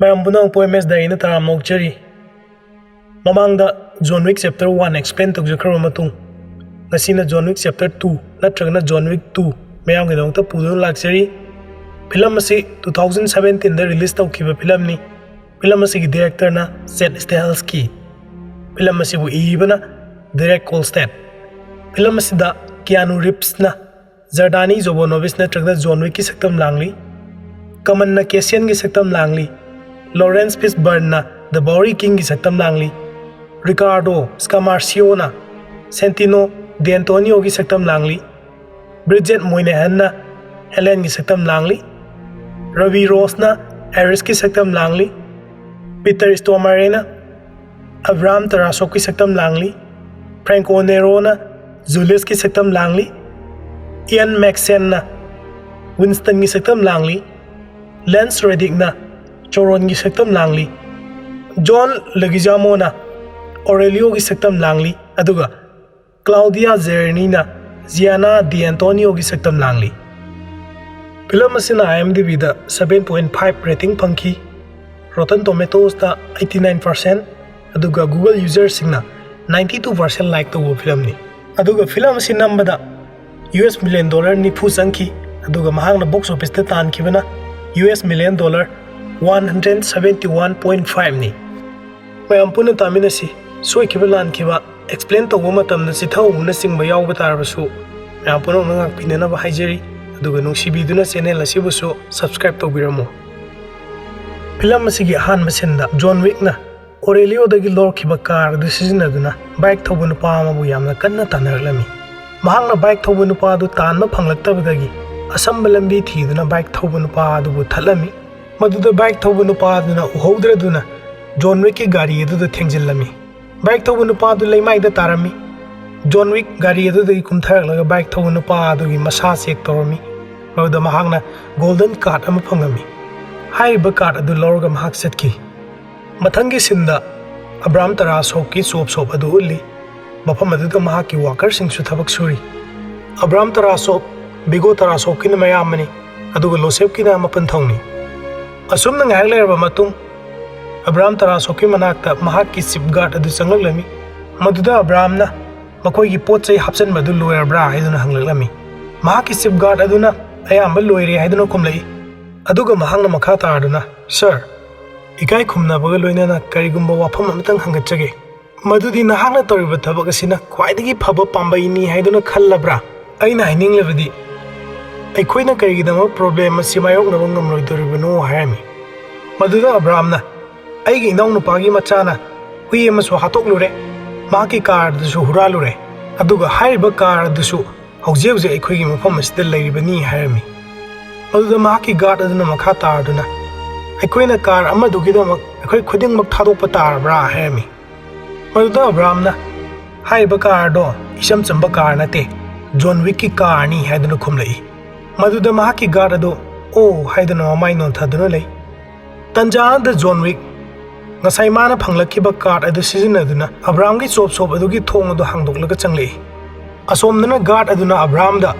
Mayam punang poemes da ina taram nokchari. Mamang da John Wick chapter 1 explain to jakar matung. Ngasina John Wick chapter 2 natragna John Wick 2 mayam ga dong ta pudu luxury. Film asi 2017 da release tawkiba film ni. Film asi gi director na Stahelski. Film asi bu ibana direct Kolstad. Film asi da Keanu Reeves na Zardani Zobonovis natragna John Wick ki saktam langli. Kaman na Kesian ki saktam langli. Lawrence Fishburne na The Bowery King ki saktam langli. Riccardo Scarmacio na Santino De Antonio ki saktam langli. Bridget Moynahan na Helen ki saktam langli. Ravi Rose na Aris ki saktam langli. Peter Stormare na Avram Tarasov ki saktam langli. Franco Nero na Julius ki saktam langli. Ian Machshane na Winston ki saktam langli. Lance Reddick na Choron ki saktam langli. John Leguizamo na Aurelio ki saktam langli. Aduga Claudia na Gianna De Antonio ki saktam langli. Film asina IMDb da 7.5 rating pangki. Rotten Tomatoes da 89%. Aduga Google users singna 92% like to film ni. Aduga film asina nambada US $1 million ni phu sangki. Aduga mahang na box office da tan kibana US $1 million 171.5 ni. Mayam puna tamina si soi kibalan kiba explain to goma tamna si thau na singba yaw batar basu mayam puna ngak pinana ba haijeri aduga nung sibiduna channel asibu so subscribe to biramo. Film asigi han masenda John Wick na Aurelio dagi lor kiba car decision aduna bike thobu nupa ma bu yamna kanna tanarlami. Mahang na bike thobu nupa du tanma phanglaktabadagi asamba lambi thiduna bike thobu nupa du bu thalami. Maduda bike thobu nupa duna uhodraduna John Wick ki gari edu da thengjillami. Bike thobu nupa du leimai da tarami. John Wick gari edu da kumtharlaga bike thobu nupa du gi masa check torami. Maduda mahangna golden card ama phangami. Haiba card adu lorga mahak setki. Mathangi sinda Abram Tarasov ki sop adu ulli. Mafam aduda mahak ki worker sing su thabak suri. Abram Tarasov Bigo Tarasov ki na mayamani aduga Losep ki na mapan thongni. Asum na ngayag layar ba matung Abram Tarasov ki manakta mahak ki safeguard adu changlami. Maduda Abram na makoi ki pot chai hapsan madu lawyer bra haiduna hanglaglami. Mahak ki safeguard aduna ayamba loire haiduna kumlai. Aduga mahang na makha taraduna sir ikai khumna baga loinana karigumba wafam amatang hangatjage. Madudi nahangna toriba thabak asina khwaidagi phaba pambai ni haiduna khallabra. Aina haininglabadi ꯑꯩꯈꯣꯏꯅ ꯀꯔꯤꯒꯤꯗꯃꯛ problem ꯑꯁꯤ ꯃꯥꯌꯣꯛꯅꯕ ꯉꯝꯂꯣꯏꯗꯧꯔꯤꯕꯅꯣ ꯍꯥꯏꯔꯝꯃꯤ꯫ ꯃꯗꯨꯗ ꯑꯕ꯭ꯔꯥꯝꯅ ꯑꯩꯒꯤ ꯏꯅꯥꯎꯅꯨꯄꯥꯒꯤ ꯃꯆꯥꯅ ꯍꯨꯏ ꯑꯃꯁꯨ ꯍꯥꯠꯇꯣꯛꯂꯨꯔꯦ, ꯃꯍꯥꯛꯀꯤ ꯀꯥꯔ ꯑꯗꯨꯁꯨ ꯍꯨꯔꯥꯜꯂꯨꯔꯦ, ꯑꯗꯨꯒ ꯍꯥꯏꯔꯤꯕ ꯀꯥꯔ ꯑꯗꯨꯁꯨ ꯍꯧꯖꯤꯛ ꯍꯧꯖꯤꯛ ꯑꯩꯈꯣꯏꯒꯤ ꯃꯐꯝ ꯑꯁꯤꯗ ꯂꯩꯔꯤꯕꯅꯤ ꯍꯥꯏꯔꯝꯃꯤ꯫ ꯃꯗꯨꯗ ꯃꯍꯥꯛꯀꯤ ꯒꯥꯔꯗ ꯑꯗꯨꯅ ꯃꯈꯥ ꯇꯥꯔꯗꯨꯅ ꯑꯩꯈꯣꯏꯅ ꯀꯥꯔ ꯑꯃꯗꯨꯒꯤꯗꯃꯛ ꯑꯩꯈꯣꯏ ꯈꯨꯗꯤꯡꯃꯛ ꯊꯥꯗꯣꯛꯄ ꯇꯥꯔꯕ꯭ꯔꯥ ꯍꯥꯏꯔꯝꯃꯤ꯫ ꯃꯗꯨꯗ ꯑꯕ꯭ꯔꯥꯝꯅ ꯍꯥꯏꯔꯤꯕ ꯀꯥꯔꯗꯣ ꯏꯆꯝ ꯆꯝꯕ ꯀꯥꯔ ꯅꯠꯇꯦ, ꯖꯣꯟ ꯋꯤꯛꯀꯤ ꯀꯥꯔꯅꯤ ꯍꯥꯏꯗꯨꯅ ꯈꯨꯝꯂꯛꯏ꯫ Maduda mahaki guard ado oh haidana mamai non thaduna lei. Tanjana John Wick ngasai mana phanglakiba guard adu sizinaduna Abram gi chop adugi thong adu hangdoklaga changlei. Asomdana guard aduna Abram da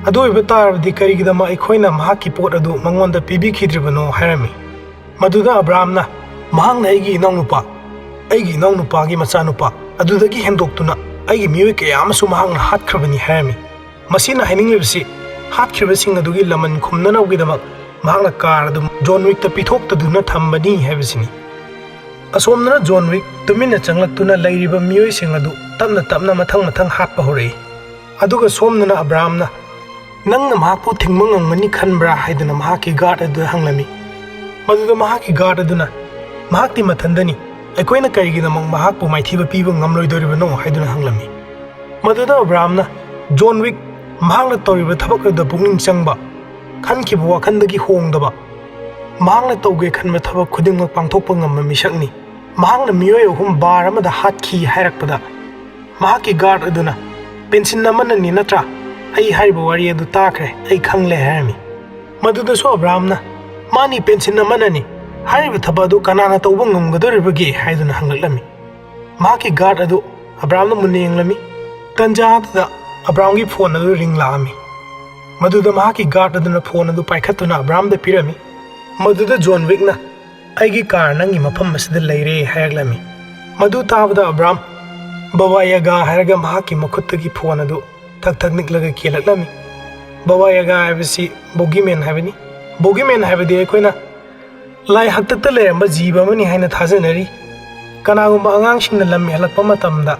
adu ibatar di karigidama ikhoina mahaki pot adu mangonda pibi khidribano hairami. Maduda Abram na mahangna aigi inangnupa gi machanupa adudagi hendoktuna aigi mioi kaya amasu mahangna hatkhrabani hairami. Masina haininglibsi hatkhribasing adugi laman khumnana ugidamak mahangna car adu John Wick ta pithoktaduna thambani haibasini. Asomdana John Wick tumina changlaktuna lairiba mioi sing adu tapna mathang hatpa horei. Aduga somnana Abramna nangna mahakpu thingma ngamani khanbra haiduna mahaki guard adu hanglami. Maduda mahaki guard aduna mahakti mathandani aikoina karigidamang mahakpu maithiba piba ngamloidoribano haiduna hanglami. Maduda Abramna John Wick mahangna toriba thabak adu pungning changba khankiba wakhandagi hongdaba mahangna tawge khanba thabak khudingmak pangthokpa ngamma misakni. Mahangna miyoi ahum bar amada hatkhi hairakpada mahaki guard aduna pensin namana ni natra ai haiba wari adu takre ai khangle hairami. Maduda so Abramna mani pensin namana ni haiba thabadu kanana tawba ngamgadoribagi haiduna hanglami. Mahaki guard adu Abramna munenglami. Tanjada Abramgi phone adu ring laami. Maduda mahaki guard aduna phone adu paikhatuna Abramda pirami. Maduda John Wick na ꯑꯩꯒꯤ car ꯅꯪꯒꯤ ꯃꯐꯝ ꯑꯁꯤꯗ ꯂꯩꯔꯦ ꯍꯥꯏꯔꯛꯂꯝꯃꯤ꯫ ꯃꯗꯨ ꯇꯥꯕꯗ ꯑꯕ꯭ꯔꯥꯝ ꯕꯕꯥ ꯌꯥꯒꯥ ꯍꯥꯏꯔꯒ ꯃꯍꯥꯛꯀꯤ ꯃꯈꯨꯠꯇꯒꯤ ꯐꯣꯟ ꯑꯗꯨ ꯊꯛ ꯊꯛ ꯅꯤꯛꯂꯒ ꯀꯦꯜꯂꯛꯂꯝꯃꯤ꯫ ꯕꯕꯥ ꯌꯥꯒꯥ ꯍꯥꯏꯕꯁꯤ ꯕꯣꯒꯤꯃꯦꯟ ꯍꯥꯏꯕꯅꯤ꯫ ꯕꯣꯒꯤꯃꯦꯟ ꯍꯥꯏꯕꯗꯤ ꯑꯩꯈꯣꯏꯅ ꯂꯥꯏ ꯍꯥꯛꯇꯛꯇ ꯂꯩꯔꯝꯕ ꯖꯤꯕ ꯑꯃꯅꯤ ꯍꯥꯏꯅ ꯊꯥꯖꯅꯔꯤ꯫ ꯀꯅꯥꯒꯨꯝꯕ ꯑꯉꯥꯡꯁꯤꯡꯅ ꯂꯝ ꯍꯦꯜꯂꯛꯄ ꯃꯇꯝꯗ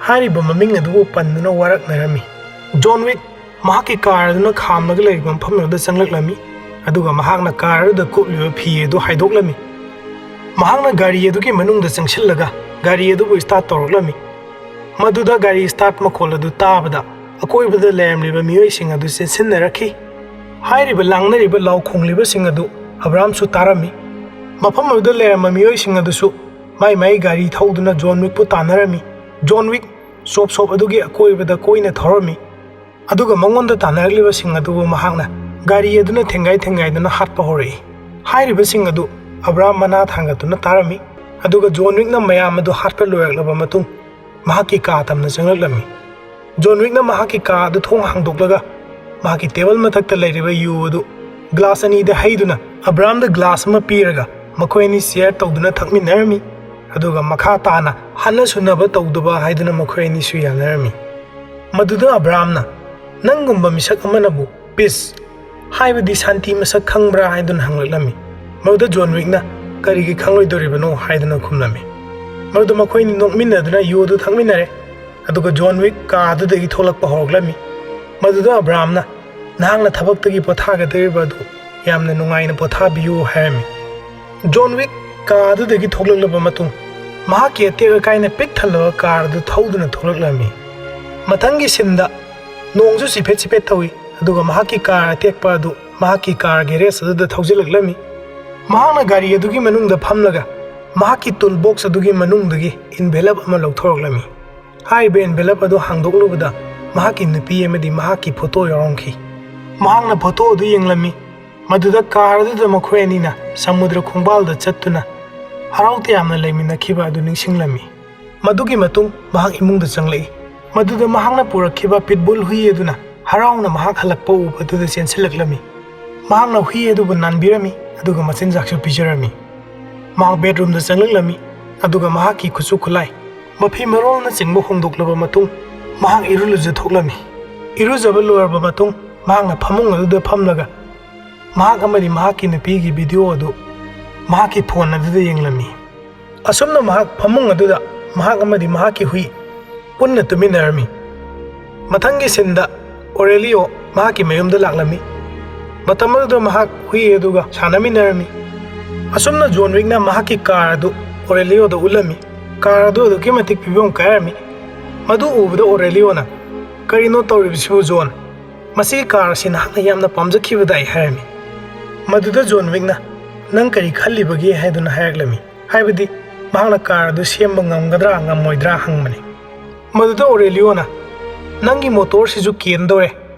ꯍꯥꯏꯔꯤꯕ ꯃꯃꯤꯡ ꯑꯗꯨꯕꯨ ꯄꯟꯗꯨꯅ ꯋꯥꯔꯛꯅꯔꯝꯃꯤ꯫ ꯖꯣꯟ ꯋꯤꯛ ꯃꯍꯥꯛꯀꯤ ꯀꯥꯔ ꯑꯗꯨꯅ ꯈꯥꯝꯂꯒ ꯂꯩꯔꯤꯕ ꯃꯐꯝ ꯑꯗꯨꯗ ꯆꯪꯂꯛꯂꯝꯃꯤ ꯑꯗꯨꯒ ꯃꯍꯥꯛꯅ ꯀꯥꯔ ꯑꯗꯨꯗ ꯀꯨꯞꯂꯤꯕ ꯐꯤ ꯑꯗꯨ ꯍꯥꯏꯗꯣꯛꯂꯝꯃꯤ꯫ ꯃꯍꯥꯛꯅ ꯒꯥꯔꯤ ꯑꯗꯨꯒꯤ ꯃꯅꯨꯡꯗ ꯆꯪꯁꯤꯜꯂꯒ ꯒꯥꯔꯤ ꯑꯗꯨꯕꯨ ꯁ꯭ꯇꯥꯔꯠ ꯇꯧꯔꯛꯂꯝꯃꯤ꯫ ꯃꯗꯨꯗ ꯒꯥꯔꯤ ꯁ꯭ꯇꯥꯔꯠ ꯃꯈꯣꯜ ꯑꯗꯨ ꯇꯥꯕꯗ ꯑꯀꯣꯏꯕꯗ ꯂꯩꯔꯝꯂꯤꯕ ꯃꯤꯑꯣꯏꯁꯤꯡ ꯑꯗꯨ ꯆꯦꯟꯁꯤꯟꯅꯔꯛꯈꯤ꯫ ꯍꯥꯏꯔꯤꯕ ꯂꯥꯡꯅꯔꯤꯕ ꯂꯥꯎ ꯈꯣꯡꯂꯤꯕꯁꯤꯡ ꯑꯗꯨ ꯑꯕ꯭ꯔꯥꯝꯁꯨ ꯇꯥꯔꯝꯃꯤ꯫ ꯃꯐꯝ ꯑꯗꯨꯗ ꯂꯩꯔꯝꯕ ꯃꯤꯑꯣꯏꯁꯤꯡ ꯑꯗꯨꯁꯨ ꯃꯥꯏ ꯒꯥꯔꯤ ꯊꯧꯗꯨꯅ ꯖꯣꯟ ꯋꯤꯛꯄꯨ ꯇꯥꯟꯅꯔꯝꯃꯤ꯫ ꯖꯣꯟ ꯋꯤꯛ ꯁꯣꯞ ꯑꯗꯨꯒꯤ ꯑꯀꯣꯏꯕꯗ ꯀꯣꯏꯅ ꯊꯧꯔꯝꯃꯤ ꯑꯗꯨꯒ ꯃꯉꯣꯟꯗ ꯇꯥꯟꯅꯔꯛꯂꯤꯕꯁꯤꯡ ꯑꯗꯨꯕꯨ ꯃꯍꯥꯛꯅ ꯒꯥꯔꯤ ꯑꯗꯨꯅ ꯊꯦꯡꯒꯥꯏꯗꯨꯅ ꯍꯥꯠꯄ ꯍꯧꯔꯛꯏ꯫ ꯍꯥꯏꯔꯤꯕꯁꯤꯡ ꯑꯗꯨ ꯑꯕ꯭ꯔꯥꯝ ꯃꯅꯥ ꯊꯥꯡꯒꯠꯇꯨꯅ ꯇꯥꯔꯝꯃꯤ ꯑꯗꯨꯒ ꯖꯣꯟ ꯋꯤꯛꯅ ꯃꯌꯥꯝ ꯑꯗꯨ ꯍꯥꯠꯄ ꯂꯣꯏꯔꯛꯂꯕ ꯃꯇꯨꯡ ꯃꯍꯥꯛꯀꯤ ꯀꯥ ꯇꯝꯅ ꯆꯪꯂꯛꯂꯝꯃꯤ꯫ ꯖꯣꯟ ꯋꯤꯛꯅ ꯃꯍꯥꯛꯀꯤ ꯀꯥ ꯑꯗꯨ ꯊꯣꯡ ꯍꯥꯡꯗꯣꯛꯂꯒ ꯃꯍꯥꯛꯀꯤ ꯇꯦꯕꯜ ꯃꯊꯛꯇ ꯂꯩꯔꯤꯕ ꯌꯨ ꯑꯗꯨ ꯒ꯭ꯂꯥꯁ ꯑꯅꯤꯗ ꯍꯩꯗꯨꯅ ꯑꯕ꯭ꯔꯥꯝꯗ ꯒ꯭ꯂꯥꯁ ꯑꯃ ꯄꯤꯔꯒ ꯃꯈꯣꯏ ꯑꯅꯤ ꯁꯤꯌꯔ ꯇꯧꯗꯨꯅ ꯊꯛꯃꯤꯟꯅꯔꯝꯃꯤ ꯑꯗꯨꯒ ꯃꯈꯥ ꯇꯥꯅ ꯍꯟꯅ ꯁꯨꯅꯕ ꯇꯧꯗꯕ ꯍꯥꯏꯗꯨꯅ ꯃꯈꯣꯏ ꯑꯅꯤꯁꯨ ꯌꯥꯅꯔꯝꯃꯤ꯫ ꯃꯗꯨꯗ ꯑꯕ꯭ꯔꯥꯝꯅ ꯅꯪꯒꯨꯝꯕ ꯃꯤꯁꯛ ꯑꯃꯅꯕꯨ ꯄꯤꯁ ꯍꯥꯏꯕꯗꯤ ꯁꯥꯟꯇꯤ ꯃꯁꯛ ꯈꯪꯕ꯭ꯔꯥ ꯍꯥꯏꯗꯨꯅ ꯍꯪꯂꯛꯂꯝꯃꯤ꯫ ꯃꯗꯨꯗ ꯖꯣꯟ ꯋꯤꯛꯅ ꯀꯔꯤꯒꯤ ꯈꯪꯂꯣꯏꯗꯣꯔꯤꯕꯅꯣ ꯍꯥꯏꯗꯨꯅ ꯈꯨꯝꯂꯝꯃꯤ꯫ ꯃꯗꯨꯗ ꯃꯈꯣꯏꯅꯤ ꯅꯣꯛꯃꯤꯟꯅꯗꯨꯅ ꯌꯨ ꯑꯗꯨ ꯊꯛꯃꯤꯟꯅꯔꯦ ꯑꯗꯨꯒ ꯖꯣꯟ ꯋꯤꯛ ꯀꯥ ꯑꯗꯨꯗꯒꯤ ꯊꯣꯛꯂꯛꯄ ꯍꯧꯔꯛꯂꯝꯃꯤ꯫ ꯃꯗꯨꯗ ꯑꯕ꯭ꯔꯥꯝꯅ ꯅꯍꯥꯛꯅ ꯊꯕꯛꯇꯒꯤ ꯄꯣꯊꯥꯒꯗꯧꯔꯤꯕ ꯑꯗꯨ ꯌꯥꯝꯅ ꯅꯨꯡꯉꯥꯏꯅ ꯄꯣꯊꯥꯕꯤꯌꯨ ꯍꯥꯏꯔꯝꯃꯤ꯫ ꯖꯣꯟ ꯋꯤꯛ ꯀꯥ ꯑꯗꯨꯗꯒꯤ ꯊꯣꯛꯂꯛꯂꯕ ꯃꯇꯨꯡ ꯃꯍꯥꯛꯀꯤ ꯑꯇꯦꯛ ꯑꯀꯥꯏꯅ ꯄꯤꯛ ꯊꯜꯂꯕ ꯀꯥꯔ ꯑꯗꯨ ꯊꯧꯗꯨꯅ ꯊꯣꯛꯂꯛꯂꯝꯃꯤ꯫ ꯃꯊꯪꯒꯤ ꯁꯤꯟꯗ ꯅꯣꯡꯁꯨ ꯆꯤꯐꯦꯠ ꯇꯧꯏ ꯑꯗꯨꯒ ꯃꯍꯥꯛꯀꯤ ꯀꯥꯔ ꯑꯇꯦꯛꯄ ꯑꯗꯨ ꯃꯍꯥꯛꯀꯤ ꯀꯥꯔ ꯒꯦꯔꯦꯖ ꯑꯗꯨꯗ ꯊꯧꯖꯤꯜꯂꯛꯂꯝꯃꯤ꯫ ꯃꯍꯥꯛꯅ ꯒꯥꯔꯤ ꯑꯗꯨꯒꯤ ꯃꯅꯨꯡꯗ ꯐꯝꯂꯒ ꯃꯍꯥꯛꯀꯤ ꯇꯨꯜ ꯕꯣꯛꯁ ꯑꯗꯨꯒꯤ ꯃꯅꯨꯡꯗꯒꯤ ꯏꯟꯚꯦꯂꯞ ꯑꯃ ꯂꯧꯊꯣꯔꯛꯂꯝꯃꯤ꯫ ꯍꯥꯏꯔꯤꯕ ꯏꯟꯚꯦꯂꯞ ꯑꯗꯨ ꯍꯥꯡꯗꯣꯛꯂꯨꯕꯗ ꯃꯍꯥꯛꯀꯤ ꯅꯨꯄꯤ ꯑꯃꯗꯤ ꯃꯍꯥꯛꯀꯤ ꯐꯣꯇꯣ ꯌꯥꯎꯔꯝꯈꯤ꯫ ꯃꯍꯥꯛꯅ ꯐꯣꯇꯣ ꯑꯗꯨ ꯌꯦꯡꯂꯝꯃꯤ ꯃꯗꯨꯗ ꯀꯥꯔ ꯑꯗꯨꯗ ꯃꯈꯣꯏ ꯑꯅꯤꯅ ꯁꯃꯨꯗ꯭ꯔ ꯈꯣꯡꯕꯥꯜꯗ ꯆꯠꯇꯨꯅ ꯍꯔꯥꯎ ꯇꯌꯥꯝꯅ ꯂꯩꯃꯤꯟꯅꯈꯤꯕ ꯑꯗꯨ ꯅꯤꯡꯁꯤꯡꯂꯝꯃꯤ꯫ ꯃꯗꯨꯒꯤ ꯃꯇꯨꯡ ꯃꯍꯥꯛ ꯏꯃꯨꯡꯗ ꯆꯪꯂꯛꯏ ꯃꯗꯨꯗ ꯃꯍꯥꯛꯅ ꯄꯨꯔꯛꯈꯤꯕ ꯄꯤꯠꯕꯨꯜ ꯍꯨꯏ ꯑꯗꯨꯅ ꯍꯔꯥꯎꯅ ꯃꯍꯥꯛ ꯍꯜꯂꯛꯄ ꯎꯕꯗꯨꯗ ꯆꯦꯟꯁꯤꯜꯂꯛꯂꯝꯃꯤ꯫ ꯃꯍꯥꯛꯅ ꯍꯨꯏ ꯑꯗꯨꯕꯨ ꯅꯥꯟꯕꯤꯔꯝꯃꯤ ꯑꯗꯨꯒ ꯃꯆꯤꯟꯖꯥꯛꯁꯨ ꯄꯤꯖꯔꯝꯃꯤ꯫ ꯃꯍꯥꯛ ꯕꯦꯗꯔꯨꯝꯗ ꯆꯪꯂꯛꯂꯝꯃꯤ ꯑꯗꯨꯒ ꯃꯍꯥꯛꯀꯤ ꯈꯨꯠꯁꯨ ꯈꯨꯠꯂꯥꯏ ꯃꯐꯤ ꯃꯔꯣꯜꯅꯆꯤꯡꯕ ꯍꯣꯡꯗꯣꯛꯂꯕ ꯃꯇꯨꯡ ꯃꯍꯥꯛ ꯏꯔꯨꯖꯊꯣꯛꯂꯝꯃꯤ꯫ ꯏꯔꯨꯖꯕ ꯂꯣꯏꯔꯕ ꯃꯇꯨꯡ ꯃꯍꯥꯛꯅ ꯐꯃꯨꯡ ꯑꯗꯨꯗ ꯐꯝꯂꯒ ꯃꯍꯥꯛ ꯑꯃꯗꯤ ꯃꯍꯥꯛꯀꯤ ꯅꯨꯄꯤꯒꯤ ꯚꯤꯗꯤꯑꯣ ꯑꯗꯨ ꯃꯍꯥꯛꯀꯤ ꯐꯣꯟ ꯑꯗꯨꯗ ꯌꯦꯡꯂꯝꯃꯤ꯫ ꯑꯁꯨꯝꯅ ꯃꯍꯥꯛ ꯐꯃꯨꯡ ꯑꯗꯨꯗ ꯃꯍꯥꯛ ꯑꯃꯗꯤ ꯃꯍꯥꯛꯀꯤ ꯍꯨꯏ ꯄꯨꯟꯅ ꯇꯨꯃꯤꯟꯅꯔꯝꯃꯤ꯫ ꯃꯊꯪꯒꯤ ꯁꯤꯟꯗ ꯑꯣꯔꯦꯂꯤꯑꯣ ꯃꯍꯥꯛꯀꯤ ꯃꯌꯨꯝꯗ ꯂꯥꯛꯂꯝꯃꯤ꯫ ꯃꯇꯝ ꯑꯗꯨꯗ ꯃꯍꯥꯛ ꯍꯨꯏ ꯑꯗꯨꯒ ꯁꯥꯟꯅꯃꯤꯟꯅꯔꯝꯃꯤ꯫ ꯑꯁꯨꯝꯅ ꯖꯣꯟ ꯋꯤꯛꯅ ꯃꯍꯥꯛꯀꯤ ꯀꯥꯔ ꯑꯗꯨ ꯑꯣꯔꯦꯂꯤꯑꯣꯗ ꯎꯠꯂꯝꯃꯤ꯫ ꯀꯥꯔ ꯑꯗꯨ ꯑꯗꯨꯛꯀꯤ ꯃꯇꯤꯛ ꯐꯤꯕꯝ ꯀꯥꯏꯔꯝꯃꯤ꯫ ꯃꯗꯨ ꯎꯕꯗ ꯑꯣꯔꯦꯂꯤꯑꯣꯅ ꯀꯔꯤꯅꯣ ꯇꯧꯔꯤꯕꯁꯤꯕꯨ ꯖꯣꯟ ꯃꯁꯤꯒꯤ ꯀꯥꯔ ꯑꯁꯤ ꯅꯍꯥꯛꯅ ꯌꯥꯝꯅ ꯄꯥꯝꯖꯈꯤꯕꯗꯥꯏ ꯍꯥꯏꯔꯝꯃꯤ꯫ ꯃꯗꯨꯗ ꯖꯣꯟ ꯋꯤꯛꯅ ꯅꯪ ꯀꯔꯤ ꯈꯜꯂꯤꯕꯒꯦ ꯍꯥꯏꯗꯨꯅ ꯍꯥꯏꯔꯛꯂꯝꯃꯤ ꯍꯥꯏꯕꯗꯤ ꯃꯍꯥꯛꯅ ꯀꯥꯔ ꯑꯗꯨ ꯁꯦꯝꯕ ꯉꯝꯒꯗ꯭ꯔꯥ ꯉꯝꯃꯣꯏꯗ꯭ꯔꯥ ꯍꯪꯕꯅꯤ꯫ ꯃꯗꯨꯗ ꯑꯣꯔꯦꯂꯤꯑꯣꯅ ꯅꯪꯒꯤ ꯃꯣꯇꯣꯔꯁꯤꯁꯨ ꯀꯦꯟꯗꯧꯔꯦ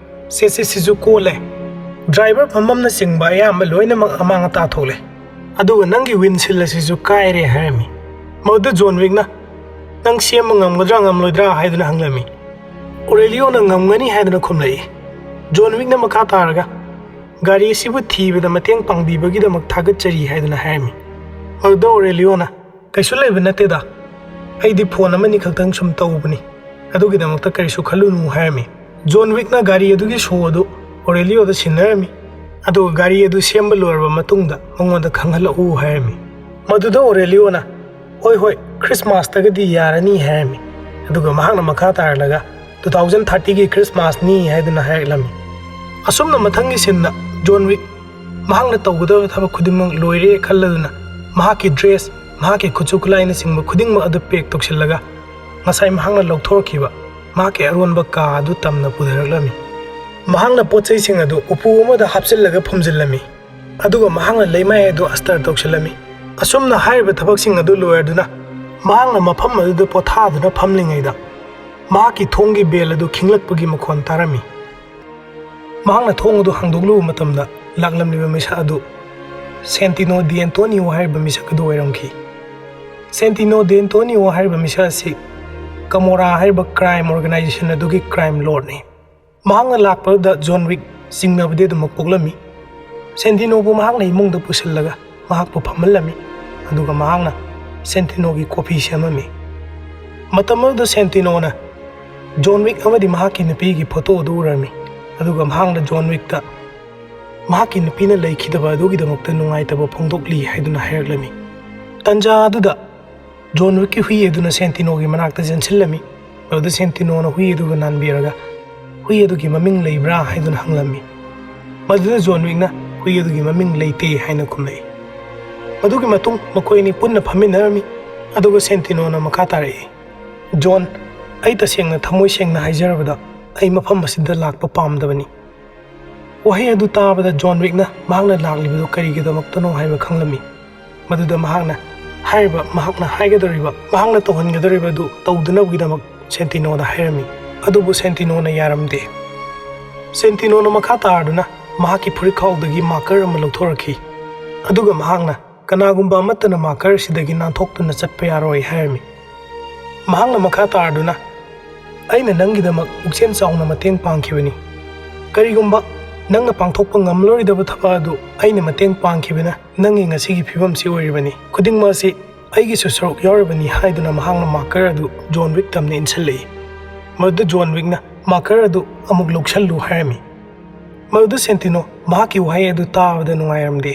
ꯆꯦꯁꯤꯁꯁꯤꯁꯨ ꯀꯣꯜꯂꯦ ꯗ꯭ꯔꯥꯏꯚꯔ ꯐꯝꯐꯝꯅꯆꯤꯡꯕ ꯑꯌꯥꯝꯕ ꯂꯣꯏꯅꯃꯛ ꯑꯃꯥꯡ ꯑꯇꯥ ꯊꯣꯛꯂꯦ ꯑꯗꯨꯒ ꯅꯪꯒꯤ ꯋꯤꯟꯁꯤꯜ ꯑꯁꯤꯁꯨ ꯀꯥꯏꯔꯦ ꯍꯥꯏꯔꯝꯃꯤ꯫ ꯃꯗꯨꯗ ꯖꯣꯟ ꯋꯤꯛꯅ ꯅꯪ ꯁꯦꯝꯕ ꯉꯝꯒꯗ꯭ꯔꯥ ꯉꯝꯂꯣꯏꯗ꯭ꯔꯥ ꯍꯥꯏꯗꯨꯅ ꯍꯪꯂꯝꯃꯤ꯫ ꯑꯣꯔꯦꯂꯤꯑꯣꯅ ꯉꯝꯒꯅꯤ ꯍꯥꯏꯗꯨꯅ ꯈꯨꯝꯂꯛꯏ꯫ ꯖꯣꯟ ꯋꯤꯛꯅ ꯃꯈꯥ ꯇꯥꯔꯒ ꯒꯥꯔꯤ ꯑꯁꯤꯕꯨ ꯊꯤꯕꯗ ꯃꯇꯦꯡ ꯄꯥꯡꯕꯤꯕꯒꯤꯗꯃꯛ ꯊꯥꯒꯠꯆꯔꯤ ꯍꯥꯏꯗꯨꯅ ꯍꯥꯏꯔꯝꯃꯤ꯫ ꯃꯗꯨꯗ ꯑꯣꯔꯦꯂꯤꯑꯣꯅ ꯀꯩꯁꯨ ꯂꯩꯕ ꯅꯠꯇꯦꯗ ꯑꯩꯗꯤ ꯐꯣꯟ ꯑꯃꯅꯤ ꯈꯛꯇꯪ ꯁꯨꯝ ꯇꯧꯕꯅꯤ ꯑꯗꯨꯒꯤꯗꯃꯛꯇ ꯀꯔꯤꯁꯨ ꯈꯜꯂꯨꯅꯨ ꯍꯥꯏꯔꯝꯃꯤ꯫ ꯖꯣꯟ ꯋꯤꯛꯅ ꯒꯥꯔꯤ ꯑꯗꯨꯒꯤ ꯁꯣ ꯑꯗꯨ ꯑꯣꯔꯦꯂꯤꯑꯣꯗ ꯁꯤꯟꯅꯔꯝꯃꯤ ꯑꯗꯨꯒ ꯒꯥꯔꯤ ꯑꯗꯨ ꯁꯦꯝꯕ ꯂꯣꯏꯔꯕ ꯃꯇꯨꯡꯗ ꯃꯉꯣꯟꯗ ꯈꯪꯍꯜꯂꯛꯎ ꯍꯥꯏꯔꯝꯃꯤ꯫ ꯃꯗꯨꯗ ꯑꯣꯔꯦꯂꯤꯑꯣꯅ ꯍꯣꯏ ꯈ꯭ꯔꯤꯁꯃꯥꯁꯇꯒꯗꯤ ꯌꯥꯔꯅꯤ ꯍꯥꯏꯔꯝꯃꯤ ꯑꯗꯨꯒ ꯃꯍꯥꯛꯅ ꯃꯈꯥ ꯇꯥꯔꯛꯂꯒ 2030ꯒꯤ ꯈ꯭ꯔꯤꯁꯃꯥꯁꯅꯤ ꯍꯥꯏꯗꯨꯅ ꯍꯥꯏꯔꯛꯂꯝꯃꯤ꯫ ꯑꯁꯨꯝꯅ ꯃꯊꯪꯒꯤ ꯁꯤꯟꯗ ꯖꯣꯟ ꯋꯤꯛ ꯃꯍꯥꯛꯅ ꯇꯧꯒꯗꯕ ꯊꯕꯛ ꯈꯨꯗꯤꯡꯃꯛ ꯂꯣꯏꯔꯦ ꯈꯜꯂꯗꯨꯅ ꯃꯍꯥꯛꯀꯤ ꯗ꯭ꯔꯦꯁ ꯃꯍꯥꯛꯀꯤ ꯈꯨꯠꯁꯨ ꯈꯨꯠꯂꯥꯏꯅꯆꯤꯡꯕ ꯈꯨꯗꯤꯡꯃꯛ ꯑꯗꯨ ꯄꯦꯛ ꯇꯧꯁꯤꯜꯂꯒ ꯉꯁꯥꯏ ꯃꯍꯥꯛꯅ ꯂꯧꯊꯣꯔꯛꯈꯤꯕ ꯃꯍꯥꯛꯀꯤ ꯑꯔꯣꯟꯕ ꯀꯥ ꯑꯗꯨ ꯇꯝꯅ ꯄꯨꯊꯔꯛꯂꯝꯃꯤ꯫ ꯃꯍꯥꯛꯅ ꯄꯣꯠꯆꯩꯁꯤꯡ ꯑꯗꯨ ꯎꯄꯨ ꯑꯃꯗ ꯍꯥꯞꯆꯤꯜꯂꯒ ꯐꯨꯝꯖꯤꯜꯂꯝꯃꯤ ꯑꯗꯨꯒ ꯃꯍꯥꯛꯅ ꯂꯩꯃꯥꯏ ꯑꯗꯨ ꯑꯁꯇꯔ ꯇꯧꯁꯤꯜꯂꯝꯃꯤ꯫ ꯑꯁꯨꯝꯅ ꯍꯥꯏꯔꯤꯕ ꯊꯕꯛꯁꯤꯡ ꯑꯗꯨ ꯂꯣꯏꯔꯗꯨꯅ ꯃꯍꯥꯛꯅ ꯃꯐꯝ ꯑꯗꯨꯗ ꯄꯣꯊꯥꯗꯨꯅ ꯐꯝꯂꯤꯉꯩꯗ ꯃꯍꯥꯛꯀꯤ ꯊꯣꯡꯒꯤ ꯕꯦꯜ ꯑꯗꯨ ꯈꯤꯡꯂꯛꯄꯒꯤ ꯃꯈꯣꯟ ꯇꯥꯔꯝꯃꯤ꯫ ꯃꯍꯥꯛꯅ ꯊꯣꯡ ꯑꯗꯨ ꯍꯥꯡꯗꯣꯛꯂꯨꯕ ꯃꯇꯝꯗ ꯂꯥꯛꯂꯝꯂꯤꯕ ꯃꯤꯁꯛ ꯑꯗꯨ ꯁꯦꯟꯇꯤꯅꯣ ꯗꯤ ꯑꯦꯟꯇꯣꯅꯤꯑꯣ ꯍꯥꯏꯔꯤꯕ ꯃꯤꯁꯛ ꯑꯗꯨ ꯑꯣꯏꯔꯝꯈꯤ꯫ ꯁꯦꯟꯇꯤꯅꯣ ꯗꯤ ꯑꯦꯟꯇꯣꯅꯤꯑꯣ ꯍꯥꯏꯔꯤꯕ ꯃꯤꯁꯛ ꯑꯁꯤ ꯀꯃꯣꯔꯥ ꯍꯥꯏꯔꯤꯕ ꯀ꯭ꯔꯥꯏꯝ ꯑꯣꯔꯒꯅꯥꯏꯖꯦꯁꯟ ꯑꯗꯨꯒꯤ ꯀ꯭ꯔꯥꯏꯝ ꯂꯣꯔꯗꯅꯤ꯫ ꯃꯍꯥꯛꯅ ꯂꯥꯛꯄꯗꯨꯗ ꯖꯣꯟ ꯋꯤꯛ ꯆꯤꯡꯅꯕꯗꯤ ꯑꯗꯨꯃꯛ ꯄꯣꯛꯂꯝꯃꯤ꯫ ꯁꯦꯟꯇꯤꯅꯣꯕꯨ ꯃꯍꯥꯛꯅ ꯏꯃꯨꯡꯗ ꯄꯨꯁꯤꯜꯂꯒ ꯃꯍꯥꯛꯄꯨ ꯐꯝꯍꯜꯂꯝꯃꯤ ꯑꯗꯨꯒ ꯃꯍꯥꯛꯅ ꯁꯦꯟꯇꯤꯅꯣꯒꯤ ꯀꯣꯐꯤ ꯁꯦꯝꯃꯝꯃꯤ꯫ ꯃꯇꯝ ꯑꯗꯨꯗ ꯁꯦꯟꯇꯤꯅꯣꯅ ꯖꯣꯟ ꯋꯤꯛ ꯑꯃꯗꯤ ꯃꯍꯥꯛꯀꯤ ꯅꯨꯄꯤꯒꯤ ꯐꯣꯇꯣ ꯑꯗꯨ ꯎꯔꯝꯃꯤ꯫ ꯑꯗꯨꯒ ꯃꯍꯥꯛꯅ ꯖꯣꯟ ꯋꯤꯛꯇ ꯃꯍꯥꯛꯀꯤ ꯅꯨꯄꯤꯅ ꯂꯩꯈꯤꯗꯕ ꯑꯗꯨꯒꯤꯗꯃꯛꯇ ꯅꯨꯡꯉꯥꯏꯇꯕ ꯐꯣꯡꯗꯣꯛꯂꯤ ꯍꯥꯏꯗꯨꯅ ꯍꯥꯏꯔꯛꯂꯝꯃꯤ꯫ ꯇꯥꯟꯖꯥ ꯑꯗꯨꯗ ꯖꯣꯟ ꯋꯤꯛꯀꯤ ꯍꯨꯏ ꯑꯗꯨꯅ ꯁꯦꯟꯇꯤꯅꯣꯒꯤ ꯃꯅꯥꯛꯇ ꯆꯦꯟꯁꯤꯜꯂꯝꯃꯤ꯫ ꯃꯗꯨꯗ ꯁꯦꯟꯇꯤꯅꯣꯅ ꯍꯨꯏ ꯑꯗꯨꯒ ꯅꯥꯟꯕꯤꯔꯒ ꯍꯨꯏ ꯑꯗꯨꯒꯤ ꯃꯃꯤꯡ ꯂꯩꯕ꯭ꯔꯥ ꯍꯥꯏꯗꯨꯅ ꯍꯪꯂꯝꯃꯤ꯫ ꯃꯗꯨꯗ ꯖꯣꯟ ꯋꯤꯛꯅ ꯍꯨꯏ ꯑꯗꯨꯒꯤ ꯃꯃꯤꯡ ꯂꯩꯇꯦ ꯍꯥꯏꯅ ꯈꯨꯝꯂꯛꯏ꯫ ꯃꯗꯨꯒꯤ ꯃꯇꯨꯡ ꯃꯈꯣꯏ ꯑꯅꯤ ꯄꯨꯟꯅ ꯐꯝꯃꯤꯟꯅꯔꯝꯃꯤ꯫ ꯑꯗꯨꯒ ꯁꯦꯟꯇꯤꯅꯣꯅ ꯃꯈꯥ ꯇꯥꯔꯛꯏ, ꯖꯣꯟ, ꯑꯩ ꯇꯁꯦꯡꯅ ꯊꯃꯣꯏ ꯁꯦꯡꯅ ꯍꯥꯏꯖꯔꯕꯗ ꯑꯩ ꯃꯐꯝ ꯑꯁꯤꯗ ꯂꯥꯛꯄ ꯄꯥꯝꯗꯕꯅꯤ꯫ ꯋꯥꯍꯩ ꯑꯗꯨ ꯇꯥꯕꯗ ꯖꯣꯟ ꯋꯤꯛꯅ ꯃꯍꯥꯛꯅ ꯂꯥꯛꯂꯤꯕꯗꯨ ꯀꯔꯤꯒꯤꯗꯃꯛꯇꯅꯣ ꯍꯥꯏꯕ ꯈꯪꯂꯝꯃꯤ꯫ ꯃꯗꯨꯗ ꯃꯍꯥꯛꯅ ꯃꯍꯥꯛꯅ ꯍꯥꯏꯒꯗꯧꯔꯤꯕ ꯃꯍꯥꯛꯅ ꯇꯧꯍꯟꯒꯗꯧꯔꯤꯕ ꯑꯗꯨ ꯇꯧꯗꯅꯕꯒꯤꯗꯃꯛ ꯁꯦꯟꯇꯤꯅꯣꯗ ꯍꯥꯏꯔꯝꯃꯤ꯫ ꯑꯗꯨꯕꯨ ꯁꯦꯟꯇꯤꯅꯣꯅ ꯌꯥꯔꯝꯗꯦ꯫ ꯁꯦꯟꯇꯤꯅꯣꯅ ꯃꯈꯥ ꯇꯥꯔꯗꯨꯅ ꯃꯍꯥꯛꯀꯤ ꯐꯨꯔꯤꯠꯈꯥꯎꯗꯒꯤ ꯃꯥꯔꯀꯔ ꯑꯃ ꯂꯧꯊꯣꯔꯛꯈꯤ꯫ ꯑꯗꯨꯒ ꯃꯍꯥꯛꯅ ꯀꯅꯥꯒꯨꯝꯕ ꯑꯃꯠꯇꯅ ꯃꯥꯔꯀꯔ ꯑꯁꯤꯗꯒꯤ ꯅꯥꯟꯊꯣꯛꯇꯨꯅ ꯆꯠꯄ ꯌꯥꯔꯣꯏ ꯍꯥꯏꯔꯝꯃꯤ꯫ ꯃꯍꯥꯛꯅ ꯃꯈꯥ ꯇꯥꯔꯗꯨꯅ ꯑꯩꯅ ꯅꯪꯒꯤꯗꯃꯛ ꯄꯨꯛꯆꯦꯜ ꯆꯥꯎꯅ ꯃꯇꯦꯡ ꯄꯥꯡꯈꯤꯕꯅꯤ꯫ ꯀꯔꯤꯒꯨꯝꯕ ꯅꯪꯅ ꯄꯥꯡꯊꯣꯛꯄ ꯉꯝꯂꯣꯏꯗꯕ ꯊꯕꯛ ꯑꯗꯨ ꯑꯩꯅ ꯃꯇꯦꯡ ꯄꯥꯡꯈꯤꯕꯅ ꯅꯪꯒꯤ ꯉꯁꯤꯒꯤ ꯐꯤꯕꯝꯁꯤ ꯑꯣꯏꯔꯤꯕꯅꯤ꯫ ꯈꯨꯗꯤꯡꯃꯛ ꯑꯁꯤ ꯑꯩꯒꯤꯁꯨ ꯁꯔꯨꯛ ꯌꯥꯎꯔꯤꯕꯅꯤ ꯍꯥꯏꯗꯨꯅ ꯃꯍꯥꯛꯅ ꯃꯥꯔꯀꯔ ꯑꯗꯨ ꯖꯣꯟ ꯋꯤꯛ ꯇꯝꯅ ꯏꯟꯁꯤꯜꯂꯛꯏ꯫ ꯃꯗꯨꯗ ꯖꯣꯟ ꯋꯤꯛꯅ ꯃꯥꯔꯀꯔ ꯑꯗꯨ ꯑꯃꯨꯛ ꯂꯧꯁꯜꯂꯨ ꯍꯥꯏꯔꯝꯃꯤ꯫ ꯃꯗꯨꯗ ꯁꯦꯟꯇꯤꯅꯣ ꯃꯍꯥꯛꯀꯤ ꯋꯥꯍꯩ ꯑꯗꯨ ꯇꯥꯕꯗ ꯅꯨꯡꯉꯥꯏꯔꯝꯗꯦ꯫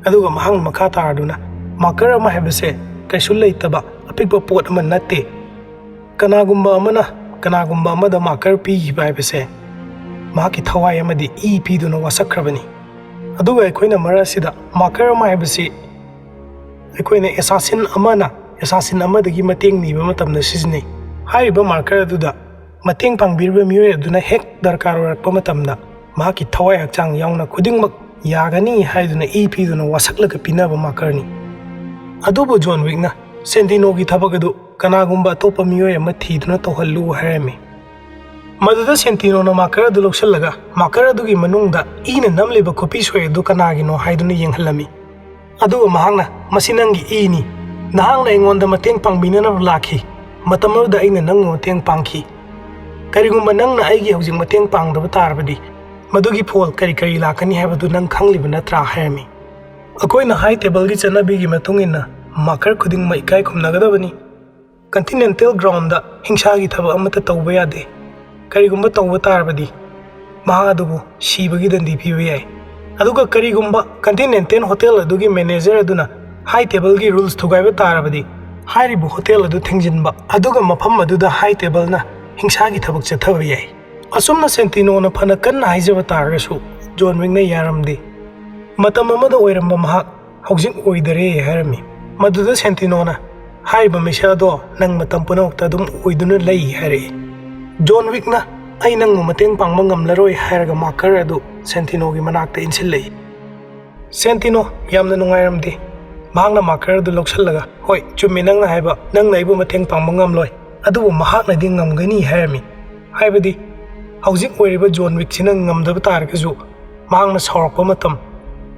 ꯑꯗꯨꯒ ꯃꯍꯥꯛꯅ ꯃꯈꯥ ꯇꯥꯔꯗꯨꯅ ꯃꯥꯔꯀꯔ ꯑꯃ ꯍꯥꯏꯕꯁꯦ ꯀꯩꯁꯨ ꯂꯩꯇꯕ ꯑꯄꯤꯛꯄ ꯄꯣꯠ ꯑꯃ ꯅꯠꯇꯦ꯫ ꯀꯅꯥꯒꯨꯝꯕ ꯑꯃꯅ ꯀꯅꯥꯒꯨꯝꯕ ꯑꯃꯗ ꯃꯥꯔꯀꯔ ꯄꯤꯈꯤꯕ ꯍꯥꯏꯕꯁꯦ ꯃꯍꯥꯛꯀꯤ ꯊꯋꯥꯏ ꯑꯃꯗꯤ ꯏ ꯄꯤꯗꯨꯅ ꯋꯥꯁꯛꯈ꯭ꯔꯕꯅꯤ꯫ ꯑꯗꯨꯒ ꯑꯩꯈꯣꯏꯅ ꯃꯔꯛ ꯑꯁꯤꯗ ꯃꯥꯔꯀꯔ ꯑꯃ ꯍꯥꯏꯕꯁꯤ ꯑꯩꯈꯣꯏꯅ ꯑꯦꯁꯥꯁꯤꯟ ꯑꯃꯗꯒꯤ ꯃꯇꯦꯡ ꯅꯤꯕ ꯃꯇꯝꯗ ꯁꯤꯖꯤꯟꯅꯩ꯫ ꯍꯥꯏꯔꯤꯕ ꯃꯥꯔꯀꯔ ꯑꯗꯨꯗ ꯃꯇꯦꯡ ꯄꯥꯡꯕꯤꯔꯤꯕ ꯃꯤꯑꯣꯏ ꯑꯗꯨꯅ ꯍꯦꯛ ꯗꯔꯀꯥꯔ ꯑꯣꯏꯔꯛꯄ ꯃꯇꯝꯗ ꯃꯍꯥꯛꯀꯤ ꯊꯋꯥꯏ ꯍꯛꯆꯥꯡ ꯌꯥꯎꯅ ꯈꯨꯗꯤꯡꯃꯛ ꯌꯥꯒꯅꯤ ꯍꯥꯏꯗꯨꯅ ꯏ ꯄꯤꯗꯨꯅ ꯋꯥꯁꯛꯂꯒ ꯄꯤꯅꯕ ꯃꯥꯔꯀꯔꯅꯤ꯫ ꯑꯗꯨꯕꯨ ꯖꯣꯟ ꯋꯤꯛꯅ ꯁꯦꯟꯇꯤꯅꯣꯒꯤ ꯊꯕꯛ ꯑꯗꯨ ꯀꯅꯥꯒꯨꯝꯕ ꯑꯇꯣꯞꯄ ꯃꯤꯑꯣꯏ ꯑꯃ ꯊꯤꯗꯨꯅ ꯇꯧꯍꯜꯂꯨ ꯍꯥꯏꯔꯝꯃꯤ꯫ ꯃꯗꯨꯗ ꯁꯦꯟꯇꯤꯅꯣꯅ ꯃꯥꯔꯀꯔ ꯑꯗꯨ ꯂꯧꯁꯤꯜꯂꯒ ꯃꯥꯔꯀꯔ ꯑꯗꯨꯒꯤ ꯃꯅꯨꯡꯗ ꯏꯅ ꯅꯝꯂꯤꯕ ꯈꯨꯄꯤ-ꯁꯣꯏ ꯑꯗꯨ ꯀꯅꯥꯒꯤꯅꯣ ꯍꯥꯏꯗꯨꯅ ꯌꯦꯡꯍꯜꯂꯝꯃꯤ꯫ ꯑꯗꯨꯒ ꯃꯍꯥꯛꯅ ꯃꯁꯤ ꯅꯪꯒꯤ ꯏꯅꯤ꯫ ꯅꯍꯥꯛꯅ ꯑꯩꯉꯣꯟꯗ ꯃꯇꯦꯡ ꯄꯥꯡꯕꯤꯅꯅꯕ ꯂꯥꯛꯈꯤ꯫ ꯃꯇꯝ ꯑꯗꯨꯗ ꯑꯩꯅ ꯅꯪꯕꯨ ꯃꯇꯦꯡ ꯄꯥꯡꯈꯤ꯫ ꯀꯔꯤꯒꯨꯝꯕ ꯅꯪꯅ ꯑꯩꯒꯤ ꯍꯧꯖꯤꯛ ꯃꯇꯦꯡ ꯄꯥꯡꯗꯕ ꯇꯥꯔꯕꯗꯤ ꯃꯗꯨꯒꯤ ꯐꯣꯜ ꯀꯔꯤ ꯂꯥꯛꯀꯅꯤ ꯍꯥꯏꯕꯗꯨ ꯅꯪ ꯈꯪꯂꯤꯕ ꯅꯠꯇ꯭ꯔꯥ ꯍꯥꯏꯔꯝꯃꯤ꯫ ꯑꯩꯈꯣꯏꯅ ꯍꯥꯏ ꯇꯦꯕꯜꯒꯤ ꯆꯠꯅꯕꯤꯒꯤ ꯃꯇꯨꯡ ꯏꯟꯅ ꯃꯥꯔꯀꯔ ꯈꯨꯗꯤꯡꯃꯛ ꯏꯀꯥꯏ ꯈꯨꯝꯅꯒꯗꯕꯅꯤ꯫ ꯀꯟꯇꯤꯅꯦꯟꯇꯦꯜ ꯒ꯭ꯔꯥꯎꯟꯗ ꯍꯤꯡꯁꯥꯒꯤ ꯊꯕꯛ ꯑꯃꯠꯇ ꯇꯧꯕ ꯌꯥꯗꯦ꯫ ꯀꯔꯤꯒꯨꯝꯕ ꯇꯧꯕ ꯇꯥꯔꯕꯗꯤ ꯃꯍꯥꯛ ꯑꯗꯨꯕꯨ ꯁꯤꯕꯒꯤ ꯗꯟꯗꯤ ꯄꯤꯕ ꯌꯥꯏ꯫ ꯑꯗꯨꯒ ꯀꯔꯤꯒꯨꯝꯕ ꯀꯟꯇꯤꯅꯦꯟꯇꯦꯜ ꯍꯣꯇꯦꯜ ꯑꯗꯨꯒꯤ ꯃꯦꯅꯦꯖꯔ ꯑꯗꯨꯅ ꯍꯥꯏ ꯇꯦꯕꯜꯒꯤ ꯔꯨꯜꯁ ꯊꯨꯒꯥꯏꯕ ꯇꯥꯔꯕꯗꯤ ꯍꯥꯏꯔꯤꯕ ꯍꯣꯇꯦꯜ ꯑꯗꯨ ꯊꯤꯡꯖꯤꯟꯕ ꯑꯗꯨꯒ ꯃꯐꯝ ꯑꯗꯨꯗ ꯍꯥꯏ ꯇꯦꯕꯜꯅ ꯍꯤꯡꯁꯥꯒꯤ ꯊꯕꯛ ꯆꯠꯊꯕ ꯌꯥꯏ꯫ ꯑꯁꯨꯝꯅ ꯁꯦꯟꯇꯤꯅꯣꯅ ꯐꯅ ꯀꯟꯅ ꯍꯥꯏꯖꯕ ꯇꯥꯔꯒꯁꯨ ꯖꯣꯟ ꯋꯤꯛꯅ ꯌꯥꯔꯝꯗꯦ꯫ ꯃꯇꯝ ꯑꯃꯗ ꯑꯣꯏꯔꯝꯕ ꯃꯍꯥꯛ ꯍꯧꯖꯤꯛ ꯑꯣꯏꯗꯔꯦ ꯍꯥꯏꯔꯝꯃꯤ꯫ ꯃꯗꯨꯗ ꯁꯦꯟꯇꯤꯅꯣꯅ ꯍꯥꯏꯔꯤꯕ ꯃꯤꯁꯛ ꯑꯗꯣ ꯅꯪ ꯃꯇꯝ ꯄꯨꯝꯅꯃꯛꯇ ꯑꯗꯨꯝ ꯑꯣꯏꯗꯨꯅ ꯂꯩ ꯍꯥꯏꯔꯛꯏ꯫ ꯖꯣꯟ ꯋꯤꯛꯅ ꯑꯩ ꯅꯪꯕꯨ ꯃꯇꯦꯡ ꯄꯥꯡꯕ ꯉꯝꯂꯔꯣꯏ ꯍꯥꯏꯔꯒ ꯃꯥꯔꯀꯔ ꯑꯗꯨ ꯁꯦꯟꯇꯤꯅꯣꯒꯤ ꯃꯅꯥꯛꯇ ꯏꯟꯁꯤꯜꯂꯛꯏ꯫ ꯁꯦꯟꯇꯤꯅꯣ ꯌꯥꯝꯅ ꯅꯨꯡꯉꯥꯏꯔꯝꯗꯦ꯫ ꯃꯍꯥꯛꯅ ꯃꯥꯔꯀꯔ ꯑꯗꯨ ꯂꯧꯁꯤꯜꯂꯒ ꯍꯣꯏ ꯆꯨꯝꯃꯤ ꯅꯪꯅ ꯍꯥꯏꯕ, ꯅꯪꯅ ꯑꯩꯕꯨ ꯃꯇꯦꯡ ꯄꯥꯡꯕ ꯉꯝꯂꯣꯏ, ꯑꯗꯨꯕꯨ ꯃꯍꯥꯛꯅꯗꯤ ꯉꯝꯒꯅꯤ ꯍꯥꯏꯔꯝꯃꯤ꯫ ꯍꯥꯏꯕꯗꯤ ꯍꯧꯖꯤꯛ ꯑꯣꯏꯔꯤꯕ ꯖꯣꯟ ꯋꯤꯛꯁꯤꯅ ꯉꯝꯗꯕ ꯇꯥꯔꯒꯁꯨ ꯃꯍꯥꯛꯅ ꯁꯥꯎꯔꯛꯄ ꯃꯇꯝ,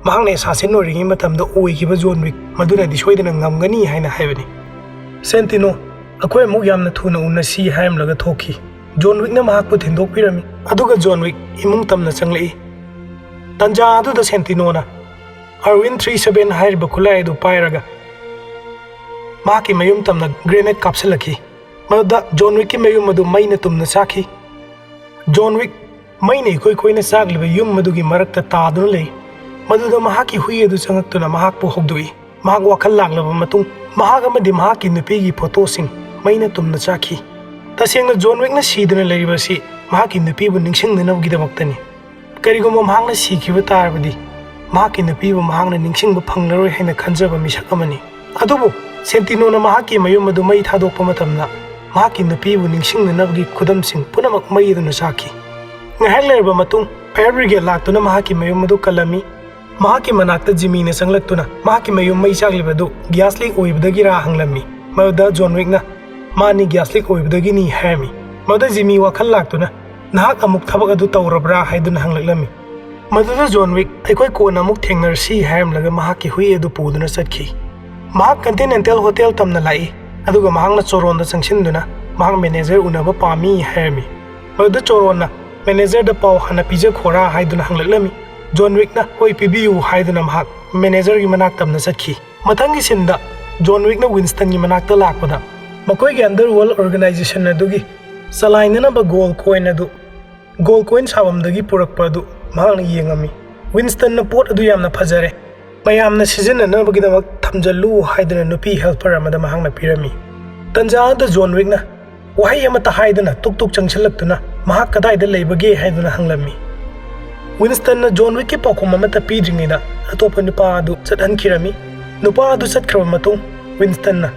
ꯃꯍꯥꯛꯅ ꯑꯦꯁꯥꯁꯤꯟ ꯑꯣꯏꯔꯤꯉꯩ ꯃꯇꯝꯗ ꯑꯣꯏꯈꯤꯕ ꯖꯣꯟ ꯋꯤꯛ ꯃꯗꯨꯅꯗꯤ ꯁꯣꯏꯗꯅ ꯉꯝꯒꯅꯤ ꯍꯥꯏꯅ ꯍꯥꯏꯕꯅꯤ꯫ ꯁꯦꯟꯇꯤꯅꯣ ꯑꯩꯈꯣꯏ ꯑꯃꯨꯛ ꯌꯥꯝꯅ ꯊꯨꯅ ꯎꯅꯁꯤ ꯍꯥꯏꯔꯝꯂꯒ ꯊꯣꯛꯈꯤ꯫ ꯖꯣꯟ ꯋꯤꯛꯅ ꯃꯍꯥꯛꯄꯨ ꯊꯤꯟꯗꯣꯛꯄꯤꯔꯝꯃꯤ꯫ ꯑꯗꯨꯒ ꯖꯣꯟ ꯋꯤꯛ ꯏꯃꯨꯡ ꯇꯝꯅ ꯆꯪꯂꯛꯏ꯫ ꯇꯥꯟꯖꯥ ꯑꯗꯨꯗ ꯁꯦꯟꯇꯤꯅꯣꯅ ꯑꯔꯋꯤꯟ 37 ꯍꯥꯏꯔꯤꯕ ꯈꯨꯠꯂꯥꯏ ꯑꯗꯨ ꯄꯥꯏꯔꯒ ꯃꯍꯥꯛꯀꯤ ꯃꯌꯨꯝ ꯇꯝꯅ ꯒ꯭ꯔꯦꯅꯦꯗ ꯀꯥꯞꯁꯤꯜꯂꯛꯈꯤ꯫ ꯃꯗꯨꯗ ꯖꯣꯟ ꯋꯤꯛꯀꯤ ꯃꯌꯨꯝ ꯑꯗꯨ ꯃꯩꯅ ꯇꯨꯝꯅ ꯆꯥꯛꯈꯤ꯫ ꯖꯣꯟ ꯋꯤꯛ ꯃꯩꯅ ꯏꯀꯣꯏ ꯀꯣꯏꯅ ꯆꯥꯛꯂꯤꯕ ꯌꯨꯝ ꯑꯗꯨꯒꯤ ꯃꯔꯛꯇ ꯇꯥꯗꯨꯅ ꯂꯩ꯫ ꯃꯗꯨꯗ ꯃꯍꯥꯛꯀꯤ ꯍꯨꯏ ꯑꯗꯨ ꯆꯪꯉꯛꯇꯨꯅ ꯃꯍꯥꯛꯄꯨ ꯍꯧꯗꯣꯛꯏ꯫ ꯃꯍꯥꯛ ꯋꯥꯈꯜ ꯂꯥꯛꯂꯕ ꯃꯇꯨꯡ ꯃꯍꯥꯛ ꯑꯃꯗꯤ ꯃꯍꯥꯛꯀꯤ ꯅꯨꯄꯤꯒꯤ ꯐꯣꯇꯣꯁꯤꯡ ꯃꯩꯅ ꯇꯨꯝꯅ ꯆꯥꯛꯈꯤ꯫ ꯇꯁꯦꯡꯅ ꯖꯣꯟ ꯋꯤꯛꯅ ꯁꯤꯗꯨꯅ ꯂꯩꯔꯤꯕ ꯑꯁꯤ ꯃꯍꯥꯛꯀꯤ ꯅꯨꯄꯤꯕꯨ ꯅꯤꯡꯁꯤꯡꯅꯅꯕꯒꯤꯗꯃꯛꯇꯅꯤ꯫ ꯀꯔꯤꯒꯨꯝꯕ ꯃꯍꯥꯛꯅ ꯁꯤꯈꯤꯕ ꯇꯥꯔꯕꯗꯤ ꯃꯍꯥꯛꯀꯤ ꯅꯨꯄꯤꯕꯨ ꯃꯍꯥꯛꯅ ꯅꯤꯡꯁꯤꯡꯕ ꯐꯪꯂꯔꯣꯏ ꯍꯥꯏꯅ ꯈꯟꯖꯕ ꯃꯤꯁꯛ ꯑꯃꯅꯤ꯫ ꯑꯗꯨꯕꯨ ꯁꯦꯟꯇꯤꯅꯣꯅ ꯃꯍꯥꯛꯀꯤ ꯃꯌꯨꯝ ꯑꯗꯨ ꯃꯩ ꯊꯥꯗꯣꯛꯄ ꯃꯇꯝꯗ ꯃꯍꯥꯛꯀꯤ ꯅꯨꯄꯤꯕꯨ ꯅꯤꯡꯁꯤꯡꯅꯅꯕꯒꯤ ꯈꯨꯗꯝꯁꯤꯡ ꯄꯨꯝꯅꯃꯛ ꯃꯩ ꯑꯗꯨꯅ ꯆꯥꯛꯈꯤ꯫ ꯉꯥꯏꯍꯥꯛ ꯂꯩꯔꯕ ꯃꯇꯨꯡ ꯐꯥꯌꯔ ꯕ꯭ꯔꯤꯒꯦꯗ ꯂꯥꯛꯇꯨꯅ ꯃꯍꯥꯛꯀꯤ ꯃꯌꯨꯝ ꯑꯗꯨ ꯀꯜꯂꯝꯃꯤ꯫ ꯃꯍꯥꯛꯀꯤ ꯃꯅꯥꯛꯇ ꯖꯤꯃꯤꯅ ꯆꯪꯂꯛꯇꯨꯅ ꯃꯍꯥꯛꯀꯤ ꯃꯌꯨꯝ ꯃꯩ ꯆꯥꯛꯂꯤꯕꯗꯨ ꯒ꯭ꯌꯥꯁ ꯂꯤꯛ ꯑꯣꯏꯕꯗꯒꯤꯔꯥ ꯍꯪꯂꯝꯃꯤ꯫ ꯃꯗꯨꯗ ꯖꯣꯟ ꯋꯤꯛꯅ ꯃꯥꯅꯤ ꯒ꯭ꯌꯥꯁ ꯂꯤꯛ ꯑꯣꯏꯕꯗꯒꯤꯅꯤ ꯍꯥꯏꯔꯝꯃꯤ꯫ ꯃꯗꯨꯗ ꯖꯤꯃꯤ ꯋꯥꯈꯜ ꯂꯥꯛꯇꯨꯅ ꯅꯍꯥꯛ ꯑꯃꯨꯛ ꯊꯕꯛ ꯑꯗꯨ ꯇꯧꯔꯕ꯭ꯔꯥ ꯍꯥꯏꯗꯨꯅ ꯍꯪꯂꯛꯂꯝꯃꯤ꯫ ꯃꯗꯨꯗ ꯖꯣꯟ ꯋꯤꯛ ꯑꯩꯈꯣꯏ ꯀꯣꯟꯅ ꯑꯃꯨꯛ ꯊꯦꯡꯅꯔꯁꯤ ꯍꯥꯏꯔꯝꯂꯒ ꯃꯍꯥꯛꯀꯤ ꯍꯨꯏ ꯑꯗꯨ ꯄꯨꯗꯨꯅ ꯆꯠꯈꯤ꯫ ꯃꯍꯥꯛ ꯀꯟꯇꯤꯅꯦꯟꯇꯦꯜ ꯍꯣꯇꯦꯜ ꯇꯝꯅ ꯂꯥꯛꯏ꯫ ꯑꯗꯨꯒ ꯃꯍꯥꯛꯅ ꯆꯣꯔꯣꯟꯗ ꯆꯪꯁꯤꯟꯗꯨꯅ ꯃꯍꯥꯛ ꯃꯦꯅꯦꯖꯔ ꯎꯅꯕ ꯄꯥꯝꯃꯤ ꯍꯥꯏꯔꯝꯃꯤ꯫ ꯃꯗꯨꯗ ꯆꯣꯔꯣꯟꯅ ꯃꯦꯅꯦꯖꯔꯗ ꯄꯥꯎ ꯍꯥꯟꯅ ꯄꯤꯖꯈꯣꯔꯥ ꯍꯥꯏꯗꯨꯅ ꯍꯪꯂꯛꯂꯝꯃꯤ꯫ ꯖꯣꯟ ꯋꯤꯛꯅ ꯍꯣꯏ ꯄꯤꯕꯤꯌꯨ ꯍꯥꯏꯗꯨꯅ ꯃꯍꯥꯛ ꯃꯦꯅꯦꯖꯔꯒꯤ ꯃꯅꯥꯛ ꯇꯝꯅ ꯆꯠꯈꯤ꯫ ꯃꯊꯪꯒꯤ ꯁꯤꯟꯗ ꯖꯣꯟ ꯋꯤꯛꯅ ꯋꯤꯟꯁꯇꯟꯒꯤ ꯃꯅꯥꯛꯇ ꯂꯥꯛꯄꯗ ꯃꯈꯣꯏꯒꯤ ꯑꯟꯗꯔꯋꯥꯔꯜꯗ ꯑꯣꯔꯒꯅꯥꯏꯖꯦꯁꯟ ꯑꯗꯨꯒꯤ ꯆꯂꯥꯏꯅꯅꯕ ꯒꯣꯜ ꯀꯣꯏꯟ ꯑꯗꯨ ꯒꯣꯜ ꯀꯣꯏꯟ ꯁꯥꯐꯝꯗꯒꯤ ꯄꯨꯔꯛꯄ ꯑꯗꯨ ꯃꯍꯥꯛꯅ ꯌꯦꯡꯉꯝꯃꯤ꯫ ꯋꯤꯟꯁꯇꯟꯅ ꯄꯣꯠ ꯑꯗꯨ ꯌꯥꯝꯅ ꯐꯖꯔꯦ, ꯃꯌꯥꯝꯅ ꯁꯤꯖꯤꯟꯅꯅꯕꯒꯤꯗꯃꯛ ꯊꯝꯖꯜꯂꯨ ꯍꯥꯏꯗꯨꯅ ꯅꯨꯄꯤ ꯍꯦꯜꯄꯔ ꯑꯃꯗ ꯃꯍꯥꯛꯅ ꯄꯤꯔꯝꯃꯤ꯫ ꯇꯟꯖꯥ ꯑꯗꯨꯗ ꯖꯣꯟ ꯋꯤꯛꯅ ꯋꯥꯍꯩ ꯑꯃꯠꯇ ꯍꯥꯏꯗꯅ ꯇꯨꯛ ꯆꯪꯁꯤꯜꯂꯛꯇꯨꯅ ꯃꯍꯥꯛ ꯀꯗꯥꯏꯗ ꯂꯩꯕꯒꯦ ꯍꯥꯏꯗꯨꯅ ꯍꯪꯂꯝꯃꯤ꯫ ꯋꯤꯟꯁꯇꯟꯅ ꯖꯣꯟ ꯋꯤꯛꯀꯤ ꯄꯥꯎꯈꯨꯝ ꯑꯃꯠꯇ ꯄꯤꯗ꯭ꯔꯤꯉꯩꯗ ꯑꯇꯣꯞꯄ ꯅꯨꯄꯥ ꯑꯗꯨ ꯆꯠꯍꯟꯈꯤꯔꯝꯃꯤ꯫ ꯅꯨꯄꯥ ꯑꯗꯨ ꯆꯠꯈ꯭ꯔꯕ ꯃꯇꯨꯡ ꯋꯤꯟꯁꯇꯟꯅ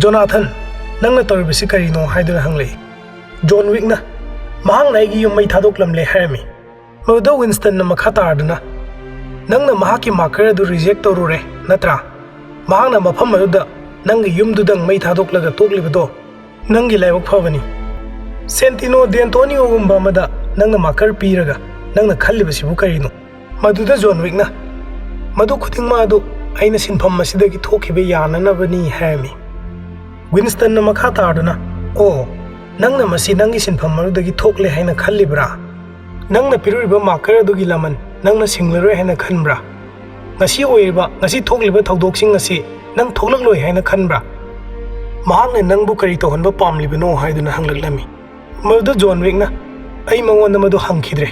"ꯖꯣꯅꯥꯊꯟ, ꯅꯪꯅ ꯇꯧꯔꯤꯕꯁꯤ ꯀꯔꯤꯅꯣ?" ꯍꯥꯏꯗꯨꯅ ꯍꯪꯂꯛꯏ꯫ ꯖꯣꯟ ꯋꯤꯛꯅ "ꯃꯍꯥꯛꯅ ꯑꯩꯒꯤ ꯌꯨꯝ ꯃꯩ ꯊꯥꯗꯣꯛꯂꯝꯂꯦ" ꯍꯥꯏꯔꯝꯃꯤ꯫ ꯃꯗꯨꯗ ꯋꯤꯟꯁꯇꯟꯅ ꯃꯈꯥ ꯇꯥꯔꯗꯨꯅ "ꯅꯪꯅ ꯃꯍꯥꯛꯀꯤ ꯃꯥꯔꯀꯔ ꯑꯗꯨ ꯔꯤꯖꯦꯛ ꯇꯧꯔꯨꯔꯦ ꯅꯠꯇ꯭ꯔꯥ? ꯃꯍꯥꯛꯅ ꯃꯐꯝ ꯑꯗꯨꯗ ꯅꯪꯒꯤ ꯌꯨꯝꯗꯨꯗꯪ ꯃꯩ ꯊꯥꯗꯣꯛꯂꯒ ꯇꯣꯛꯂꯤꯕꯗꯣ ꯅꯪꯒꯤ ꯂꯥꯏꯕꯛ ꯐꯕꯅꯤ꯫ ꯁꯦꯟꯇꯤꯅꯣ ꯗꯦꯟꯇꯣꯅꯤꯑꯣꯒꯨꯝꯕ ꯑꯃꯗ ꯅꯪꯅ ꯃꯥꯔꯀꯔ ꯄꯤꯔꯒ ꯅꯪꯅ ꯈꯜꯂꯤꯕꯁꯤꯕꯨ ꯀꯔꯤꯅꯣ?" ꯃꯗꯨꯗ ꯖꯣꯟ ꯋꯤꯛꯅ "ꯃꯗꯨ ꯈꯨꯗꯤꯡꯃꯛ ꯑꯗꯨ ꯑꯩꯅ ꯁꯤꯟꯐꯝ ꯑꯁꯤꯗꯒꯤ ꯊꯣꯛꯈꯤꯕ ꯌꯥꯅꯅꯕꯅꯤ" ꯍꯥꯏꯔꯝꯃꯤ꯫ ꯋꯤꯟꯁꯇꯟꯅ ꯃꯈꯥ ꯇꯥꯔꯗꯨꯅ "ꯑꯣ, ꯅꯪꯅ ꯃꯁꯤ ꯅꯪꯒꯤ ꯁꯤꯟꯐꯝ ꯑꯗꯨꯗꯒꯤ ꯊꯣꯛꯂꯦ ꯍꯥꯏꯅ ꯈꯜꯂꯤꯕ꯭ꯔꯥ? ꯅꯪꯅ ꯄꯤꯔꯨꯔꯤꯕ ꯃꯥꯔꯀꯔ ꯑꯗꯨꯒꯤ ꯂꯃꯟ ꯅꯪꯅ ꯁꯤꯡꯂꯔꯣꯏ ꯍꯥꯏꯅ ꯈꯟꯕ꯭ꯔꯥ? ꯉꯁꯤ ꯊꯣꯛꯂꯤꯕ ꯊꯧꯗꯣꯛꯁꯤꯡ ꯑꯁꯤ ꯅꯪ ꯊꯣꯛꯂꯛꯂꯣꯏ ꯍꯥꯏꯅ ꯈꯟꯕ꯭ꯔꯥ? ꯃꯍꯥꯛꯅ ꯅꯪꯕꯨ ꯀꯔꯤ ꯇꯧꯍꯟꯕ ꯄꯥꯝꯂꯤꯕꯅꯣ ꯍꯥꯏꯗꯨꯅ ꯍꯪꯂꯛꯂꯝꯃꯤ꯫ ꯃꯗꯨꯗ ꯖꯣꯟ ꯋꯤꯛꯅ "ꯑꯩ ꯃꯉꯣꯟꯗ ꯃꯗꯨ ꯍꯪꯈꯤꯗ꯭ꯔꯦ,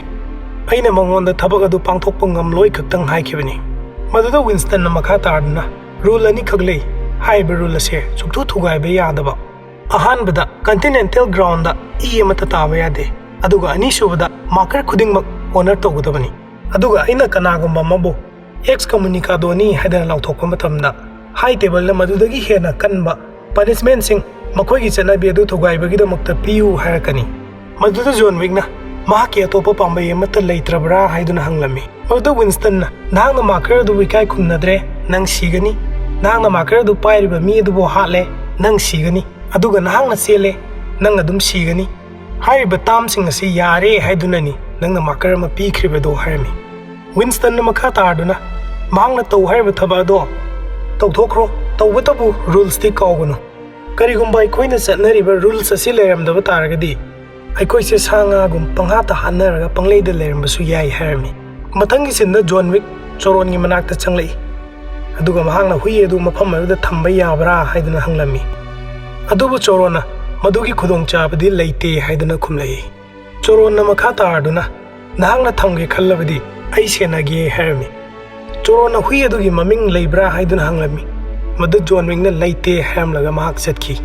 ꯑꯩꯅ ꯃꯉꯣꯟꯗ ꯊꯕꯛ ꯑꯗꯨ ꯄꯥꯡꯊꯣꯛꯄ ꯉꯝꯂꯣꯏ ꯈꯛꯇꯪ ꯍꯥꯏꯈꯤꯕꯅꯤ"꯫ ꯃꯗꯨꯗ ꯋꯤꯟꯁꯇꯟꯅ ꯃꯈꯥ ꯇꯥꯔꯗꯨꯅ "ꯔꯨꯜ ꯑꯅꯤꯈꯛ ꯂꯩ, ꯍꯥꯏꯔꯤꯕ ꯔꯨꯜ ꯑꯁꯤ ꯁꯨꯛꯊꯨ ꯊꯨꯒꯥꯏꯕ ꯌꯥꯗꯕ꯫ ꯑꯍꯥꯟꯕꯗ ꯀꯟꯇꯤꯅꯦꯟꯇꯦꯜ ꯒ꯭ꯔꯥꯎꯟꯗ ꯏ ꯑꯃꯠꯇ ꯇꯥꯕ ꯌꯥꯗꯦ, ꯑꯗꯨꯒ ꯑꯅꯤꯁꯨꯕꯗ ꯃꯥꯔꯀꯔ ꯈꯨꯗꯤꯡꯃꯛ ꯑꯣꯅꯔ ꯇꯧꯒꯗꯕꯅꯤ꯫ ꯑꯗꯨꯒ ꯑꯩꯅ ꯀꯅꯥꯒꯨꯝꯕ ꯑꯃꯕꯨ ꯑꯦꯛꯁ ꯀꯝꯃꯨꯅꯤꯀꯥꯗꯣꯅꯤ ꯍꯥꯏꯗꯅ ꯂꯥꯎꯊꯣꯛꯄ ꯃꯇꯝꯗ ꯍꯥꯏ ꯇꯦꯕꯜꯅ ꯃꯗꯨꯗꯒꯤ ꯍꯦꯟꯅ ꯀꯟꯕ ꯄꯅꯤꯁꯃꯦꯟꯠꯁꯤꯡ ꯃꯈꯣꯏꯒꯤ ꯆꯠꯅꯕꯤ ꯑꯗꯨ ꯊꯨꯒꯥꯏꯕꯒꯤꯗꯃꯛꯇ ꯄꯤꯌꯨ ꯍꯥꯏꯔꯛꯀꯅꯤ꯫ ꯃꯗꯨꯗ ꯖꯣꯟ ꯋꯤꯛꯅ "ꯃꯍꯥꯛꯀꯤ ꯑꯇꯣꯞꯄ ꯄꯥꯝꯕꯩ ꯑꯃꯠꯇ ꯂꯩꯇ꯭ꯔꯕ꯭ꯔꯥ?" ꯍꯥꯏꯗꯨꯅ ꯍꯪꯂꯝꯃꯤ꯫ ꯃꯗꯨꯗ ꯋꯤꯟꯁꯇꯟꯅ "ꯅꯍꯥꯛꯅ ꯃꯥꯔꯀꯔ ꯑꯗꯨꯕꯨ ꯏꯀꯥꯏ ꯈꯨꯝꯅꯗ꯭ꯔꯦ, ꯅꯪ ꯁꯤꯒꯅꯤ꯫ ꯅꯍꯥꯛꯅ ꯃꯥꯔꯀꯔ ꯑꯗꯨ ꯄꯥꯏꯔꯤꯕ ꯃꯤ ꯑꯗꯨꯕꯨ ꯍꯥꯠꯂꯦ, ꯅꯪ ꯁꯤꯒꯅꯤ꯫ ꯑꯗꯨꯒ ꯅꯍꯥꯛꯅ ꯆꯦꯜꯂꯦ, ꯅꯪ ꯑꯗꯨꯝ ꯁꯤꯒꯅꯤ꯫ ꯍꯥꯏꯔꯤꯕ ꯇꯥꯝꯁꯤꯡ ꯑꯁꯤ ꯌꯥꯔꯦ ꯍꯥꯏꯗꯨꯅꯅꯤ ꯅꯪꯅ ꯃꯥꯔꯀꯔ ꯑꯃ ꯄꯤꯈ꯭ꯔꯤꯕꯗꯣ" ꯍꯥꯏꯔꯝꯃꯤ꯫ ꯋꯤꯟꯁꯇꯟꯅ ꯃꯈꯥ ꯇꯥꯔꯗꯨꯅ "ꯃꯍꯥꯛꯅ ꯇꯧ ꯍꯥꯏꯔꯤꯕ ꯊꯕꯛ ꯑꯗꯣ ꯇꯧꯊꯣꯛꯈ꯭ꯔꯣ, ꯇꯧꯕꯇꯕꯨ ꯔꯨꯜꯁꯇꯤ ꯀꯥꯎꯒꯅꯨ꯫ ꯀꯔꯤꯒꯨꯝꯕ ꯑꯩꯈꯣꯏꯅ ꯆꯠꯅꯔꯤꯕ ꯔꯨꯜꯁ ꯑꯁꯤ ꯂꯩꯔꯝꯗꯕ ꯇꯥꯔꯒꯗꯤ ꯑꯩꯈꯣꯏꯁꯦ ꯁꯥ ꯉꯥꯒꯨꯝ ꯄꯪꯍꯥꯠꯇ ꯍꯥꯠꯅꯔꯒ ꯄꯪꯂꯩꯗ ꯂꯩꯔꯝꯕꯁꯨ ꯌꯥꯏ" ꯍꯥꯏꯔꯝꯃꯤ꯫ ꯃꯊꯪꯒꯤ ꯁꯤꯟꯗ ꯖꯣꯟ ꯋꯤꯛ ꯆꯣꯔꯣꯟꯒꯤ ꯃꯅꯥꯛꯇ ꯆꯪꯂꯛꯏ, ꯑꯗꯨꯒ ꯃꯍꯥꯛꯅ ꯍꯨꯏ ꯑꯗꯨ ꯃꯐꯝ ꯑꯗꯨꯗ ꯊꯝꯕ ꯌꯥꯕ꯭ꯔꯥ ꯍꯥꯏꯗꯨꯅ ꯍꯪꯂꯝꯃꯤ꯫ ꯑꯗꯨꯕꯨ ꯆꯣꯔꯣꯟꯅ "ꯃꯗꯨꯒꯤ ꯈꯨꯗꯣꯡꯆꯥꯕꯗꯤ ꯂꯩꯇꯦ" ꯍꯥꯏꯗꯨꯅ ꯈꯨꯝꯂꯛꯏ꯫ ꯆꯣꯔꯣꯟꯅ ꯃꯈꯥ ꯇꯥꯔꯗꯨꯅ "ꯅꯍꯥꯛꯅ ꯊꯝꯒꯦ ꯈꯜꯂꯕꯗꯤ ꯑꯩ ꯁꯦꯟꯅꯒꯦ" ꯍꯥꯏꯔꯝꯃꯤ꯫ ꯆꯣꯔꯣꯟꯅ ꯍꯨꯏ ꯑꯗꯨꯒꯤ ꯃꯃꯤꯡ ꯂꯩꯕ꯭ꯔꯥ ꯍꯥꯏꯗꯨꯅ ꯍꯪꯂꯝꯃꯤ꯫ ꯃꯗꯨ ꯖꯣꯟ ꯋꯤꯛꯅ "ꯂꯩꯇꯦ" ꯍꯥꯏꯔꯝꯂꯒ ꯃꯍꯥꯛ ꯆꯠꯈꯤ꯫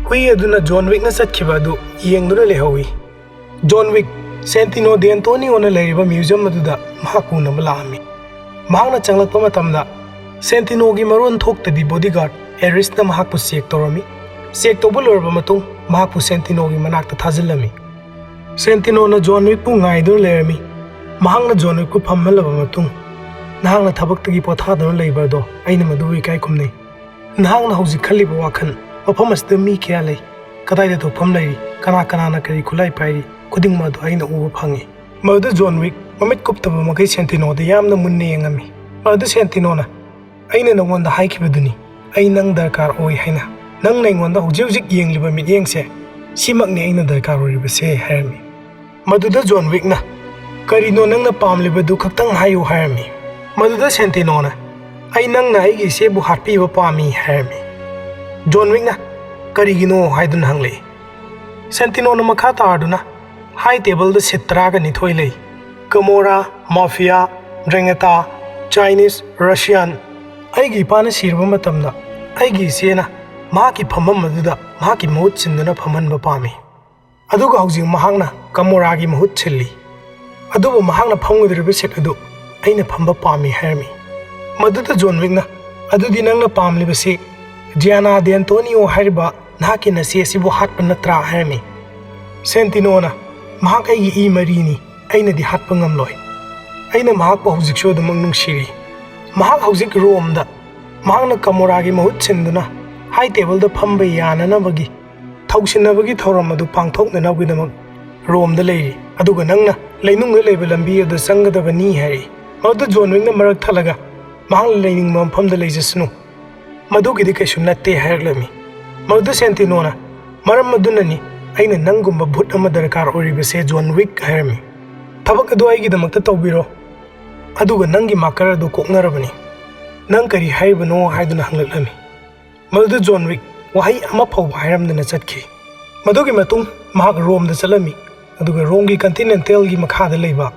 ꯍꯨꯏ ꯑꯗꯨꯅ ꯖꯣꯟ ꯋꯤꯛꯅ ꯆꯠꯈꯤꯕ ꯑꯗꯨ ꯌꯦꯡꯗꯨꯅ ꯂꯩꯍꯧꯏ꯫ ꯖꯣꯟ ꯋꯤꯛ ꯁꯦꯟꯇꯤꯅꯣ ꯗꯦꯟꯇꯣꯅꯤꯑꯣꯅ ꯂꯩꯔꯤꯕ ꯃ꯭ꯌꯨꯖꯤꯌꯝ ꯑꯗꯨꯗ ꯃꯍꯥꯛ ꯎꯅꯕ ꯂꯥꯛꯑꯝꯃꯤ꯫ ꯃꯍꯥꯛꯅ ꯆꯪꯂꯛꯄ ꯃꯇꯝꯗ ꯁꯦꯟꯇꯤꯅꯣꯒꯤ ꯃꯔꯣꯟ ꯊꯣꯛꯇꯕꯤ ꯕꯣꯗꯤꯒꯥꯔꯗ ꯑꯦꯔꯤꯁꯅ ꯃꯍꯥꯛꯄꯨ ꯆꯦꯛ ꯇꯧꯔꯝꯃꯤ꯫ ꯆꯦꯛ ꯇꯧꯕ ꯂꯣꯏꯔꯕ ꯃꯇꯨꯡ ꯃꯍꯥꯛꯄꯨ ꯁꯦꯟꯇꯤꯅꯣꯒꯤ ꯃꯅꯥꯛꯇ ꯊꯥꯖꯤꯜꯂꯝꯃꯤ꯫ ꯁꯦꯟꯇꯤꯅꯣꯅ ꯖꯣꯟ ꯋꯤꯛꯄꯨ ꯉꯥꯏꯗꯨꯅ ꯂꯩꯔꯝꯃꯤ꯫ ꯃꯍꯥꯛꯅ ꯖꯣꯟ ꯋꯤꯛꯄꯨ ꯐꯝꯍꯜꯂꯕ ꯃꯇꯨꯡ "ꯅꯍꯥꯛꯅ ꯊꯕꯛꯇꯒꯤ ꯄꯣꯊꯥꯗꯨꯅ ꯂꯩꯕ ꯑꯗꯣ ꯑꯩꯅ ꯃꯗꯨꯕꯨ ꯏꯀꯥꯏ ꯈꯨꯝꯅꯩ꯫ ꯅꯍꯥꯛꯅ ꯍꯧꯖꯤꯛ ꯈꯜꯂꯤꯕ ꯋꯥꯈꯜ, ꯃꯐꯝ ꯑꯁꯤꯗ ꯃꯤ ꯀꯌꯥ ꯂꯩ, ꯀꯗꯥꯏꯗ ꯊꯣꯛꯐꯝ ꯂꯩꯔꯤ, ꯀꯅꯥꯅ ꯀꯔꯤ ꯈꯨꯠꯂꯥꯏ ꯄꯥꯏꯔꯤ, ꯈꯨꯗꯤꯡꯃꯛ ꯑꯗꯨ ꯑꯩꯅ ꯎꯕ ꯐꯪꯏ"꯫ ꯃꯗꯨꯗ ꯖꯣꯟ ꯋꯤꯛ ꯃꯃꯤꯠ ꯀꯨꯞꯇꯕ ꯃꯈꯩ ꯁꯦꯟꯇꯤꯅꯣꯗ ꯌꯥꯝꯅ ꯃꯨꯟꯅ ꯌꯦꯡꯉꯝꯃꯤ꯫ ꯃꯗꯨꯗ ꯁꯦꯟꯇꯤꯅꯣꯅ "ꯑꯩꯅ ꯅꯉꯣꯟꯗ ꯍꯥꯏꯈꯤꯕꯗꯨꯅꯤ, ꯑꯩ ꯅꯪ ꯗꯔꯀꯥꯔ ꯑꯣꯏ ꯍꯥꯏꯅ꯫ ꯅꯪꯅ ꯑꯩꯉꯣꯟꯗ ꯍꯧꯖꯤꯛ ꯌꯦꯡꯂꯤꯕ ꯃꯤꯠꯌꯦꯡꯁꯦ, ꯁꯤꯃꯛꯅꯤ ꯑꯩꯅ ꯗꯔꯀꯥꯔ ꯑꯣꯏꯔꯤꯕꯁꯦ" ꯍꯥꯏꯔꯝꯃꯤ꯫ ꯃꯗꯨꯗ ꯖꯣꯟ ꯋꯤꯛꯅ "ꯀꯔꯤꯅꯣ ꯅꯪꯅ ꯄꯥꯝꯂꯤꯕꯗꯨ ꯈꯛꯇꯪ ꯍꯥꯏꯌꯨ" ꯍꯥꯏꯔꯝꯃꯤ꯫ ꯃꯗꯨꯗ ꯁꯦꯟꯇꯤꯅꯣꯅ "ꯑꯩ ꯅꯪꯅ ꯑꯩꯒꯤ ꯏꯆꯦꯕꯨ ꯍꯥꯠꯄꯤꯕ ꯄꯥꯝꯃꯤ" ꯍꯥꯏꯔꯝꯃꯤ꯫ ꯖꯣꯟ ꯋꯤꯛꯅ "ꯀꯔꯤꯒꯤꯅꯣ?" ꯍꯥꯏꯗꯨꯅ ꯍꯪꯂꯛꯏ꯫ ꯁꯦꯟꯇꯤꯅꯣꯅ ꯃꯈꯥ ꯇꯥꯔꯗꯨꯅ "ꯍꯥꯏ ꯇꯦꯕꯜꯗ ꯁꯤꯠ 12 ꯂꯩ, ꯀꯃꯣꯔꯥ, ꯃꯥꯐꯤꯌꯥ, ꯗ꯭ꯔꯦꯡꯒꯦꯇꯥ, ꯆꯥꯏꯅꯤꯁ, ꯔꯁꯤꯌꯥꯟ꯫ ꯑꯩꯒꯤ ꯏꯄꯥꯅ ꯁꯤꯔꯕ ꯃꯇꯝꯗ ꯑꯩꯒꯤ ꯏꯆꯦꯅ ꯃꯍꯥꯛꯀꯤ ꯐꯝꯐꯝ ꯑꯗꯨꯗ ꯃꯍꯥꯛꯀꯤ ꯃꯍꯨꯠ ꯁꯤꯟꯗꯨꯅ ꯐꯝꯍꯟꯕ ꯄꯥꯝꯃꯤ꯫ ꯑꯗꯨꯒ ꯍꯧꯖꯤꯛ ꯃꯍꯥꯛꯅ ꯀꯃꯣꯔꯥꯒꯤ ꯃꯍꯨꯠ ꯁꯤꯜꯂꯤ, ꯑꯗꯨꯕꯨ ꯃꯍꯥꯛꯅ ꯐꯝꯒꯗꯧꯔꯤꯕ ꯁꯤꯠ ꯑꯗꯨ ꯑꯩꯅ ꯐꯝꯕ ꯄꯥꯝꯃꯤ" ꯍꯥꯏꯔꯝꯃꯤ꯫ ꯃꯗꯨꯗ ꯖꯣꯟ ꯋꯤꯛꯅ "ꯑꯗꯨꯗꯤ ꯅꯪꯅ ꯄꯥꯝꯂꯤꯕꯁꯤ ꯖꯤꯌꯥꯅꯥ ꯗꯦꯟꯇꯣꯅꯤꯑꯣ ꯍꯥꯏꯔꯤꯕ ꯅꯍꯥꯛꯀꯤ ꯅꯆꯦ ꯑꯁꯤꯕꯨ ꯍꯥꯠꯄ ꯅꯠꯇ꯭ꯔꯥ?" ꯍꯥꯏꯔꯝꯃꯤ꯫ ꯁꯦꯟꯇꯤꯅꯣꯅ "ꯃꯍꯥꯛ ꯑꯩꯒꯤ ꯏ ꯃꯔꯤꯅꯤ, ꯑꯩꯅꯗꯤ ꯍꯥꯠꯄ ꯉꯝꯂꯣꯏ꯫ ꯑꯩꯅ ꯃꯍꯥꯛꯄꯨ ꯍꯧꯖꯤꯛꯁꯨ ꯑꯗꯨꯃꯛ ꯅꯨꯡꯁꯤꯔꯤ꯫ ꯃꯍꯥꯛ ꯍꯧꯖꯤꯛ ꯔꯣꯝꯗ, ꯃꯍꯥꯛꯅ ꯀꯃꯣꯔꯥꯒꯤ ꯃꯍꯨꯠ ꯁꯤꯟꯗꯨꯅ ꯍꯥꯏ ꯇꯦꯕꯜꯗ ꯐꯝꯕ ꯌꯥꯅꯅꯕꯒꯤ ꯊꯧꯁꯤꯟꯅꯕꯒꯤ ꯊꯧꯔꯝ ꯑꯗꯨ ꯄꯥꯡꯊꯣꯛꯅꯅꯕꯒꯤꯗꯃꯛ ꯔꯣꯝꯗ ꯂꯩꯔꯤ, ꯑꯗꯨꯒ ꯅꯪꯅ ꯂꯩꯅꯨꯡꯗ ꯂꯩꯕ ꯂꯝꯕꯤ ꯑꯗꯨ ꯆꯪꯒꯗꯕꯅꯤ" ꯍꯥꯏꯔꯛꯏ꯫ ꯃꯗꯨꯗ ꯖꯣꯟ ꯋꯤꯛꯅ ꯃꯔꯛ ꯊꯠꯂꯒ "ꯃꯍꯥꯛꯅ ꯂꯩꯅꯤꯡꯕ ꯃꯐꯝꯗ ꯂꯩꯖꯁꯅꯨ, ꯃꯗꯨꯒꯤꯗꯤ ꯀꯩꯁꯨ ꯅꯠꯇꯦ" ꯍꯥꯏꯔꯛꯂꯝꯃꯤ꯫ ꯃꯗꯨꯗ ꯁꯦꯟꯇꯤꯅꯣꯅ "ꯃꯔꯝ ꯑꯗꯨꯅꯅꯤ ꯑꯩꯅ ꯅꯪꯒꯨꯝꯕ ꯚꯨꯠ ꯑꯃ ꯗꯔꯀꯥꯔ ꯑꯣꯏꯔꯤꯕꯁꯦ ꯖꯣꯟ ꯋꯤꯛ" ꯍꯥꯏꯔꯝꯃꯤ꯫ "ꯊꯕꯛ ꯑꯗꯨ ꯑꯩꯒꯤꯗꯃꯛꯇ ꯇꯧꯕꯤꯔꯣ, ꯑꯗꯨꯒ ꯅꯪꯒꯤ ꯃꯥꯔꯀꯔ ꯑꯗꯨ ꯀꯣꯛꯅꯔꯕꯅꯤ꯫ ꯅꯪ ꯀꯔꯤ ꯍꯥꯏꯔꯤꯕꯅꯣ ꯍꯥꯏꯗꯨꯅ ꯍꯪꯂꯛꯂꯝꯃꯤ꯫ ꯃꯗꯨꯗ ꯖꯣꯟ ꯋꯤꯛ ꯋꯥꯍꯩ ꯑꯃ ꯐꯥꯎꯕ ꯍꯥꯏꯔꯝꯗꯅ ꯆꯠꯈꯤ꯫ ꯃꯗꯨꯒꯤ ꯃꯇꯨꯡ ꯃꯍꯥꯛ ꯔꯣꯝꯗ ꯆꯠꯂꯝꯃꯤ ꯑꯗꯨꯒ ꯔꯣꯝꯒꯤ ꯀꯟꯇꯤꯅꯦꯟꯇꯦꯜꯒꯤ ꯃꯈꯥꯗ ꯂꯩꯕ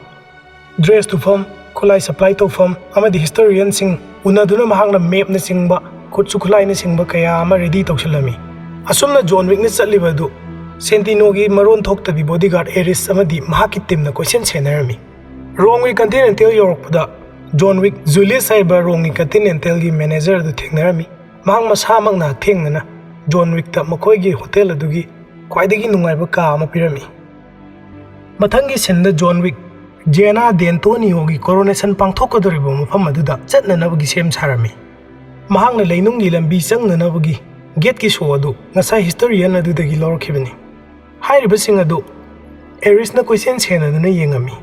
ꯗ꯭ꯔꯦꯁ ꯇꯨꯐꯝ, ꯈꯨꯠꯂꯥꯏ ꯁꯄ꯭ꯂꯥꯏ ꯇꯧꯐꯝ ꯑꯃꯗꯤ ꯍꯤꯁꯇꯣꯔꯤꯌꯟꯁꯤꯡ ꯎꯅꯗꯨꯅ ꯃꯍꯥꯛꯅ ꯃꯦꯞꯅꯆꯤꯡꯕ ꯈꯨꯠꯁꯨ ꯈꯨꯠꯂꯥꯏꯅꯆꯤꯡꯕ ꯀꯌꯥ ꯑꯃ ꯔꯦꯗꯤ ꯇꯧꯁꯤꯜꯂꯝꯃꯤ꯫ ꯑꯁꯨꯝꯅ ꯖꯣꯟ ꯋꯤꯛꯅ ꯆꯠꯂꯤꯕ ꯑꯗꯨ ꯁꯦꯟꯇꯤꯅꯣꯒꯤ ꯃꯔꯣꯟ ꯊꯣꯛꯇꯕꯤ ꯕꯣꯗꯤꯒꯥꯔꯗ ꯑꯦꯔꯤꯁ ꯑꯃꯗꯤ ꯃꯍꯥꯛꯀꯤ ꯇꯤꯝꯅ ꯀꯣꯏꯁꯦꯟ ꯁꯦꯟꯅꯔꯝꯃꯤ꯫ ꯔꯣꯝꯒꯤ ꯀꯟꯇꯤꯅꯦꯟꯇꯦꯜ ꯌꯧꯔꯛꯄꯗ ꯖꯣꯟ ꯋꯤꯛ ꯖꯨꯂꯤꯌꯁ ꯍꯥꯏꯕ ꯔꯣꯝꯒꯤ ꯀꯟꯇꯤꯅꯦꯟꯇꯦꯜꯒꯤ ꯃꯦꯅꯦꯖꯔ ꯑꯗꯨ ꯊꯦꯡꯅꯔꯝꯃꯤ꯫ ꯃꯍꯥꯛ ꯃꯁꯥꯃꯛꯅ ꯍꯛꯊꯦꯡꯅꯅ ꯖꯣꯟ ꯋꯤꯛꯇ ꯃꯈꯣꯏꯒꯤ ꯍꯣꯇꯦꯜ ꯑꯗꯨꯒꯤ ꯈ꯭ꯋꯥꯏꯗꯒꯤ ꯅꯨꯡꯉꯥꯏꯕ ꯀꯥ ꯑꯃ ꯄꯤꯔꯝꯃꯤ꯫ ꯃꯊꯪꯒꯤ ꯁꯤꯟꯗ ꯖꯣꯟ ꯋꯤꯛ ꯖꯤꯌꯥꯅꯥ ꯗꯦꯟꯇꯣꯅꯤꯌꯣꯒꯤ ꯀꯣꯔꯣꯅꯦꯁꯟ ꯄꯥꯡꯊꯣꯛꯀꯗꯧꯔꯤꯕ ꯃꯐꯝ ꯑꯗꯨꯗ ꯆꯠꯅꯅꯕꯒꯤ ꯁꯦꯝ ꯁꯥꯔꯝꯃꯤ꯫ ꯃꯍꯥꯛꯅ ꯂꯩꯅꯨꯡꯒꯤ ꯂꯝꯕꯤ ꯆꯪꯅꯅꯕꯒꯤ ꯒꯦꯠꯀꯤ ꯁꯣ ꯑꯗꯨ ꯉꯁꯥꯏ ꯍꯤꯁꯇꯣꯔꯤꯌꯟ ꯑꯗꯨꯗꯒꯤ ꯂꯧꯔꯛꯈꯤꯕꯅꯤ꯫ ꯍꯥꯏꯔꯤꯕꯁꯤꯡ ꯑꯗꯨ ꯑꯦꯔꯤꯁꯅ ꯀꯣꯏꯁꯦꯟ ꯁꯦꯟꯅꯗꯨꯅ ꯌꯦꯡꯉꯝꯃꯤ꯫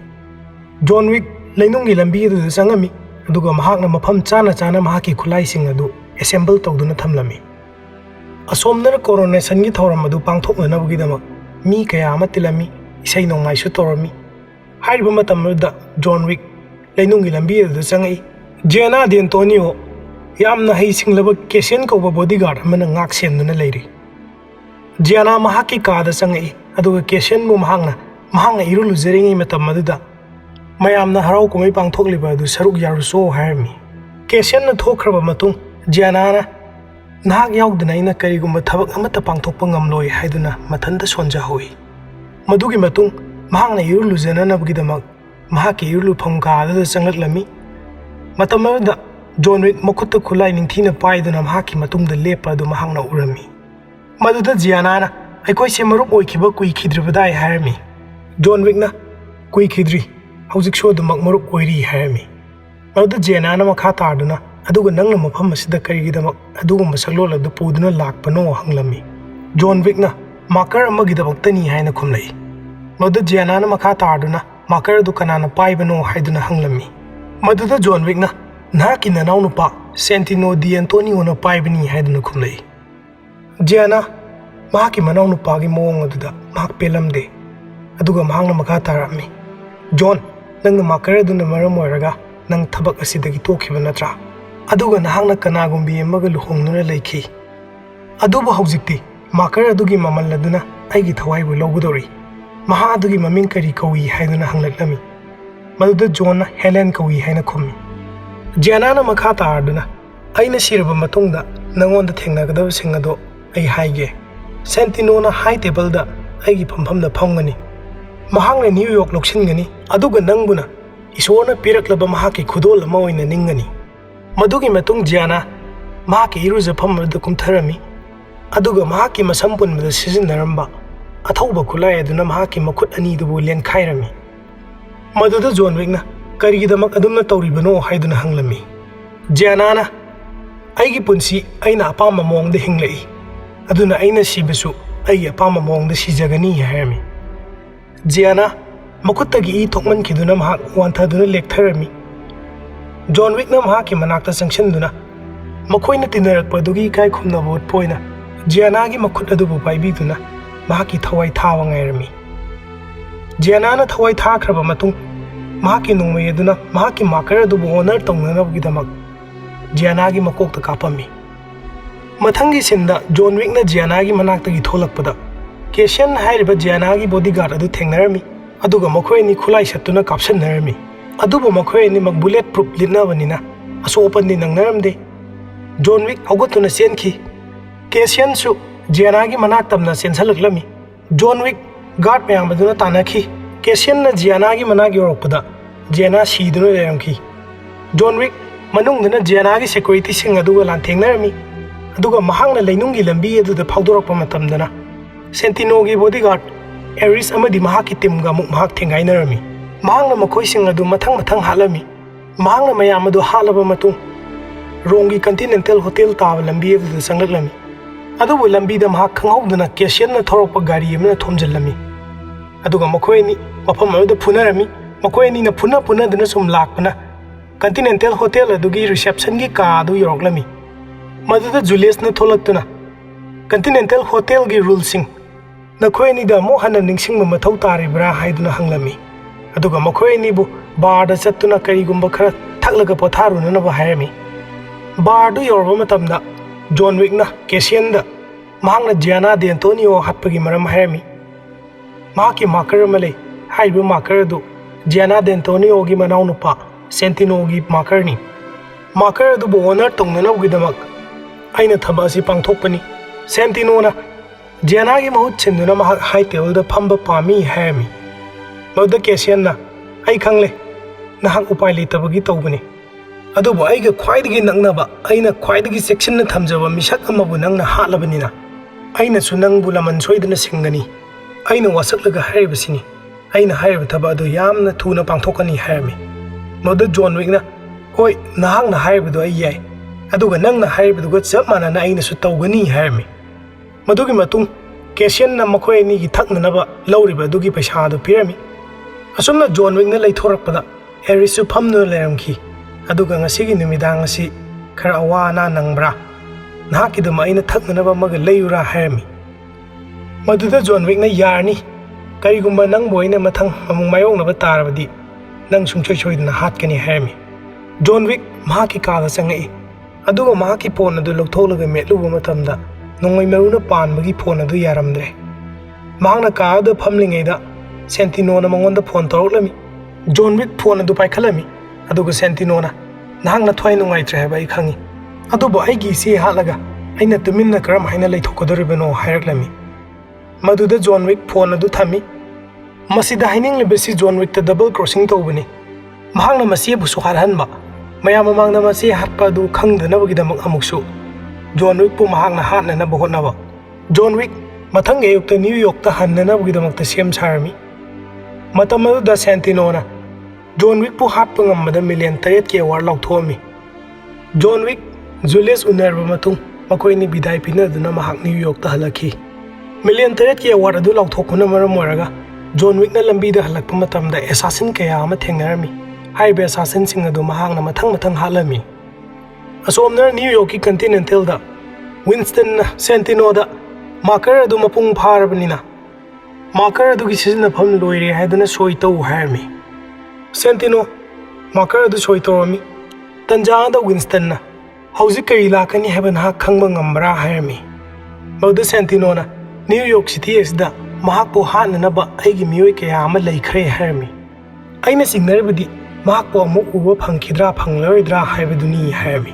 ꯖꯣꯟ ꯋꯤꯛ ꯂꯩꯅꯨꯡꯒꯤ ꯂꯝꯕꯤ ꯑꯗꯨꯗ ꯆꯪꯉꯝꯃꯤ ꯑꯗꯨꯒ ꯃꯍꯥꯛꯅ ꯃꯐꯝ ꯆꯥꯅ ꯆꯥꯅ ꯃꯍꯥꯛꯀꯤ ꯈꯨꯠꯂꯥꯏꯁꯤꯡ ꯑꯗꯨ ꯑꯦꯁꯦꯝꯕꯜ ꯇꯧꯗꯨꯅ ꯊꯝꯂꯝꯃꯤ꯫ ꯑꯁꯣꯝꯗꯅ ꯀꯣꯔꯣꯅꯦꯁꯟꯒꯤ ꯊꯧꯔꯝ ꯑꯗꯨ ꯄꯥꯡꯊꯣꯛꯅꯅꯕꯒꯤꯗꯃꯛ ꯃꯤ ꯀꯌꯥ ꯑꯃ ꯇꯤꯜꯂꯝꯃꯤ, ꯏꯁꯩ ꯅꯣꯡꯃꯥꯏꯁꯨ ꯇꯧꯔꯝꯃꯤ꯫ ꯍꯥꯏꯔꯤꯕ ꯃꯇꯝ ꯑꯗꯨꯗ ꯖꯣꯟ ꯋꯤꯛ ꯂꯩꯅꯨꯡꯒꯤ ꯂꯝꯕꯤ ꯑꯗꯨꯗ ꯆꯪꯉꯛꯏ꯫ ꯖꯤꯌꯥꯅꯥ ꯗꯦꯟꯇꯣꯅꯤꯌꯣ ꯌꯥꯝꯅ ꯍꯩꯁꯤꯡꯂꯕ ꯀꯦꯁꯤꯌꯟ ꯀꯧꯕ ꯕꯣꯗꯤꯒꯥꯔꯗ ꯑꯃꯅ ꯉꯥꯛ ꯁꯦꯟꯗꯨꯅ ꯂꯩꯔꯤ꯫ ꯖꯤꯌꯥꯅꯥ ꯃꯍꯥꯛꯀꯤ ꯀꯥꯗ ꯆꯪꯉꯛꯏ ꯑꯗꯨꯒ ꯀꯦꯁꯤꯌꯟꯕꯨ ꯃꯍꯥꯛꯅ ꯏꯔꯨ ꯂꯨꯖꯔꯤꯉꯩ ꯃꯇꯝ ꯑꯗꯨꯗ ꯃꯌꯥꯝꯅ ꯍꯔꯥꯎ ꯀꯨꯝꯍꯩ ꯄꯥꯡꯊꯣꯛꯂꯤꯕ ꯑꯗꯨ ꯁꯔꯨꯛ ꯌꯥꯔꯨꯆꯣ ꯍꯥꯏꯔꯝꯃꯤ꯫ ꯀꯦꯁꯤꯌꯟꯅ ꯊꯣꯛꯈ꯭ꯔꯕ ꯃꯇꯨꯡ ꯖꯤꯌꯥꯅꯥꯅ ꯅꯍꯥꯛ ꯌꯥꯎꯗꯅ ꯑꯩꯅ ꯀꯔꯤꯒꯨꯝꯕ ꯊꯕꯛ ꯑꯃꯠꯇ ꯄꯥꯡꯊꯣꯛꯄ ꯉꯝꯂꯣꯏ ꯍꯥꯏꯗꯨꯅ ꯃꯊꯟꯇ ꯁꯣꯟꯖꯍꯧꯏ꯫ ꯃꯗꯨꯒꯤ ꯃꯇꯨꯡ ꯃꯍꯥꯛꯅ ꯏꯔꯨ ꯂꯨꯖꯅꯅꯕꯒꯤꯗꯃꯛ ꯃꯍꯥꯛꯀꯤ ꯏꯔꯨꯂꯨꯐꯝ ꯀꯥ ꯑꯗꯨꯗ ꯆꯪꯂꯛꯂꯝꯃꯤ꯫ ꯃꯇꯝ ꯑꯗꯨꯗ ꯖꯣꯟ ꯋꯤꯛ ꯃꯈꯨꯠꯇ ꯈꯨꯠꯂꯥꯏ ꯅꯤꯡꯊꯤꯅ ꯄꯥꯏꯗꯨꯅ ꯃꯍꯥꯛꯀꯤ ꯃꯇꯨꯡꯗ ꯂꯦꯞꯄ ꯑꯗꯨ ꯃꯍꯥꯛꯅ ꯎꯔꯝꯃꯤ꯫ ꯃꯗꯨꯗ ꯖꯤꯌꯥꯅꯥꯅ ꯑꯩꯈꯣꯏꯁꯦ ꯃꯔꯨꯞ ꯑꯣꯏꯈꯤꯕ ꯀꯨꯏꯈꯤꯗ꯭ꯔꯤꯕꯗꯥꯏ ꯍꯥꯏꯔꯝꯃꯤ꯫ ꯖꯣꯟ ꯋꯤꯛꯅ ꯀꯨꯏꯈꯤꯗ꯭ꯔꯤ, ꯍꯧꯖꯤꯛꯁꯨ ꯑꯗꯨꯃꯛ ꯃꯔꯨꯞ ꯑꯣꯏꯔꯤ ꯍꯥꯏꯔꯝꯃꯤ꯫ ꯃꯗꯨꯗ ꯖꯤꯌꯥꯅꯥꯅ ꯃꯈꯥ ꯇꯥꯗꯨꯅ ꯑꯗꯨꯒ ꯅꯪꯅ ꯃꯐꯝ ꯑꯁꯤꯗ ꯀꯔꯤꯒꯤꯗꯃꯛ ꯑꯗꯨꯒꯨꯝꯕ ꯁꯛꯂꯣꯟ ꯑꯗꯨ ꯄꯨꯗꯨꯅ ꯂꯥꯛꯄꯅꯣ ꯍꯪꯂꯝꯃꯤ꯫ ꯖꯣꯟ ꯋꯤꯛꯅ ꯃꯥꯔꯀꯔ ꯑꯃꯒꯤꯗꯃꯛꯇꯅꯤ ꯍꯥꯏꯅ ꯈꯨꯝꯂꯛꯏ꯫ ꯃꯗꯨꯗ ꯖꯤꯌꯥꯅꯥꯅ ꯃꯈꯥ ꯇꯥꯗꯨꯅ ꯃꯥꯔꯀꯔ ꯑꯗꯨ ꯀꯅꯥꯅ ꯄꯥꯏꯕꯅꯣ ꯍꯥꯏꯗꯨꯅ ꯍꯪꯂꯝꯃꯤ꯫ ꯃꯗꯨꯗ ꯖꯣꯟ ꯋꯤꯛꯅ ꯅꯍꯥꯛꯀꯤ ꯅꯅꯥꯎꯅꯨꯄꯥ ꯁꯦꯟꯇꯤꯅꯣ ꯗꯤ ꯑꯦꯟꯇꯣꯅꯤꯌꯣꯅ ꯄꯥꯏꯕꯅꯤ ꯍꯥꯏꯗꯨꯅ ꯈꯨꯝꯂꯛꯏ꯫ ꯖꯤꯌꯥꯅꯥ ꯃꯍꯥꯛꯀꯤ ꯃꯅꯥꯎꯅꯨꯄꯥꯒꯤ ꯃꯑꯣꯡ ꯑꯗꯨꯗ ꯃꯍꯥꯛ ꯄꯦꯜꯂꯝꯗꯦ ꯑꯗꯨꯒ ꯃꯍꯥꯛꯅ ꯃꯈꯥ ꯇꯥꯔꯛꯑꯝꯃꯤ꯫ ꯖꯣꯟ, ꯅꯪꯅ ꯃꯥꯔꯀꯔ ꯑꯗꯨꯅ ꯃꯔꯝ ꯑꯣꯏꯔꯒ ꯅꯪ ꯊꯕꯛ ꯑꯁꯤꯗꯒꯤ ꯇꯣꯛꯈꯤꯕ ꯅꯠꯇ꯭ꯔꯥ? ꯑꯗꯨꯒ ꯅꯍꯥꯛꯅ ꯀꯅꯥꯒꯨꯝꯕꯤ ꯑꯃꯒ ꯂꯨꯍꯣꯡꯗꯨꯅ ꯂꯩꯈꯤ꯫ ꯑꯗꯨꯕꯨ ꯍꯧꯖꯤꯛꯇꯤ ꯃꯥꯔꯀꯔ ꯑꯗꯨꯒꯤ ꯃꯃꯜ ꯑꯗꯨꯅ ꯑꯩꯒꯤ ꯊꯋꯥꯏꯕꯨ ꯂꯧꯒꯗꯧꯔꯤ꯫ ꯃꯍꯥꯛ ꯑꯗꯨꯒꯤ ꯃꯃꯤꯡ ꯀꯔꯤ ꯀꯧꯏ ꯍꯥꯏꯗꯨꯅ ꯍꯪꯂꯛꯂꯝꯃꯤ꯫ ꯃꯗꯨꯗ ꯖꯣꯟꯅ ꯍꯦꯂꯦꯟ ꯀꯧꯏ ꯍꯥꯏꯅ ꯈꯨꯝꯃꯤ꯫ ꯖꯤꯌꯥꯅꯥꯅ ꯃꯈꯥ ꯇꯥꯔꯗꯨꯅ ꯑꯩꯅ ꯁꯤꯔꯕ ꯃꯇꯨꯡꯗ ꯅꯉꯣꯟꯗ ꯊꯦꯡꯅꯒꯗꯕꯁꯤꯡ ꯑꯗꯣ ꯑꯩ ꯍꯥꯏꯒꯦ꯫ ꯁꯦꯟꯇꯤꯅꯣꯅ ꯍꯥꯏ ꯇꯦꯕꯜꯗ ꯑꯩꯒꯤ ꯐꯝꯐꯝꯗ ꯐꯝꯒꯅꯤ꯫ ꯃꯍꯥꯛꯅ ꯅ꯭ꯌꯨ ꯌꯣꯔꯛ ꯂꯧꯁꯤꯟꯒꯅꯤ ꯑꯗꯨꯒ ꯅꯪꯕꯨꯅ ꯏꯁꯣꯔꯅ ꯄꯤꯔꯛꯂꯕ ꯃꯍꯥꯛꯀꯤ ꯈꯨꯗꯣꯜ ꯑꯃ ꯑꯣꯏꯅ ꯅꯤꯡꯒꯅꯤ꯫ ꯃꯗꯨꯒꯤ ꯃꯇꯨꯡ ꯖꯤꯌꯥꯅꯥ ꯃꯍꯥꯛꯀꯤ ꯏꯔꯨꯖꯐꯝ ꯑꯗꯨꯗ ꯀꯨꯝꯊꯔꯝꯃꯤ ꯑꯗꯨꯒ ꯃꯍꯥꯛꯀꯤ ꯃꯁꯝ ꯄꯨꯟꯕꯗ ꯁꯤꯖꯤꯟꯅꯔꯝꯕ ꯑꯊꯧꯕ ꯈꯨꯠꯂꯥꯏ ꯑꯗꯨꯅ ꯃꯍꯥꯛꯀꯤ ꯃꯈꯨꯠ ꯑꯅꯤꯗꯨꯕꯨ ꯂꯦꯟꯈꯥꯏꯔꯝꯃꯤ꯫ ꯃꯗꯨꯗ ꯖꯣꯟ ꯋꯤꯛꯅ ꯀꯔꯤꯒꯤꯗꯃꯛ ꯑꯗꯨꯝꯅ ꯇꯧꯔꯤꯕꯅꯣ ꯍꯥꯏꯗꯨꯅ ꯍꯪꯂꯝꯃꯤ꯫ ꯖꯤꯌꯥꯅꯥꯅ ꯑꯩꯒꯤ ꯄꯨꯟꯁꯤ ꯑꯩꯅ ꯑꯄꯥꯝꯕ ꯃꯑꯣꯡꯗ ꯍꯤꯡꯂꯛꯏ ꯑꯗꯨꯅ ꯑꯩꯅ ꯁꯤꯕꯁꯨ ꯑꯩꯒꯤ ꯑꯄꯥꯝꯕ ꯃꯑꯣꯡꯗ ꯁꯤꯖꯒꯅꯤ ꯍꯥꯏꯔꯝꯃꯤ꯫ ꯖꯤꯌꯥꯅꯥ ꯃꯈꯨꯠꯇꯒꯤ ꯏ ꯊꯣꯛꯃꯟꯈꯤꯗꯨꯅ ꯃꯍꯥꯛ ꯋꯥꯟꯊꯗꯨꯅ ꯂꯦꯛꯊꯔꯝꯃꯤ꯫ ꯖꯣꯟ ꯋꯤꯛꯅ ꯃꯍꯥꯛꯀꯤ ꯃꯅꯥꯛꯇ ꯆꯪꯁꯤꯟꯗꯨꯅ ꯃꯈꯣꯏꯅ ꯇꯤꯟꯅꯔꯛꯄꯗꯨꯒꯤ ꯏꯀꯥꯏ ꯈꯨꯝꯅꯕ ꯎꯠꯄ ꯑꯣꯏꯅ ꯖꯤꯌꯥꯅꯥꯒꯤ ꯃꯈꯨꯠ ꯑꯗꯨꯕꯨ ꯄꯥꯏꯕꯤꯗꯨꯅ ꯃꯍꯥꯛꯀꯤ ꯊꯋꯥꯏ ꯊꯥꯕ ꯉꯥꯏꯔꯝꯃꯤ꯫ ꯖꯤꯌꯥꯅꯥꯅ ꯊꯋꯥꯏ ꯊꯥꯈ꯭ꯔꯕ ꯃꯇꯨꯡ ꯃꯍꯥꯛꯀꯤ ꯅꯣꯡꯃꯩ ꯑꯗꯨꯅ ꯃꯍꯥꯛꯀꯤ ꯃꯥꯔꯀꯔ ꯑꯗꯨꯕꯨ ꯑꯣꯅꯔ ꯇꯧꯅꯅꯕꯒꯤꯗꯃꯛ ꯖꯤꯌꯥꯅꯥꯒꯤ ꯃꯀꯣꯛꯇ ꯀꯥꯞꯄꯝꯃꯤ꯫ ꯃꯊꯪꯒꯤ ꯁꯤꯟꯗ ꯖꯣꯟ ꯋꯤꯛꯅ ꯖꯤꯌꯥꯅꯥꯒꯤ ꯃꯅꯥꯛꯇꯒꯤ ꯊꯣꯛꯂꯛꯄꯗ ꯀꯦꯁꯤꯌꯟ ꯍꯥꯏꯔꯤꯕ ꯖꯤꯌꯥꯅꯥꯒꯤ ꯕꯣꯗꯤꯒꯥꯔꯗ ꯑꯗꯨ ꯊꯦꯡꯅꯔꯝꯃꯤ ꯑꯗꯨꯒ ꯃꯈꯣꯏ ꯑꯅꯤ ꯈꯨꯠꯂꯥꯏ ꯁꯠꯇꯨꯅ ꯀꯥꯞꯁꯟꯅꯔꯝꯃꯤ꯫ ꯑꯗꯨꯕꯨ ꯃꯈꯣꯏ ꯑꯅꯤꯃꯛ ꯕꯨꯂꯦꯠ ꯄ꯭ꯔꯨꯞ ꯂꯤꯠꯅꯕꯅꯤꯅ ꯑꯁꯣꯛ ꯑꯄꯟꯗꯤ ꯅꯪꯅꯔꯝꯗꯦ꯫ ꯖꯣꯟ ꯋꯤꯛ ꯍꯧꯒꯠꯇꯨꯅ ꯆꯦꯟꯈꯤ꯫ ꯀꯦꯁꯤꯌꯟꯁꯨ ꯖꯤꯌꯥꯅꯥꯒꯤ ꯃꯅꯥꯛ ꯇꯝꯅ ꯆꯦꯟꯁꯤꯜꯂꯛꯂꯝꯃꯤ꯫ ꯖꯣꯟ ꯋꯤꯛ ꯒꯥꯔꯗ ꯃꯌꯥꯝ ꯑꯗꯨꯅ ꯇꯥꯟꯅꯈꯤ꯫ ꯀꯦꯁꯤꯌꯟꯅ ꯖꯤꯌꯥꯅꯥꯒꯤ ꯃꯅꯥꯛ ꯌꯧꯔꯛꯄꯗ ꯖꯤꯌꯥꯅꯥ ꯁꯤꯗꯨꯅ ꯂꯩꯔꯝꯈꯤ꯫ ꯖꯣꯟ ꯋꯤꯛ ꯃꯅꯨꯡꯗꯅ ꯖꯤꯌꯥꯅꯥꯒꯤ ꯁꯦꯀ꯭ꯌꯨꯔꯤꯇꯤꯁꯤꯡ ꯑꯗꯨꯒ ꯂꯥꯟꯊꯦꯡꯅꯔꯝꯃꯤ ꯑꯗꯨꯒ ꯃꯍꯥꯛꯅ ꯂꯩꯅꯨꯡꯒꯤ ꯂꯝꯕꯤ ꯑꯗꯨꯗ ꯐꯥꯎꯗꯣꯔꯛꯄ ꯃꯇꯝꯗꯅ ꯁꯦꯟꯇꯤꯅꯣꯒꯤ ꯕꯣꯗꯤꯒꯥꯔꯗ ꯑꯦꯔꯤꯁ ꯑꯃꯗꯤ ꯃꯍꯥꯛꯀꯤ ꯇꯤꯝꯒ ꯑꯃꯨꯛ ꯃꯍꯥꯛ ꯊꯦꯡꯒꯥꯏꯅꯔꯝꯃꯤ꯫ ꯃꯍꯥꯛꯅ ꯃꯈꯣꯏꯁꯤꯡ ꯑꯗꯨ ꯃꯊꯪ ꯃꯊꯪ ꯍꯥꯠꯂꯝꯃꯤ꯫ ꯃꯍꯥꯛꯅ ꯃꯌꯥꯝ ꯑꯗꯨ ꯍꯥꯠꯂꯕ ꯃꯇꯨꯡ ꯔꯣꯝꯒꯤ ꯀꯟꯇꯤꯅꯦꯟꯇꯦꯜ ꯍꯣꯇꯦꯜ ꯇꯥꯕ ꯂꯝꯕꯤ ꯑꯗꯨꯗ ꯆꯪꯂꯛꯂꯝꯃꯤ꯫ ꯑꯗꯨꯕꯨ ꯂꯝꯕꯤꯗ ꯃꯍꯥꯛ ꯈꯪꯍꯧꯗꯅ ꯀꯦꯁꯤꯌꯟꯅ ꯊꯧꯔꯛꯄ ꯒꯥꯔꯤ ꯑꯃꯅ ꯊꯣꯝꯖꯤꯜꯂꯝꯃꯤ ꯑꯗꯨꯒ ꯃꯈꯣꯏ ꯑꯅꯤ ꯃꯐꯝ ꯑꯗꯨꯗ ꯐꯨꯅꯔꯝꯃꯤ꯫ ꯃꯈꯣꯏ ꯑꯅꯤꯅ ꯐꯨꯅꯗꯨꯅ ꯁꯨꯝ ꯂꯥꯛꯄꯅ ꯀꯟꯇꯤꯅꯦꯟꯇꯦꯜ ꯍꯣꯇꯦꯜ ꯑꯗꯨꯒꯤ ꯔꯤꯁꯦꯞꯁꯟꯒꯤ ꯀꯥ ꯑꯗꯨ ꯌꯧꯔꯛꯂꯝꯃꯤ꯫ ꯃꯗꯨꯗ ꯖꯨꯂꯤꯌꯁꯅ ꯊꯣꯛꯂꯛꯇꯨꯅ ꯀꯟꯇꯤꯅꯦꯟꯇꯦꯜ ꯍꯣꯇꯦꯜꯒꯤ ꯔꯨꯜꯁꯤꯡ ꯅꯈꯣꯏ ꯑꯅꯤꯗ ꯑꯃꯨꯛ ꯍꯟꯅ ꯅꯤꯡꯁꯤꯡꯕ ꯃꯊꯧ ꯇꯥꯔꯤꯕ꯭ꯔꯥ ꯍꯥꯏꯗꯨꯅ ꯍꯪꯂꯝꯃꯤ ꯑꯗꯨꯒ ꯃꯈꯣꯏ ꯑꯅꯤꯕꯨ ꯕꯥꯔꯗ ꯆꯠꯇꯨꯅ ꯀꯔꯤꯒꯨꯝꯕ ꯈꯔ ꯊꯛꯂꯒ ꯄꯣꯊꯥꯔꯨꯅꯅꯕ ꯍꯥꯏꯔꯝꯃꯤ꯫ Bardu yorba matamda John Wick na Cassian mahangna Gianna de Antonio hatpagi maram hairmi. Maki marker malay, haibu marker do Gianna de Antonio gi manau nupa, Sentino gi marker ni. Marker do honor tongnana gidamak. Aina thabasi pangthokpani. Sentino na Gianna gi mahut chinduna mahak high table da phamba pami hairmi. Mauda Cassian na ai khangle nahak upai leitabagi tawbani. Adubu aiga khwaidagi nangnaba aina khwaidagi section na thamjaba misak amabu nangna hatlabanina. Aina su nangbu laman soidana singani. Aina wasaklaga hairibasini. Aina hairib thaba adu yamna thuna pangthokani hairmi. Mauda John Wick na hoi nahakna hairibadu ai yai. Aduga nangna hairibaduga chap manana aina su tawgani hairmi. Madugi matung Cassian na makhoi ani gi thaknanaba lawriba adugi paisa adu pirami. Asumna John Wick na leithorakpada Erisu phamnu leramki. Aduga ngasigi numidang asi khara awana nangbra. Nahakiduma aina thaknanaba maga layura hairmi. Maduda John Wick na yarni. Karigumba nang boyna mathang mamung mayongnaba tarabadi nang sungchoi choidna hatkani hairmi. John Wick mahaki kala changai. Aduga mahaki phone adu loktholaga metluba matamda nongai maruna panbagi phone adu yaramdre. Mahangna ka adu phamlingaida Sentino na mangonda phone tawlami. John Wick phone adu paikhalami. Aduga Sentino na nahangna thwai nungaitre haba I khangi. Aduba aigi si halaga aina tuminna karam haina leithokadoribano hairaklami. Maduda John Wick phone adu thami. Masida haining lebesi John Wick ta double crossing tawbani. Mahangna masi bu suharhanba. Mayam mamangna masi hatpa du khangdanabagidamak amuksu. John Wick pu mahangna hatnana bahotnaba. John Wick mathang ayukta New York ta hannanabagidamak ta sem sarmi. Matam aduda Sentino na John Wick pu hatpa ngamada million 8 ki award lauthomi. John Wick Julius unerba matung makoi ni bidai pinaduna mahak New York ta halaki. Million 8 ki award adu lauthokuna maram oiraga John Wick na lambi da halakpa matamda assassin kaya ama thengnarmi. Haibe assassin sing adu mahangna mathang halami. Asomna New York ki Continental da Winston na Sentino da marker adu mapung pharabanina. Marker adu ki sizna pham loire haidana soi taw hairmi. Sentino marker adu soi tawami. Tanja da Winston na hauzik kari lakani haban ha khangba ngambra hairmi. Mauda Sentino na New York City asda mahakpo hananaba aigi miyoi kaya ama laikhre hairmi. Aina singnarbadi mahakpo amuk uwa phangkidra phanglaroidra haibaduni hairmi.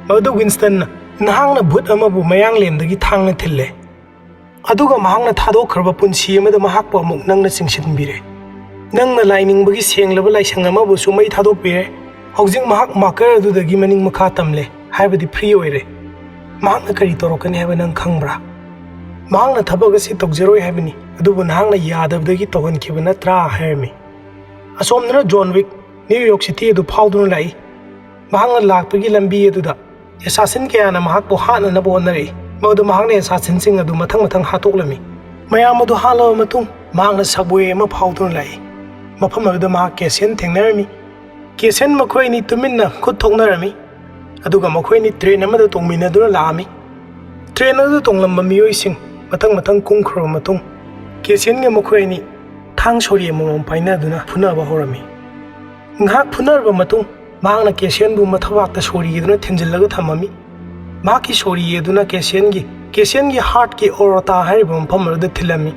Mauda Winston na nahangna bhut amabu mayang lemdagi thangna thille. Aduga mahangna thadokhraba punsi amada mahakpo amuk nangna singsinbire. Nangna lainingbagi senglaba laisang amabu su mai thadokpire. Hauzik mahak marker adudagi maning makha tamle haibadi free oire. Mahakna kari torokani haiba nang khangbra. Mahangna thabag asi tokjeroi haibani adubu nahangna yadabdagi tohankiba natra hairmi. Asomna John Wick New York City adu phawduna lai. Mahangna lakpagi lambi aduda assassin kayana mahakpo hatnana bonari. Mauda mahangna assassin sing adu mathang hatoklami. Mayam adu halawa matung mahangna subway ama phawduna lai. Mafam aduda mahak Cassian thengnarmi. Cassian makhoi ni tuminna khut thoknarami. Aduga makhoi ni train amada tongminaduna laami. Train adu tonglamba miyoi sing mathang kungkhro matung Cassian nga makhoi ni thang sori amamam painaduna phunaba horami. Ngahak phunarba matung mahangna Cassian bu mathawakta sori eduna thenjillaga thamami. Mahaki sori eduna Cassian gi heart ki orota hariba mafam aduda thilami.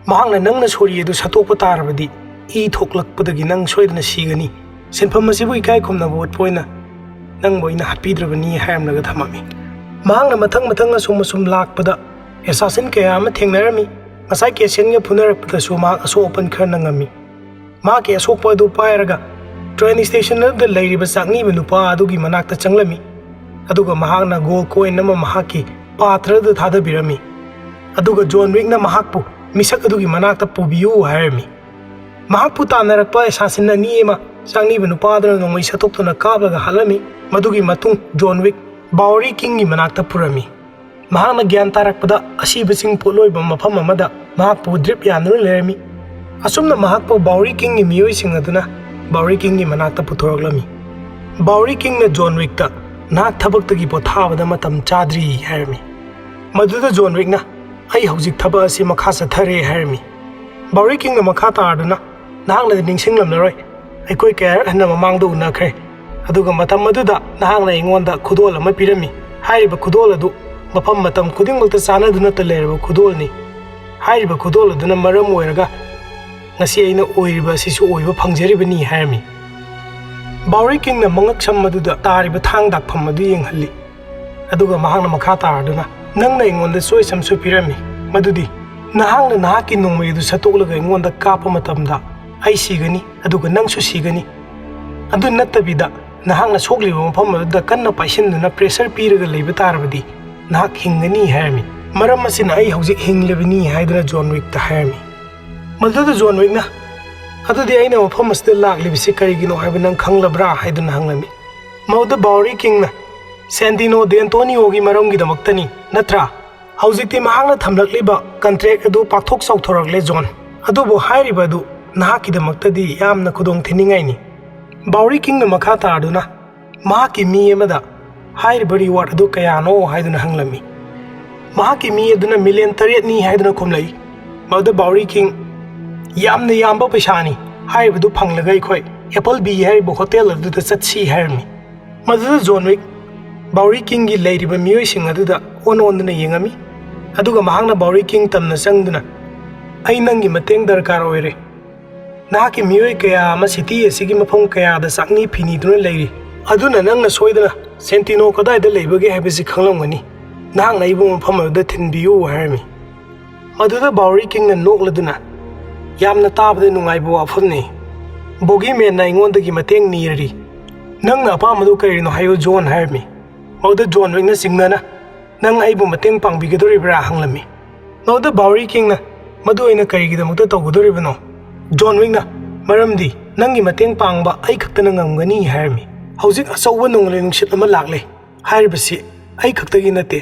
Mahangna nangna sori edu satokpa tarabadi I thoklakpadagi nang soidana sigani. Senpham asibu ikai khumnaba watpoina nang boina hatpidrabani haramlaga thamami. Mahangna mathang asum lakpada assassin kaya ama thengnarami. Ngasai Cassian nga phunarakpada su mahak asopan khar nangami. Mahaki asokpa adu pairaga train station da lairiba sakni nupa adugi manakta changlami. Aduga mahakna gold coin nama mahaki patra da thadabirami. Aduga John Wick na mahakpu misak adugi manakta pubiyu hairmi. Mahakpu tanarakpa assassin na niema sakni nupa adana nongmai satoktuna kablaga halami. Madugi matung John Wick Bowery King gi manakta purami. Mahakna gyan tarakpada asibasing puloiba mafam amada mahakpu drip yanuna lerami. Asumna mahakpo Bowery King gi miyoi sing aduna Bowery King gi manakta puthoroklami. Bowery King na John Wick ta nahak thabaktagi pothabada matam chadri hairmi. Maduda John Wick na ai hauzik thaba asi makha sathare hairmi. Bowery King na makha tarduna nahakna ningsinglamnaroi aikoi kaya hanna mamangda unakhre ꯑꯗꯨꯒ ꯃꯇꯝ ꯑꯗꯨꯗ ꯅꯍꯥꯛꯅ ꯑꯩꯉꯣꯟꯗ ꯈꯨꯗꯣꯜ ꯑꯃ ꯄꯤꯔꯝꯃꯤ ꯍꯥꯏꯔꯤꯕ ꯈꯨꯗꯣꯜ ꯑꯗꯨ ꯃꯐꯝ ꯃꯇꯝ ꯈꯨꯗꯤꯡꯃꯛꯇ ꯆꯥꯟꯅꯗꯨꯅꯇ ꯂꯩꯔꯕ ꯈꯨꯗꯣꯜꯅꯤ ꯍꯥꯏꯔꯤꯕ ꯈꯨꯗꯣꯜ ꯑꯗꯨꯅ ꯃꯔꯝ ꯑꯣꯏꯔꯒ ꯉꯁꯤ ꯑꯩꯅ ꯑꯣꯏꯔꯤꯕ ꯑꯁꯤꯁꯨ ꯑꯣꯏꯕ ꯐꯪꯖꯔꯤꯕꯅꯤ ꯍꯥꯏꯔꯝꯃꯤ ꯕꯥꯎꯔꯤ ꯀꯤꯡꯅ ꯃꯉꯛꯁꯝ ꯑꯗꯨꯗ ꯇꯥꯔꯤꯕ ꯊꯥꯡ ꯗꯥꯛꯐꯝ ꯑꯗꯨ ꯌꯦꯡꯍꯜꯂꯤ ꯑꯗꯨꯒ ꯃꯍꯥꯛꯅ ꯃꯈꯥ ꯇꯥꯔꯗꯨꯅ ꯅꯪꯅ ꯑꯩꯉꯣꯟꯗ ꯆꯣꯏꯁ ꯄꯤꯔꯝꯃꯤ ꯃꯗꯨꯗꯤ ꯅꯍꯥꯛꯅ ꯅꯍꯥꯛꯀꯤ ꯅꯣꯡꯃꯩ ꯑꯗꯨ ꯁꯠꯇꯣꯛꯂꯒ ꯑꯩꯉꯣꯟꯗ ꯀꯥꯞꯄ ꯃꯇꯝꯗ ꯑꯩ ꯁꯤꯒꯅꯤ ꯑꯗꯨꯒ ꯅꯪꯁꯨ ꯁꯤꯒꯅꯤ ꯑꯗꯨ ꯅꯠꯇꯕꯤꯗ ꯅꯍꯥꯛꯅ ꯁꯣꯛꯂꯤꯕ ꯃꯐꯝ ꯑꯗꯨꯗ ꯀꯟꯅ ꯄꯥꯏꯁꯤꯟꯗꯨꯅ ꯄ꯭ꯔꯦꯁꯔ ꯄꯤꯔꯒ ꯂꯩꯕ ꯇꯥꯔꯕꯗꯤ ꯅꯍꯥꯛ ꯍꯤꯡꯒꯅꯤ ꯍꯥꯏꯔꯝꯃꯤ ꯃꯔꯝ ꯑꯁꯤꯅ ꯑꯩ ꯍꯧꯖꯤꯛ ꯍꯤꯡꯂꯤꯕꯅꯤ ꯍꯥꯏꯗꯨꯅ ꯖꯣꯟ ꯋꯤꯛꯇ ꯍꯥꯏꯔꯝꯃꯤ ꯃꯗꯨꯗ ꯖꯣꯟ ꯋꯤꯛꯅ ꯑꯗꯨꯗꯤ ꯑꯩꯅ ꯃꯐꯝ ꯑꯁꯤꯗ ꯂꯥꯛꯂꯤꯕꯁꯤ ꯀꯔꯤꯒꯤꯅꯣ ꯍꯥꯏꯕ ꯅꯪ ꯈꯪꯂꯕ꯭ꯔꯥ ꯍꯥꯏꯗꯨꯅ ꯍꯪꯂꯝꯃꯤ ꯃꯗꯨꯗ ꯕꯥꯎꯔꯤ ꯀꯤꯡꯅ ꯁꯦꯟꯇꯤꯅꯣ ꯗꯦꯟꯇꯣꯅꯤꯑꯣꯒꯤ ꯃꯔꯝꯒꯤꯗꯃꯛꯇꯅꯤ ꯅꯠꯇ꯭ꯔꯥ ꯍꯧꯖꯤꯛꯇꯤ ꯃꯍꯥꯛꯅ ꯊꯝꯂꯛꯂꯤꯕ ꯀꯟꯇ꯭ꯔꯦꯛ ꯑꯗꯨ ꯄꯥꯛꯊꯣꯛ ꯆꯥꯎꯊꯣꯔꯛꯂꯦ ꯖꯣꯟ ꯑꯗꯨꯕꯨ ꯍꯥꯏꯔꯤꯕ ꯑꯗꯨ ꯅꯍꯥꯛꯀꯤꯗꯃꯛꯇꯗꯤ ꯌꯥꯝꯅ ꯈꯨꯗꯣꯡꯊꯤꯅꯤꯡꯉꯥꯏꯅꯤ ꯕꯥꯎꯔꯤ ꯀꯤꯡꯅ ꯃꯈꯥ ꯇꯥꯗꯨꯅ ꯃꯍꯥꯛꯀꯤ ꯃꯤ ꯑꯃꯗ ꯍꯥꯏꯔꯤꯕ ꯔꯤꯋꯥꯔꯗ ꯑꯗꯨ ꯀꯌꯥꯅꯣ ꯍꯥꯏꯗꯨꯅ ꯍꯪꯂꯝꯃꯤ ꯃꯍꯥꯛꯀꯤ ꯃꯤ ꯑꯗꯨꯅ ꯃꯤꯂꯤꯌꯟ 8ꯅꯤ ꯍꯥꯏꯗꯨꯅ ꯈꯨꯝꯂꯛꯏ ꯃꯗꯨꯗ ꯕꯥꯎꯔꯤ ꯀꯤꯡ ꯌꯥꯝꯅ ꯌꯥꯝꯕ ꯄꯩꯁꯥꯅꯤ ꯍꯥꯏꯔꯤꯕꯗꯨ ꯐꯪꯂꯒ ꯑꯩꯈꯣꯏ ꯑꯦꯄꯜ ꯕꯤ ꯍꯥꯏꯔꯤꯕ ꯍꯣꯇꯦꯜ ꯑꯗꯨꯗ ꯆꯠꯁꯤ ꯍꯥꯏꯔꯝꯃꯤ ꯃꯗꯨꯗ ꯖꯣꯟ ꯋꯤꯛ ꯕꯥꯎꯔꯤ ꯀꯤꯡꯒꯤ ꯂꯩꯔꯤꯕ ꯃꯤꯑꯣꯏꯁꯤꯡ ꯑꯗꯨꯗ ꯑꯣꯟꯗꯨꯅ ꯌꯦꯡꯉꯝꯃꯤ ꯑꯗꯨꯒ ꯃꯍꯥꯛꯅ ꯕꯥꯎꯔꯤ ꯀꯤꯡ ꯇꯝꯅ ꯆꯪꯗꯨꯅ ꯑꯩ ꯅꯪꯒꯤ ꯃꯇꯦꯡ ꯗꯔꯀꯥꯔ ꯑꯣꯏꯔꯦ ꯅꯍꯥꯛꯀꯤ ꯃꯤꯑꯣꯏ ꯀꯌꯥ ꯑꯃ ꯁꯤꯇꯤ ꯑꯁꯤꯒꯤ ꯃꯐꯝ ꯀꯌꯥꯗ ꯆꯥꯛꯅꯤ ꯐꯤꯅꯤꯗꯨꯅ ꯂꯩꯔꯤ ꯑꯗꯨꯅ ꯅꯪꯅ ꯁꯣꯏꯗꯅ ꯁꯦꯟꯇꯤꯅꯣ ꯀꯗꯥꯏꯗ ꯂꯩꯕꯒꯦ ꯍꯥꯏꯕꯁꯤ ꯈꯪꯂꯝꯒꯅꯤ ꯅꯍꯥꯛꯅ ꯑꯩꯕꯨ ꯃꯐꯝ ꯑꯗꯨꯗ ꯊꯤꯟꯕꯤꯌꯨ ꯍꯥꯏꯔꯝꯃꯤ ꯃꯗꯨꯗ ꯕꯥꯎꯔꯤ ꯀꯤꯡꯅ ꯅꯣꯛꯂꯗꯨꯅ ꯌꯥꯝꯅ ꯇꯥꯕꯗ ꯅꯨꯡꯉꯥꯏꯕ ꯋꯥꯐꯝꯅꯤ ꯕꯣꯒꯤꯃꯦꯟꯅ ꯑꯩꯉꯣꯟꯗꯒꯤ ꯃꯇꯦꯡ ꯅꯤꯔꯤ ꯅꯪꯅ ꯑꯄꯥꯝꯕꯗꯨ ꯀꯔꯤꯅꯣ ꯍꯥꯏꯌꯨ ꯖꯣꯟ ꯍꯥꯏꯔꯝꯃꯤ ꯃꯗꯨꯗ ꯖꯣꯟ ꯋꯤꯛꯅ ꯆꯤꯡꯅꯅ ꯅꯪ ꯑꯩꯕꯨ ꯃꯇꯦꯡ ꯄꯥꯡꯕꯤꯒꯗꯧꯔꯤꯕ꯭ꯔꯥ ꯍꯪꯂꯝꯃꯤ ꯃꯗꯨꯗ ꯕꯥꯎꯔꯤ ꯀꯤꯡꯅ ꯃꯗꯨ ꯑꯩꯅ ꯀꯔꯤꯒꯤꯗꯃꯛꯇ ꯇꯧꯒꯗꯧꯔꯤꯕꯅꯣ ꯖꯣꯟ ꯋꯤꯛꯅ ꯃꯔꯝꯗꯤ ꯅꯪꯒꯤ ꯃꯇꯦꯡ ꯄꯥꯡꯕ ꯑꯩ ꯈꯛꯇꯅ ꯉꯝꯒꯅꯤ ꯍꯥꯏꯔꯝꯃꯤ ꯍꯧꯖꯤꯛ ꯑꯆꯧꯕ ꯅꯣꯡꯂꯩ ꯅꯨꯡꯁꯤꯠ ꯑꯃ ꯂꯥꯛꯂꯦ ꯍꯥꯏꯔꯤꯕꯁꯤ ꯑꯩ ꯈꯛꯇꯒꯤ ꯅꯠꯇꯦ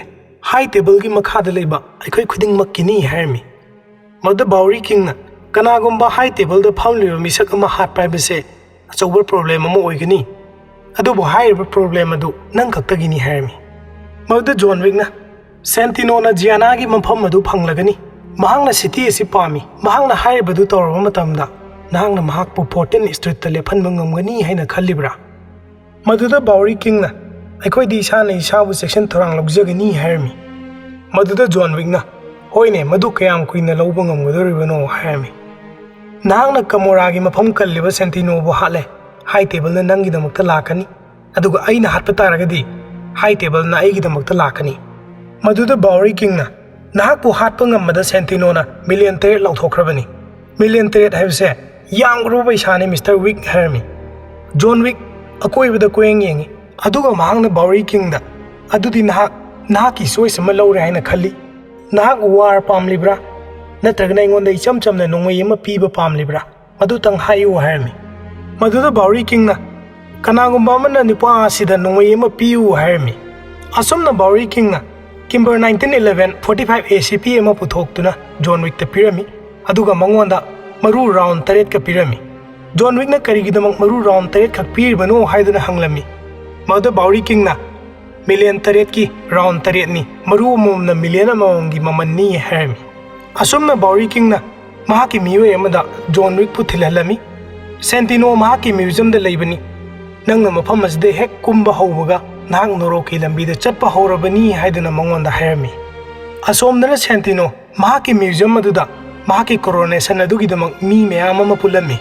ꯍꯥꯏ ꯇꯦꯕꯜꯒꯤ ꯃꯈꯥꯗ ꯂꯩꯕ ꯑꯩꯈꯣꯏ ꯈꯨꯗꯤꯡꯃꯛꯀꯤꯅꯤ ꯍꯥꯏꯔꯝꯃꯤ ꯃꯗꯨꯗ ꯕꯥꯎꯔꯤ ꯀꯤꯡꯅ ꯀꯅꯥꯒꯨꯝꯕ ꯍꯥꯏ ꯇꯦꯕꯜꯗ ꯐꯝꯂꯤꯕ ꯃꯤꯁꯛ ꯑꯃ ꯍꯥꯠꯄ ꯍꯥꯏꯕꯁꯦ ꯑꯆꯧꯕ ꯄ꯭ꯔꯣꯕ꯭ꯂꯦꯝ ꯑꯃ ꯑꯣꯏꯒꯅꯤ ꯑꯗꯨꯕꯨ ꯍꯥꯏꯔꯤꯕ ꯄ꯭ꯔꯣꯕ꯭ꯂꯦꯝ ꯑꯗꯨ ꯅꯪ ꯈꯛꯇꯒꯤꯅꯤ ꯍꯥꯏꯔꯝꯃꯤ ꯃꯗꯨꯗ ꯖꯣꯟ ꯋꯤꯛꯅ ꯁꯦꯟꯇꯤꯅꯣꯅ ꯖꯤꯌꯥꯅꯥꯒꯤ ꯃꯐꯝ ꯑꯗꯨ ꯐꯪꯂꯒꯅꯤ ꯃꯍꯥꯛꯅ ꯁꯤꯇꯤ ꯑꯁꯤ ꯄꯥꯝꯃꯤ ꯃꯍꯥꯛꯅ ꯍꯥꯏꯔꯤꯕꯗꯨ ꯇꯧꯔꯕ ꯃꯇꯝꯗ ꯅꯍꯥꯛꯅ ꯃꯍꯥꯛꯄꯨ 14 ꯁ꯭ꯇ꯭ꯔꯤꯠꯇ ꯂꯦꯞꯍꯟꯕ ꯉꯝꯒꯅꯤ ꯍꯥꯏꯅ ꯈꯜꯂꯤꯕ꯭ꯔꯥ ꯃꯗꯨꯗ ꯕꯥꯎꯔꯤ ꯀꯤꯡꯅ ꯑꯩꯈꯣꯏꯗꯤ ꯏꯁꯥꯅ ꯏꯁꯥꯕꯨ ꯆꯦꯛꯁꯤꯟ ꯊꯧꯔꯥꯡ ꯂꯧꯖꯒꯅꯤ ꯍꯥꯏꯔꯝꯃꯤ ꯃꯗꯨꯗ ꯖꯣꯟ ꯋꯤꯛꯅ ꯍꯣꯏꯅꯦ ꯃꯗꯨ ꯀꯌꯥꯝ ꯀꯨꯏꯅ ꯂꯧꯕ ꯉꯝꯒꯗꯧꯔꯤꯕꯅꯣ ꯍꯥꯏꯔꯝꯃꯤ ꯅꯍꯥꯛꯅ ꯀꯃꯣꯔꯥꯒꯤ ꯃꯐꯝ ꯀꯜꯂꯤꯕ ꯁꯦꯟꯇꯤꯅꯣꯕꯨ ꯍꯥꯠꯂꯦ ꯍꯥꯏ ꯇꯦꯕꯜꯅ ꯅꯪꯒꯤꯗꯃꯛꯇ ꯂꯥꯛꯀꯅꯤ ꯑꯗꯨꯒ ꯑꯩꯅ ꯍꯥꯠꯄ ꯇꯥꯔꯒꯗꯤ ꯍꯥꯏ ꯇꯦꯕꯜꯅ ꯑꯩꯒꯤꯗꯃꯛꯇ ꯂꯥꯛꯀꯅꯤ ꯃꯗꯨꯗ ꯕꯥꯎꯔꯤ ꯀꯤꯡꯅ ꯅꯍꯥꯛꯄꯨ ꯍꯥꯠꯄ ꯉꯝꯕꯗ ꯁꯦꯟꯇꯤꯅꯣꯅ ꯃꯤꯂꯤꯌꯟ 8 ꯂꯧꯊꯣꯛꯈ꯭ꯔꯕꯅꯤ ꯃꯤꯂꯤꯌꯟ 8 ꯍꯥꯏꯕꯁꯦ ꯌꯥꯝꯈ꯭ꯔꯕ ꯄꯩꯁꯥꯅꯤ ꯃꯤꯁꯇꯔ ꯋꯤꯛ ꯍꯥꯏꯔꯝꯃꯤ ꯖꯣꯟ ꯋꯤꯛ ꯑꯀꯣꯏꯕꯗ ꯀꯣꯌꯦꯡ ꯌꯦꯡꯉꯤ ꯑꯗꯨꯒ ꯃꯍꯥꯛꯅ ꯕꯥꯎꯔꯤ ꯀꯤꯡꯗ ꯑꯗꯨꯗꯤ ꯅꯍꯥꯛꯀꯤ ꯆꯣꯏꯁ ꯑꯃ ꯂꯧꯔꯦ ꯍꯥꯏꯅ ꯈꯜꯂꯤ ꯅꯍꯥꯛ ꯋꯥꯔ ꯄꯥꯝꯂꯤꯕ꯭ꯔꯥ ꯅꯠꯇ꯭ꯔꯒꯅ ꯑꯩꯉꯣꯟꯗ ꯏꯆꯝ ꯆꯝꯅ ꯅꯣꯡꯃꯩ ꯑꯃ ꯄꯤꯕ ꯄꯥꯝꯂꯤꯕ꯭ꯔꯥ ꯃꯗꯨꯇꯪ ꯍꯥꯏꯌꯨ ꯍꯥꯏꯔꯝꯃꯤ ꯃꯗꯨꯗ ꯕꯥꯎꯔꯤ ꯀꯤꯡꯅ ꯀꯅꯥꯒꯨꯝꯕ ꯑꯃꯅ ꯅꯨꯄꯥ ꯑꯁꯤꯗ ꯅꯣꯡꯃꯩ ꯑꯃ ꯄꯤꯌꯨ ꯍꯥꯏꯔꯝꯃꯤ ꯑꯁꯨꯝꯅ ꯕꯥꯎꯔꯤ ꯀꯤꯡꯅ ꯀꯤꯝꯕꯔ 1911 45 ACP ꯑꯃ ꯄꯨꯊꯣꯛꯇꯨꯅ ꯖꯣꯟ ꯋꯤꯛꯇ ꯄꯤꯔꯝꯃꯤ ꯑꯗꯨꯒ ꯃꯉꯣꯟꯗ ꯃꯔꯨ ꯔꯥꯎꯟ 8ꯀ ꯄꯤꯔꯝꯃꯤ ꯖꯣꯟ ꯋꯤꯛꯅ ꯀꯔꯤꯒꯤꯗꯃꯛ ꯃꯔꯨ ꯔꯥꯎꯟ 8 ꯈꯛ ꯄꯤꯔꯤꯕꯅꯣ ꯍꯥꯏꯗꯨꯅ ꯍꯪꯂꯝꯃꯤ ꯃꯗꯨꯗ ꯕꯥꯎꯔꯤ ꯀꯤꯡꯅ ꯃꯤꯂꯤꯌꯟ 8ꯀꯤ ꯔꯥꯎꯟ 8ꯅꯤ ꯃꯔꯨ ꯑꯃꯃꯝꯅ ꯃꯤꯂꯤꯌꯟ ꯑꯃꯃꯝꯒꯤ ꯃꯃꯜꯅꯤ ꯍꯥꯏꯔꯝꯃꯤ ꯑꯁꯨꯝꯅ ꯕꯥꯎꯔꯤ ꯀꯤꯡꯅ ꯃꯍꯥꯛꯀꯤ ꯃꯤꯑꯣꯏ ꯑꯃꯗ ꯖꯣꯟ ꯋꯤꯛꯄꯨ ꯊꯤꯜꯍꯜꯂꯝꯃꯤ ꯁꯦꯟꯇꯤꯅꯣ ꯃꯍꯥꯛꯀꯤ ꯃ꯭ꯌꯨꯖꯤꯌꯝꯗ ꯂꯩꯕꯅꯤ ꯅꯪꯅ ꯃꯐꯝ ꯑꯁꯤꯗ ꯍꯦꯛ ꯀꯨꯝꯕ ꯍꯧꯕꯒ ꯅꯍꯥꯛ ꯅꯣꯔꯣꯛꯀꯤ ꯂꯝꯕꯤꯗ ꯆꯠꯄ ꯍꯧꯔꯕꯅꯤ ꯍꯥꯏꯗꯨꯅ ꯃꯉꯣꯟꯗ ꯍꯥꯏꯔꯝꯃꯤ ꯑꯁꯣꯝꯗꯅ ꯁꯦꯟꯇꯤꯅꯣ ꯃꯍꯥꯛꯀꯤ ꯃ꯭ꯌꯨꯖꯤꯌꯝ ꯑꯗꯨꯗ ꯃꯍꯥꯛꯀꯤ ꯀꯣꯔꯣꯅꯦꯁꯟ ꯑꯗꯨꯒꯤꯗꯃꯛ ꯃꯤ ꯃꯌꯥꯝ ꯑꯃ ꯄꯨꯜꯂꯝꯃꯤ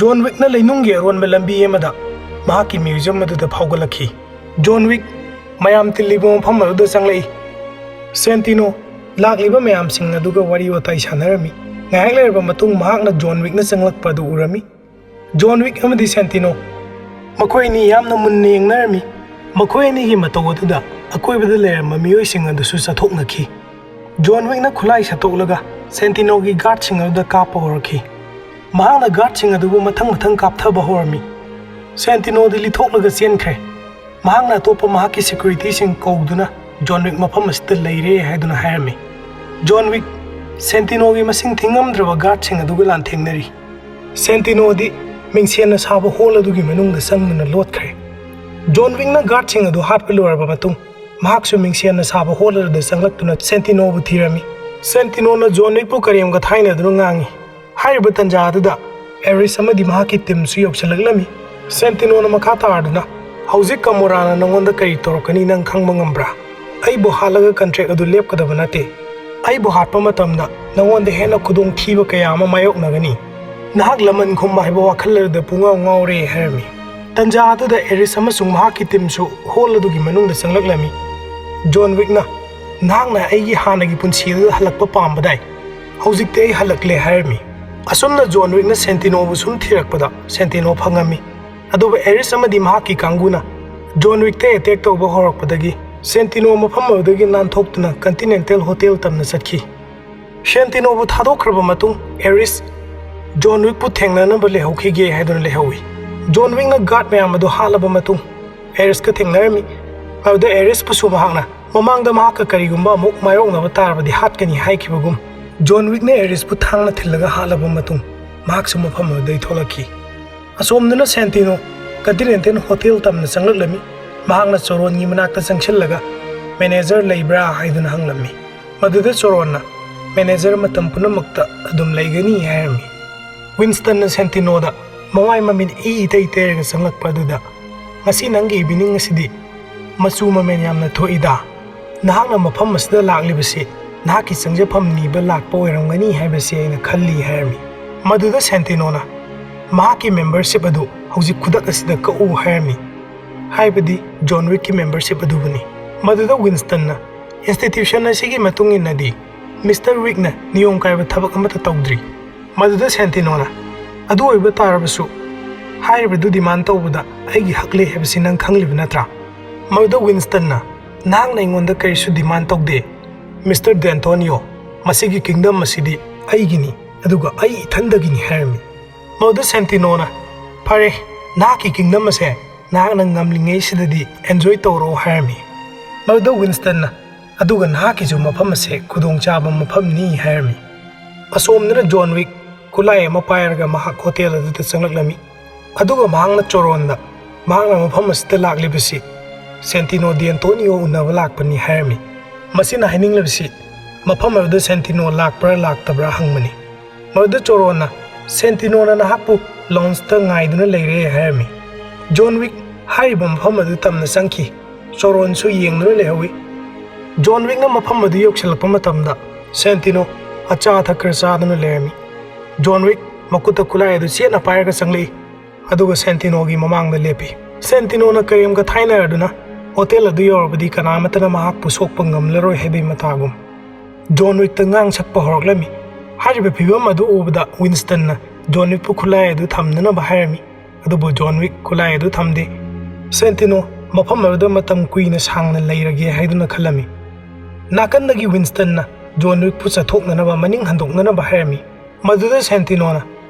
ꯖꯣꯟ ꯋꯤꯛꯅ ꯂꯩꯅꯨꯡꯒꯤ ꯑꯔꯣꯟꯕ ꯂꯝꯕꯤ ꯑꯃꯗ ꯃꯍꯥꯛꯀꯤ ꯃ꯭ꯌꯨꯖꯤꯌꯝ ꯑꯗꯨꯗ ꯐꯥꯎꯒꯠꯂꯛꯈꯤ ꯖꯣꯟ ꯋꯤꯛ ꯃꯌꯥꯝ ꯇꯤꯜꯂꯤꯕ ꯃꯐꯝ ꯑꯗꯨꯗ ꯆꯪꯂꯛꯏ ꯁꯦꯟꯇꯤꯅꯣ ꯂꯥꯛꯂꯤꯕ ꯃꯌꯥꯝꯁꯤꯡ ꯑꯗꯨꯒ ꯋꯥꯔꯤ ꯋꯥꯇꯥꯏ ꯁꯥꯟꯅꯔꯝꯃꯤ ꯉꯥꯏꯍꯥꯛ ꯂꯩꯔꯕ ꯃꯇꯨꯡ ꯃꯍꯥꯛꯅ ꯖꯣꯟ ꯋꯤꯛꯅ ꯆꯪꯂꯛꯄ ꯑꯗꯨ ꯎꯔꯝꯃꯤ ꯖꯣꯟ ꯋꯤꯛ ꯑꯃꯗꯤ ꯁꯦꯟꯇꯤꯅꯣ ꯃꯈꯣꯏ ꯑꯅꯤ ꯌꯥꯝꯅ ꯃꯨꯟꯅ ꯌꯦꯡꯅꯔꯝꯃꯤ ꯃꯈꯣꯏ ꯑꯅꯤꯒꯤ ꯃꯇꯧ ꯑꯗꯨꯗ ꯑꯀꯣꯏꯕꯗ ꯂꯩꯔꯝꯕ ꯃꯤꯑꯣꯏꯁꯤꯡ ꯑꯗꯨꯁꯨ ꯆꯠꯊꯣꯛꯅꯈꯤ ꯖꯣꯟ ꯋꯤꯛꯅ ꯈꯨꯠꯂꯥꯏ ꯁꯠꯇꯣꯛꯂꯒ ꯁꯦꯟꯇꯤꯅꯣꯒꯤ ꯒꯥꯔꯗꯁꯤꯡ ꯑꯗꯨꯗ ꯀꯥꯞꯄ ꯍꯧꯔꯛꯈꯤ ꯃꯍꯥꯛꯅ ꯒꯥꯔꯗꯁꯤꯡ ꯑꯗꯨꯕꯨ ꯃꯊꯪ ꯀꯥꯞꯊꯕ ꯍꯧꯔꯝꯃꯤ ꯁꯦꯟꯇꯤꯅꯣꯗꯤ ꯂꯤꯊꯣꯛꯂꯒ ꯆꯦꯟꯈ꯭ꯔꯦ ꯃꯍꯥꯛꯅ ꯑꯇꯣꯞꯄ ꯃꯍꯥꯛꯀꯤ ꯁꯦꯀ꯭ꯌꯨꯔꯤꯇꯤꯁꯤꯡ ꯀꯧꯗꯨꯅ ꯖꯣꯟ ꯋꯤꯛ ꯃꯐꯝ ꯑꯁꯤꯗ ꯂꯩꯔꯦ ꯍꯥꯏꯗꯨꯅ ꯍꯥꯏꯔꯝꯃꯤ ꯖꯣꯟ ꯋꯤꯛ ꯁꯦꯟꯇꯤꯅꯣꯒꯤ ꯃꯁꯤꯡ ꯊꯤꯉꯝꯗ꯭ꯔꯕ ꯒꯥꯔꯗꯁꯤꯡ ꯑꯗꯨꯒ ꯂꯥꯟꯊꯦꯡꯅꯔꯤ ꯁꯦꯟꯇꯤꯅꯣꯗꯤ ꯃꯤꯡꯁꯦꯟꯅ ꯁꯥꯕ ꯍꯣꯜ ꯑꯗꯨꯒꯤ ꯃꯅꯨꯡꯗ ꯆꯪꯗꯨꯅ ꯂꯣꯠꯈ꯭ꯔꯦ ꯖꯣꯟ ꯋꯤꯛꯅ ꯒꯥꯔꯗꯁꯤꯡ ꯑꯗꯨ ꯍꯥꯠꯄ ꯂꯣꯏꯔꯕ ꯃꯇꯨꯡ ꯃꯍꯥꯛꯁꯨ ꯃꯤꯡꯁꯦꯟꯅ ꯁꯥꯕ ꯍꯣꯜ ꯑꯗꯨꯗ ꯆꯪꯂꯛꯇꯨꯅ ꯁꯦꯟꯇꯤꯅꯣꯕꯨ ꯊꯤꯔꯝꯃꯤ ꯁꯦꯟꯇꯤꯅꯣꯅ ꯖꯣꯟ ꯋꯤꯛꯄꯨ ꯀꯔꯦꯝꯒ ꯊꯥꯏꯅꯗꯨꯅ ꯉꯥꯡꯉꯤ ꯍꯥꯏꯔꯤꯕ ꯇꯟꯖꯥ ꯑꯗꯨꯗ ꯑꯦꯔꯤꯁ ꯑꯃꯗꯤ ꯃꯍꯥꯛꯀꯤ ꯇꯤꯝꯁꯨ ꯌꯧꯁꯤꯜꯂꯛꯂꯝꯃꯤ ꯁꯦꯟꯇꯤꯅꯣꯅ ꯃꯈꯥ ꯇꯥꯔꯗꯨꯅ ꯍꯧꯖꯤꯛ ꯀꯃꯣꯔꯥꯅ ꯅꯉꯣꯟꯗ ꯀꯔꯤ ꯇꯧꯔꯛꯀꯅꯤ ꯅꯪ ꯈꯪꯕ ꯉꯝꯕ꯭ꯔꯥ? ꯑꯩꯕꯨ ꯍꯥꯠꯂꯒ ꯀꯟꯇ꯭ꯔꯦꯛ ꯑꯗꯨ ꯂꯦꯞꯀꯗꯕ ꯅꯠꯇꯦ꯫ ꯑꯩꯕꯨ ꯍꯥꯠꯄ ꯃꯇꯝꯗ ꯅꯉꯣꯟꯗ ꯍꯦꯟꯅ ꯈꯨꯗꯣꯡꯊꯤꯕ ꯀꯌꯥ ꯑꯃ ꯃꯥꯌꯣꯛꯅꯒꯅꯤ꯫ ꯅꯍꯥꯛ ꯂꯃꯟ ꯈꯨꯝꯕ ꯍꯥꯏꯕ ꯋꯥꯈꯜ ꯑꯗꯨꯗ ꯄꯨꯡꯉꯥꯎ ꯉꯥꯎꯔꯦ ꯍꯥꯏꯔꯝꯃꯤ꯫ ꯇꯟꯖꯥ ꯑꯗꯨꯗ ꯑꯦꯔꯤꯁ ꯑꯃꯁꯨꯡ ꯃꯍꯥꯛꯀꯤ ꯇꯤꯝꯁꯨ ꯍꯣꯜ ꯑꯗꯨꯒꯤ ꯃꯅꯨꯡꯗ ꯆꯪꯂꯛꯂꯝꯃꯤ꯫ ꯖꯣꯟ ꯋꯤꯛꯅ "ꯅꯍꯥꯛꯅ ꯑꯩꯒꯤ ꯍꯥꯟꯅꯒꯤ ꯄꯨꯟꯁꯤ ꯑꯗꯨꯗ ꯍꯜꯂꯛꯄ ꯄꯥꯝꯕꯗꯥꯏ? ꯍꯧꯖꯤꯛꯇꯤ ꯑꯩ ꯍꯜꯂꯛꯂꯦ" ꯍꯥꯏꯔꯝꯃꯤ꯫ ꯑꯁꯨꯝꯅ ꯖꯣꯟ ꯋꯤꯛꯅ ꯁꯦꯟꯇꯤꯅꯣꯕꯨ ꯁꯨꯝ ꯊꯤꯔꯛꯄꯗ ꯁꯦꯟꯇꯤꯅꯣ ꯐꯪꯉꯝꯃꯤ꯫ ꯑꯗꯨꯕꯨ ꯑꯦꯔꯤꯁ ꯑꯃꯗꯤ ꯃꯍꯥꯛꯀꯤ ꯀꯥꯡꯕꯨꯅ ꯖꯣꯟ ꯋꯤꯛꯇ ꯑꯦꯇꯦꯛ ꯇꯧꯕ ꯍꯧꯔꯛꯄꯗꯒꯤ ꯁꯦꯟꯇꯤꯅꯣ ꯃꯐꯝ ꯑꯗꯨꯗꯒꯤ ꯅꯥꯟꯊꯣꯛꯇꯨꯅ ꯀꯟꯇꯤꯅꯦꯟꯇꯦꯜ ꯍꯣꯇꯦꯜ ꯇꯝꯅ ꯆꯠꯈꯤ꯫ ꯁꯦꯟꯇꯤꯅꯣꯕꯨ ꯊꯥꯗꯣꯛꯈ꯭ꯔꯕ ꯃꯇꯨꯡ ꯑꯦꯔꯤꯁ ꯖꯣꯟ ꯋꯤꯛꯄꯨ ꯊꯦꯡꯅꯅꯕ ꯂꯩꯍꯧꯈꯤꯒꯦ ꯍꯥꯏꯗꯨꯅ ꯂꯩꯍꯧꯏ꯫ ꯖꯣꯟ ꯋꯤꯛꯅ ꯒꯥꯔꯗ ꯃꯌꯥꯝ ꯑꯗꯨ ꯍꯥꯠꯂꯕ ꯃꯇꯨꯡ ꯑꯦꯔꯤꯁꯀ ꯊꯦꯡꯅꯔꯝꯃꯤ꯫ ꯃꯗꯨꯗ ꯑꯦꯔꯤꯁꯄꯨꯁꯨ ꯃꯍꯥꯛꯅ ꯃꯃꯥꯡꯗ ꯃꯍꯥꯛꯀ ꯀꯔꯤꯒꯨꯝꯕ ꯑꯃꯨꯛ ꯃꯥꯌꯣꯛꯅꯕ ꯇꯥꯔꯕꯗꯤ ꯍꯥꯠꯀꯅꯤ ꯍꯥꯏꯈꯤꯕꯒꯨꯝ ꯖꯣꯟ ꯋꯤꯛꯅ ꯑꯦꯔꯤꯁꯄꯨ ꯊꯥꯡꯅ ꯊꯤꯜꯂꯒ ꯍꯥꯠꯂꯕ ꯃꯇꯨꯡ ꯃꯍꯥꯛꯁꯨ ꯃꯐꯝ ꯑꯗꯨꯗꯒꯤ ꯊꯣꯛꯂꯛꯈꯤ꯫ ꯑꯁꯣꯝꯗꯅ ꯁꯦꯟꯇꯤꯅꯣ ꯀꯟꯇꯤꯅꯦꯟꯇꯦꯜ ꯍꯣꯇꯦꯜ ꯇꯝꯅ ꯆꯪꯂꯛꯂꯝꯃꯤ꯫ ꯃꯍꯥꯛꯅ ꯆꯣꯔꯣꯟꯒꯤ ꯃꯅꯥꯛꯇ ꯆꯪꯁꯤꯜꯂꯒ ꯃꯦꯅꯦꯖꯔ ꯂꯩꯕ꯭ꯔꯥ ꯍꯥꯏꯗꯨꯅ ꯍꯪꯂꯝꯃꯤ꯫ ꯃꯗꯨꯗ ꯆꯣꯔꯣꯟꯅ ꯃꯦꯅꯦꯖꯔ ꯃꯇꯝ ꯄꯨꯝꯅꯃꯛꯇ ꯑꯗꯨꯝ ꯂꯩꯒꯅꯤ ꯍꯥꯏꯔꯝꯃꯤ꯫ ꯋꯤꯟꯁꯇꯟꯅ ꯁꯦꯟꯇꯤꯅꯣꯗ ꯃꯃꯥꯏ ꯃꯃꯤꯠ ꯏꯇꯩ ꯇꯩꯔꯒ ꯆꯪꯂꯛꯄ ꯑꯗꯨꯗ "ꯉꯁꯤ ꯅꯪꯒꯤ ꯏꯚꯤꯅꯤꯡ ꯑꯁꯤꯗꯤ ꯃꯆꯨ ꯃꯃꯦꯟ ꯌꯥꯝꯅ ꯊꯣꯛꯏꯗ꯫ ꯅꯍꯥꯛꯅ ꯃꯐꯝ ꯑꯁꯤꯗ ꯂꯥꯛꯂꯤꯕꯁꯤ ꯅꯍꯥꯛꯀꯤ ꯆꯪꯖꯐꯝ ꯅꯤꯕ ꯂꯥꯛꯄ ꯑꯣꯏꯔꯝꯒꯅꯤ ꯍꯥꯏꯕꯁꯤ ꯑꯩꯅ ꯈꯜꯂꯤ" ꯍꯥꯏꯔꯝꯃꯤ꯫ ꯃꯗꯨꯗ ꯁꯦꯟꯇꯤꯅꯣꯅ ꯃꯍꯥꯛꯀꯤ ꯃꯦꯝꯕꯔꯁꯤꯞ ꯑꯗꯨ ꯍꯧꯖꯤꯛ ꯈꯨꯗꯛ ꯑꯁꯤꯗ ꯀꯛꯎ ꯍꯥꯏꯔꯝꯃꯤ꯫ ꯍꯥꯏꯕꯗꯤ ꯖꯣꯟ ꯋꯤꯛꯀꯤ ꯃꯦꯝꯕꯔꯁꯤꯞ ꯑꯗꯨꯕꯨꯅꯤ꯫ ꯃꯗꯨꯗ ꯋꯤꯟꯁꯇꯟꯅ "ꯏꯟꯁꯇꯤꯇ꯭ꯌꯨꯁꯟ ꯑꯁꯤꯒꯤ ꯃꯇꯨꯡ ꯏꯟꯅꯗꯤ ꯃꯤꯁꯇꯔ ꯋꯤꯛꯅ ꯅꯤꯌꯣꯝ ꯀꯥꯏꯕ ꯊꯕꯛ ꯑꯃꯠꯇ ꯇꯧꯗ꯭ꯔꯤ"꯫ ꯃꯗꯨꯗ ꯁꯦꯟꯇꯤꯅꯣꯅ "ꯑꯗꯨ ꯑꯣꯏꯕ ꯇꯥꯔꯕꯁꯨ ꯍꯥꯏꯔꯤꯕꯗꯨ ꯗꯤꯃꯥꯟ ꯇꯧꯕꯗ ꯑꯩꯒꯤ ꯍꯛ ꯂꯩ ꯍꯥꯏꯕꯁꯤ ꯅꯪ ꯈꯪꯂꯤꯕ ꯅꯠꯇ꯭ꯔꯥ"꯫ ꯃꯗꯨꯗ ꯋꯤꯟꯁꯇꯟꯅ "ꯅꯍꯥꯛꯅ ꯑꯩꯉꯣꯟꯗ ꯀꯔꯤꯁꯨ ꯗꯤꯃꯥꯟ ꯇꯧꯗꯦ ꯃꯤꯁꯇꯔ ꯗꯦꯟꯇꯣꯅꯤꯌꯣ꯫ ꯃꯁꯤꯒꯤ ꯀꯤꯡꯗꯝ ꯑꯁꯤꯗꯤ ꯑꯩꯒꯤꯅꯤ ꯑꯗꯨꯒ ꯑꯩ ꯏꯊꯟꯗꯒꯤꯅꯤ" ꯍꯥꯏꯔꯝꯃꯤ꯫ ꯃꯗꯨꯗ ꯁꯦꯟꯇꯤꯅꯣꯅ "ꯐꯔꯦ, ꯅꯍꯥꯛꯀꯤ ꯀꯤꯡꯗꯝ ꯑꯁꯦ ꯅꯍꯥꯛꯅ ꯉꯝꯂꯤꯉꯩꯁꯤꯗꯗꯤ ꯑꯦꯟꯖꯣꯏ ꯇꯧꯔꯣ" ꯍꯥꯏꯔꯝꯃꯤ꯫ ꯃꯗꯨꯗ ꯋꯤꯟꯁꯇꯟꯅ "ꯑꯗꯨꯒ ꯅꯍꯥꯛꯀꯤꯁꯨ ꯃꯐꯝ ꯑꯁꯦ ꯈꯨꯗꯣꯡꯆꯥꯕ ꯃꯐꯝꯅꯤ" ꯍꯥꯏꯔꯝꯃꯤ꯫ ꯑꯁꯣꯝꯗꯅ ꯖꯣꯟ ꯋꯤꯛ ꯈꯨꯠꯂꯥꯏ ꯑꯃ ꯄꯥꯏꯔꯒ ꯃꯍꯥꯛ ꯍꯣꯇꯦꯜ ꯑꯗꯨꯗ ꯆꯪꯂꯛꯂꯝꯃꯤ꯫ ꯑꯗꯨꯒ ꯃꯍꯥꯛꯅ ꯆꯣꯔꯣꯟꯗ ꯃꯍꯥꯛꯅ ꯃꯐꯝ ꯑꯁꯤꯗ ꯂꯥꯛꯂꯤꯕꯁꯤ ꯁꯦꯟꯇꯤꯅꯣ ꯗꯦꯟꯇꯣꯅꯤꯌꯣ ꯎꯅꯕ ꯂꯥꯛꯄꯅꯤ ꯍꯥꯏꯔꯝꯃꯤ꯫ ꯃꯁꯤꯅ ꯍꯥꯏꯅꯤꯡꯂꯤꯕꯁꯤ ꯃꯐꯝ ꯑꯗꯨꯗ ꯁꯦꯟꯇꯤꯅꯣ ꯂꯥꯛꯄ꯭ꯔꯥ ꯂꯥꯛꯇꯕ꯭ꯔꯥ ꯍꯪꯕꯅꯤ꯫ ꯃꯗꯨꯗ ꯆꯣꯔꯣꯟꯅ "ꯁꯦꯟꯇꯤꯅꯣꯅ ꯅꯍꯥꯛꯄꯨ ꯂꯥꯎꯟꯖꯇ ꯉꯥꯏꯗꯨꯅ ꯂꯩꯔꯦ" ꯍꯥꯏꯔꯝꯃꯤ꯫ ꯖꯣꯟ ꯋꯤꯛ ꯍꯥꯏꯔꯤꯕ ꯃꯐꯝ ꯑꯗꯨ ꯇꯝꯅ ꯆꯪꯈꯤ꯫ ꯆꯣꯔꯣꯟꯁꯨ ꯌꯦꯡꯗꯨꯅ ꯂꯩꯍꯧꯏ꯫ ꯖꯣꯟ ꯋꯤꯛꯅ ꯃꯐꯝ ꯑꯗꯨ ꯌꯧꯁꯤꯜꯂꯛꯄ ꯃꯇꯝꯗ ꯁꯦꯟꯇꯤꯅꯣ ꯑꯆꯥ ꯑꯊꯛ ꯈꯔ ꯆꯥꯗꯨꯅ ꯂꯩꯔꯝꯃꯤ꯫ ꯖꯣꯟ ꯋꯤꯛ ꯃꯈꯨꯠꯇ ꯈꯨꯠꯂꯥꯏ ꯑꯗꯨ ꯆꯦꯠꯅ ꯄꯥꯏꯔꯒ ꯆꯪꯂꯛꯏ ꯑꯗꯨꯒ ꯁꯦꯟꯇꯤꯅꯣꯒꯤ ꯃꯃꯥꯡꯗ ꯂꯦꯞꯄꯤ꯫ ꯁꯦꯟꯇꯤꯅꯣꯅ ꯀꯔꯦꯝꯒ ꯊꯥꯏꯅꯔꯗꯨꯅ ꯍꯣꯇꯦꯜ ꯑꯗꯨ ꯌꯧꯔꯕꯗꯤ ꯀꯅꯥꯃꯠꯇꯅ ꯃꯍꯥꯛꯄꯨ ꯁꯣꯛꯄ ꯉꯝꯂꯔꯣꯏ ꯍꯥꯏꯕꯒꯤ ꯃꯇꯥꯒꯨꯝ ꯖꯣꯟ ꯋꯤꯛꯇ ꯉꯥꯡ ꯁꯛꯄ ꯍꯧꯔꯛꯂꯝꯃꯤ꯫ ꯍꯥꯏꯔꯤꯕ ꯐꯤꯚꯝ ꯑꯗꯨ ꯎꯕꯗ ꯋꯤꯟꯁꯇꯟꯅ ꯖꯣꯟ ꯋꯤꯛꯄꯨ ꯈꯨꯠꯂꯥꯏ ꯑꯗꯨ ꯊꯝꯅꯅꯕ ꯍꯥꯏꯔꯝꯃꯤ꯫ ꯑꯗꯨꯕꯨ ꯖꯣꯟ ꯋꯤꯛ ꯈꯨꯠꯂꯥꯏ ꯑꯗꯨ ꯊꯝꯗꯦ꯫ ꯁꯦꯟꯇꯤꯅꯣ ꯃꯐꯝ ꯑꯗꯨꯗ ꯃꯇꯝ ꯀꯨꯏꯅ ꯁꯥꯡꯅ ꯂꯩꯔꯒꯦ ꯍꯥꯏꯗꯨꯅ ꯈꯜꯂꯝꯃꯤ꯫ ꯅꯥꯀꯟꯗꯒꯤ ꯋꯤꯟꯁꯇꯟꯅ ꯖꯣꯟ ꯋꯤꯛꯄꯨ ꯆꯠꯊꯣꯛꯅꯅꯕ ꯃꯅꯤꯡ ꯍꯟꯗꯣꯛꯅꯅꯕ ꯍꯥꯏꯔꯝꯃꯤ꯫ ꯃꯗꯨꯗ ꯁꯦꯟꯇꯤꯅꯣꯅ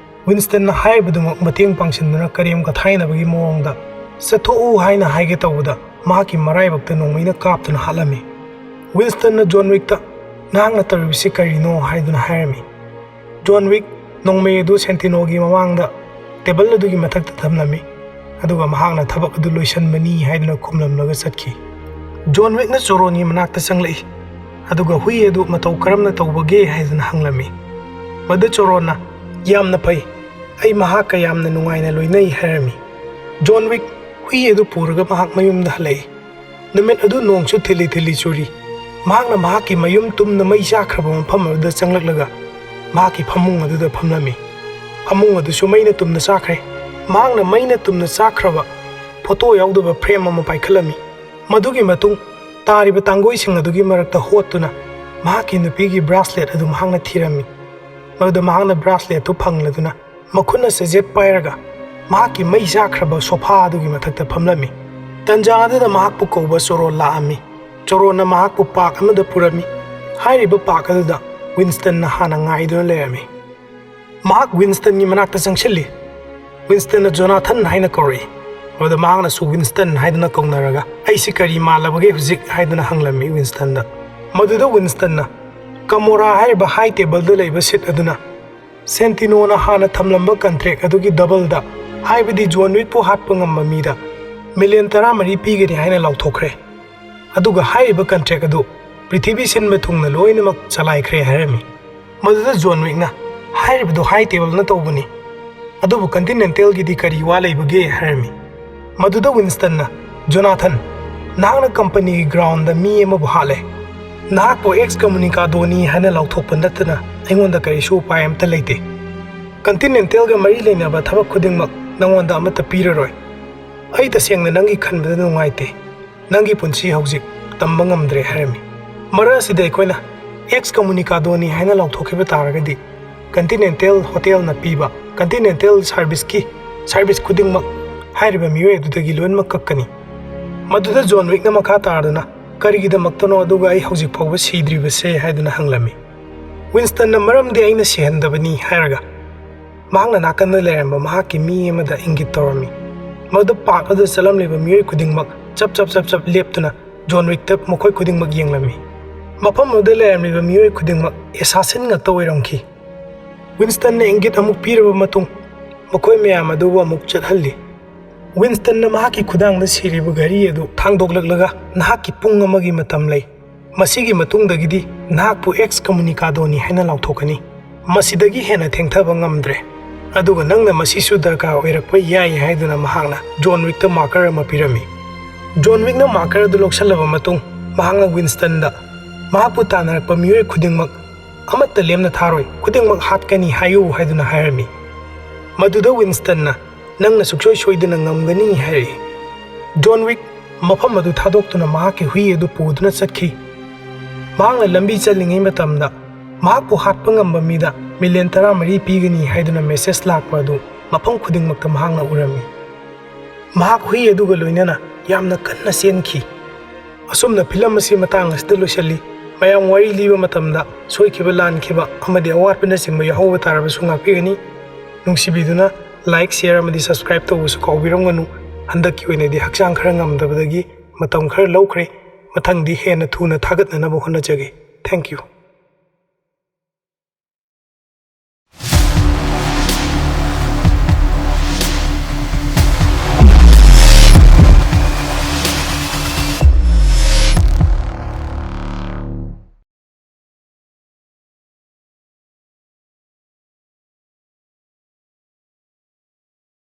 ꯋꯤꯟꯁꯇꯟꯅ ꯍꯥꯏꯔꯤꯕꯗꯨꯃꯛ ꯃꯇꯦꯡ ꯄꯥꯡꯁꯤꯟꯗꯨꯅ ꯀꯔꯦꯝ ꯀꯊꯥꯏꯅꯕꯒꯤ ꯃꯑꯣꯡꯗ "ꯆꯠꯊꯣꯛꯎ" ꯍꯥꯏꯅ ꯍꯥꯏꯒꯦ ꯇꯧꯕꯗ ꯃꯍꯥꯛꯀꯤ ꯃꯔꯥꯏꯕꯛꯇ ꯅꯣꯡꯃꯩꯅ ꯀꯥꯞꯇꯨꯅ ꯍꯥꯠꯂꯝꯃꯤ꯫ ꯋꯤꯟꯁꯇꯟꯅ ꯖꯣꯟ ꯋꯤꯛꯇ "ꯅꯍꯥꯛꯅ ꯇꯧꯔꯤꯕꯁꯤ ꯀꯔꯤꯅꯣ" ꯍꯥꯏꯗꯨꯅ ꯍꯥꯏꯔꯝꯃꯤ꯫ ꯖꯣꯟ ꯋꯤꯛ ꯅꯣꯡꯃꯩ ꯑꯗꯨ ꯁꯦꯟꯇꯤꯅꯣꯒꯤ ꯃꯃꯥꯡꯗ ꯇꯦꯕꯜ ꯑꯗꯨꯒꯤ ꯃꯊꯛꯇ ꯊꯝꯂꯝꯃꯤ ꯑꯗꯨꯒ ꯃꯍꯥꯛꯅ ꯊꯕꯛ ꯑꯗꯨ ꯂꯣꯏꯁꯤꯟꯕꯅꯤ ꯍꯥꯏꯗꯨꯅ ꯈꯨꯝꯂꯝꯂꯒ ꯆꯠꯈꯤ꯫ ꯖꯣꯟ ꯋꯤꯛꯅ ꯆꯣꯔꯣꯟꯒꯤ ꯃꯅꯥꯛꯇ ꯆꯪꯂꯛꯏ ꯑꯗꯨꯒ ꯍꯨꯏ ꯑꯗꯨ ꯃꯇꯧ ꯀꯔꯝꯅ ꯇꯧꯕꯒꯦ ꯍꯥꯏꯗꯨꯅ ꯍꯪꯂꯝꯃꯤ꯫ ꯃꯗꯨ ꯆꯣꯔꯣꯟꯅ "ꯌꯥꯝꯅ ꯐꯩ, ꯑꯩ ꯃꯍꯥꯛꯀ ꯌꯥꯝꯅ ꯅꯨꯡꯉꯥꯏꯅ ꯂꯣꯏꯅꯩ" ꯍꯥꯏꯔꯝꯃꯤ꯫ ꯖꯣꯟ ꯋꯤꯛ ꯍꯨꯏ ꯑꯗꯨ ꯄꯨꯔꯒ ꯃꯍꯥꯛ ꯃꯌꯨꯝꯗ ꯍꯜꯂꯛꯏ꯫ ꯅꯨꯃꯤꯠ ꯑꯗꯨ ꯅꯣꯡꯁꯨ ꯊꯤꯜꯂꯤ ꯊꯤꯜꯂꯤ ꯆꯨꯔꯤ꯫ ꯃꯍꯥꯛꯅ ꯃꯍꯥꯛꯀꯤ ꯃꯌꯨꯝ ꯇꯨꯝꯅ ꯃꯩ ꯆꯥꯛꯈ꯭ꯔꯕ ꯃꯐꯝ ꯑꯗꯨꯗ ꯆꯪꯂꯛꯂꯒ ꯃꯍꯥꯛꯀꯤ ꯐꯃꯨꯡ ꯑꯗꯨꯗ ꯐꯝꯂꯝꯃꯤ꯫ ꯐꯃꯨꯡ ꯑꯗꯨꯁꯨ ꯃꯩꯅ ꯇꯨꯝꯅ ꯆꯥꯛꯈ꯭ꯔꯦ꯫ ꯃꯍꯥꯛꯅ ꯃꯩꯅ ꯇꯨꯝꯅ ꯆꯥꯛꯈ꯭ꯔꯕ ꯐꯣꯇꯣ ꯌꯥꯎꯗꯕ ꯐ꯭ꯔꯦꯝ ꯑꯃ ꯄꯥꯏꯈꯠꯂꯝꯃꯤ꯫ ꯃꯗꯨꯒꯤ ꯃꯇꯨꯡ ꯇꯥꯔꯤꯕ ꯇꯥꯡꯒꯣꯏꯁꯤꯡ ꯑꯗꯨꯒꯤ ꯃꯔꯛꯇ ꯍꯣꯠꯇꯨꯅ ꯃꯍꯥꯛꯀꯤ ꯅꯨꯄꯤꯒꯤ ꯕ꯭ꯔꯥꯁꯂꯦꯠ ꯑꯗꯨ ꯃꯍꯥꯛꯅ ꯊꯤꯔꯝꯃꯤ꯫ ꯃꯗꯨꯗ ꯃꯍꯥꯛꯅ ꯕ꯭ꯔꯥꯁꯂꯦꯠꯇꯨ ꯐꯪꯂꯗꯨꯅ ꯃꯈꯨꯠꯅ ꯆꯦꯖꯦꯠ ꯄꯥꯏꯔꯒ ꯃꯍꯥꯛꯀꯤ ꯃꯩ ꯆꯥꯛꯈ꯭ꯔꯕ ꯁꯣꯐꯥ ꯑꯗꯨꯒꯤ ꯃꯊꯛꯇ ꯐꯝꯂꯝꯃꯤ꯫ ꯇꯟꯖꯥ ꯑꯗꯨꯗ ꯃꯍꯥꯛꯄꯨ ꯀꯧꯕ ꯆꯣꯔꯣꯟ ꯂꯥꯛꯑꯝꯃꯤ꯫ ꯆꯣꯔꯣꯟꯅ ꯃꯍꯥꯛꯄꯨ ꯄꯥꯛ ꯑꯃꯗ ꯄꯨꯔꯝꯃꯤ꯫ ꯍꯥꯏꯔꯤꯕ ꯄꯥꯛ ꯑꯗꯨꯗ ꯋꯤꯟꯁꯇꯟꯅ ꯍꯥꯟꯅ ꯉꯥꯏꯗꯨꯅ ꯂꯩꯔꯝꯃꯤ꯫ ꯃꯍꯥꯛ ꯋꯤꯟꯁꯇꯟꯒꯤ ꯃꯅꯥꯛꯇ ꯆꯪꯁꯤꯜꯂꯤ꯫ ꯋꯤꯟꯁꯇꯟꯅ ꯖꯣꯅꯥꯊꯟ ꯍꯥꯏꯅ ꯀꯧꯔꯛꯏ꯫ ꯃꯗꯨꯗ ꯃꯍꯥꯛꯅꯁꯨ ꯋꯤꯟꯁꯇꯟ ꯍꯥꯏꯗꯨꯅ ꯀꯧꯅꯔꯒ "ꯑꯩꯁꯤ ꯀꯔꯤ ꯃꯥꯜꯂꯕꯒꯦ ꯍꯧꯖꯤꯛ" ꯍꯥꯏꯗꯨꯅ ꯍꯪꯂꯝꯃꯤ ꯋꯤꯟꯁꯇꯟꯗ꯫ ꯃꯗꯨꯗ ꯋꯤꯟꯁꯇꯟꯅ "ꯀꯃꯣꯔꯥ ꯍꯥꯏꯔꯤꯕ ꯍꯥꯏ ꯇꯦꯕꯜꯗ ꯂꯩꯕ ꯁꯤꯠ ꯑꯗꯨꯅ ꯁꯦꯟꯇꯤꯅꯣꯅ ꯍꯥꯟꯅ ꯊꯝꯂꯝꯕ ꯀꯟꯇ꯭ꯔꯦꯛ ꯑꯗꯨꯒꯤ ꯗꯕꯜꯗ, ꯍꯥꯏꯕꯗꯤ ꯖꯣꯟ ꯋꯤꯛꯄꯨ ꯍꯥꯠꯄ ꯉꯝꯕ ꯃꯤꯗ $14 ꯃꯤꯂꯤꯌꯟ ꯄꯤꯒꯅꯤ ꯍꯥꯏꯅ ꯂꯥꯎꯊꯣꯛꯈ꯭ꯔꯦ꯫ ꯑꯗꯨꯒ ꯍꯥꯏꯔꯤꯕ ꯀꯟꯇ꯭ꯔꯦꯛ ꯑꯗꯨ ꯄ꯭ꯔꯤꯊꯤꯕꯤ ꯁꯤꯟꯕ ꯊꯨꯡꯅ ꯂꯣꯏꯅꯃꯛ ꯆꯂꯥꯏꯈ꯭ꯔꯦ" ꯍꯥꯏꯔꯝꯃꯤ꯫ ꯃꯗꯨꯗ ꯖꯣꯟ ꯋꯤꯛꯅ "ꯍꯥꯏꯔꯤꯕꯗꯨ ꯍꯥꯏ ꯇꯦꯕꯜꯅ ꯇꯧꯕꯅꯤ, ꯑꯗꯨꯕꯨ ꯀꯟꯇꯤꯅꯦꯟꯇꯦꯜꯒꯤꯗꯤ ꯀꯔꯤ ꯋꯥ ꯂꯩꯕꯒꯦ" ꯍꯥꯏꯔꯝꯃꯤ꯫ ꯃꯗꯨꯗ ꯋꯤꯟꯁꯇꯟꯅ Jonathan, nahakna company ground da mi amabu hale. Nahakpo ex-communicadoni hana lauthokpa natana aingonda karisu upai amta leite. Continental ga mari leinaba thabak khudingmak nangonda amata piraroi. Ai tasengna nangi khanbada nungaite. Nangi punsi haujik tamba ngamdre harami. Mara sida aikoina ex-communicadoni hana lauthokhiba taragadi Continental Hotel na piba Continental service khudingmak hairiba miwe adudagi loinmak kakkani. Maduda John Wick na makha tarduna karigidamaktano aduga ai haujik phawba sidribase haiduna hanglami. Winston na maramdi aina sihandabani hairaga mahangna nakanna leramba mahaki mi amada ingit tawrami. Madu park adu salamliba miwe khudingmak chap leptuna John Wick tap mokhoi khudingmak yenglami. Mafam adu leramiba miwe khudingmak assassin ngakta oiramki. Winston na ingit amuk piraba matung mokhoi meyam aduba amuk chathalli. Winston na mahaki khudang na siriba gari adu thangdoklaklaga nahaki pung amagi matam lei. Masigi matungdagidi nahakpu ex-communicadoni haina lauthokani. Masidagi hena thengthaba ngamdre. Aduga nangna masisu darkar oirakpa yai haiduna mahangna John Wick ta marker ama pirami. John Wick na marker adu loksalaba matung mahangna Winston da mahakpu tanarakpa miwe khudingmak amatta lemna tharoi khudingmak hatkani hayu haiduna hairami. Maduda Winston na nangna suksoi soiduna ngamgani hairi. John Wick mafam adu thadoktuna mahaki hui adu puduna chatkhi. Mahangna lambi chalingai matamda mahakpu hatpa ngamba mida million tara mari pigani haiduna message lakpa adu mafam khudingmakta mahangna urami. Mahak hui aduga loinana yamna kanna senkhi. Asumna film asi matang asida loisali mayam wari liba matamda soikiba lankhiba amadi awatpana singba yahawba tarabasu ngakpigani. Nungsibiduna like, share amadi subscribe tawusu kaubiramganu. Handaki oinadi hakchang khara ngamdabadagi matam khara lawkhre mathangdi hena thuna thagatnanaba honajage. Thank you.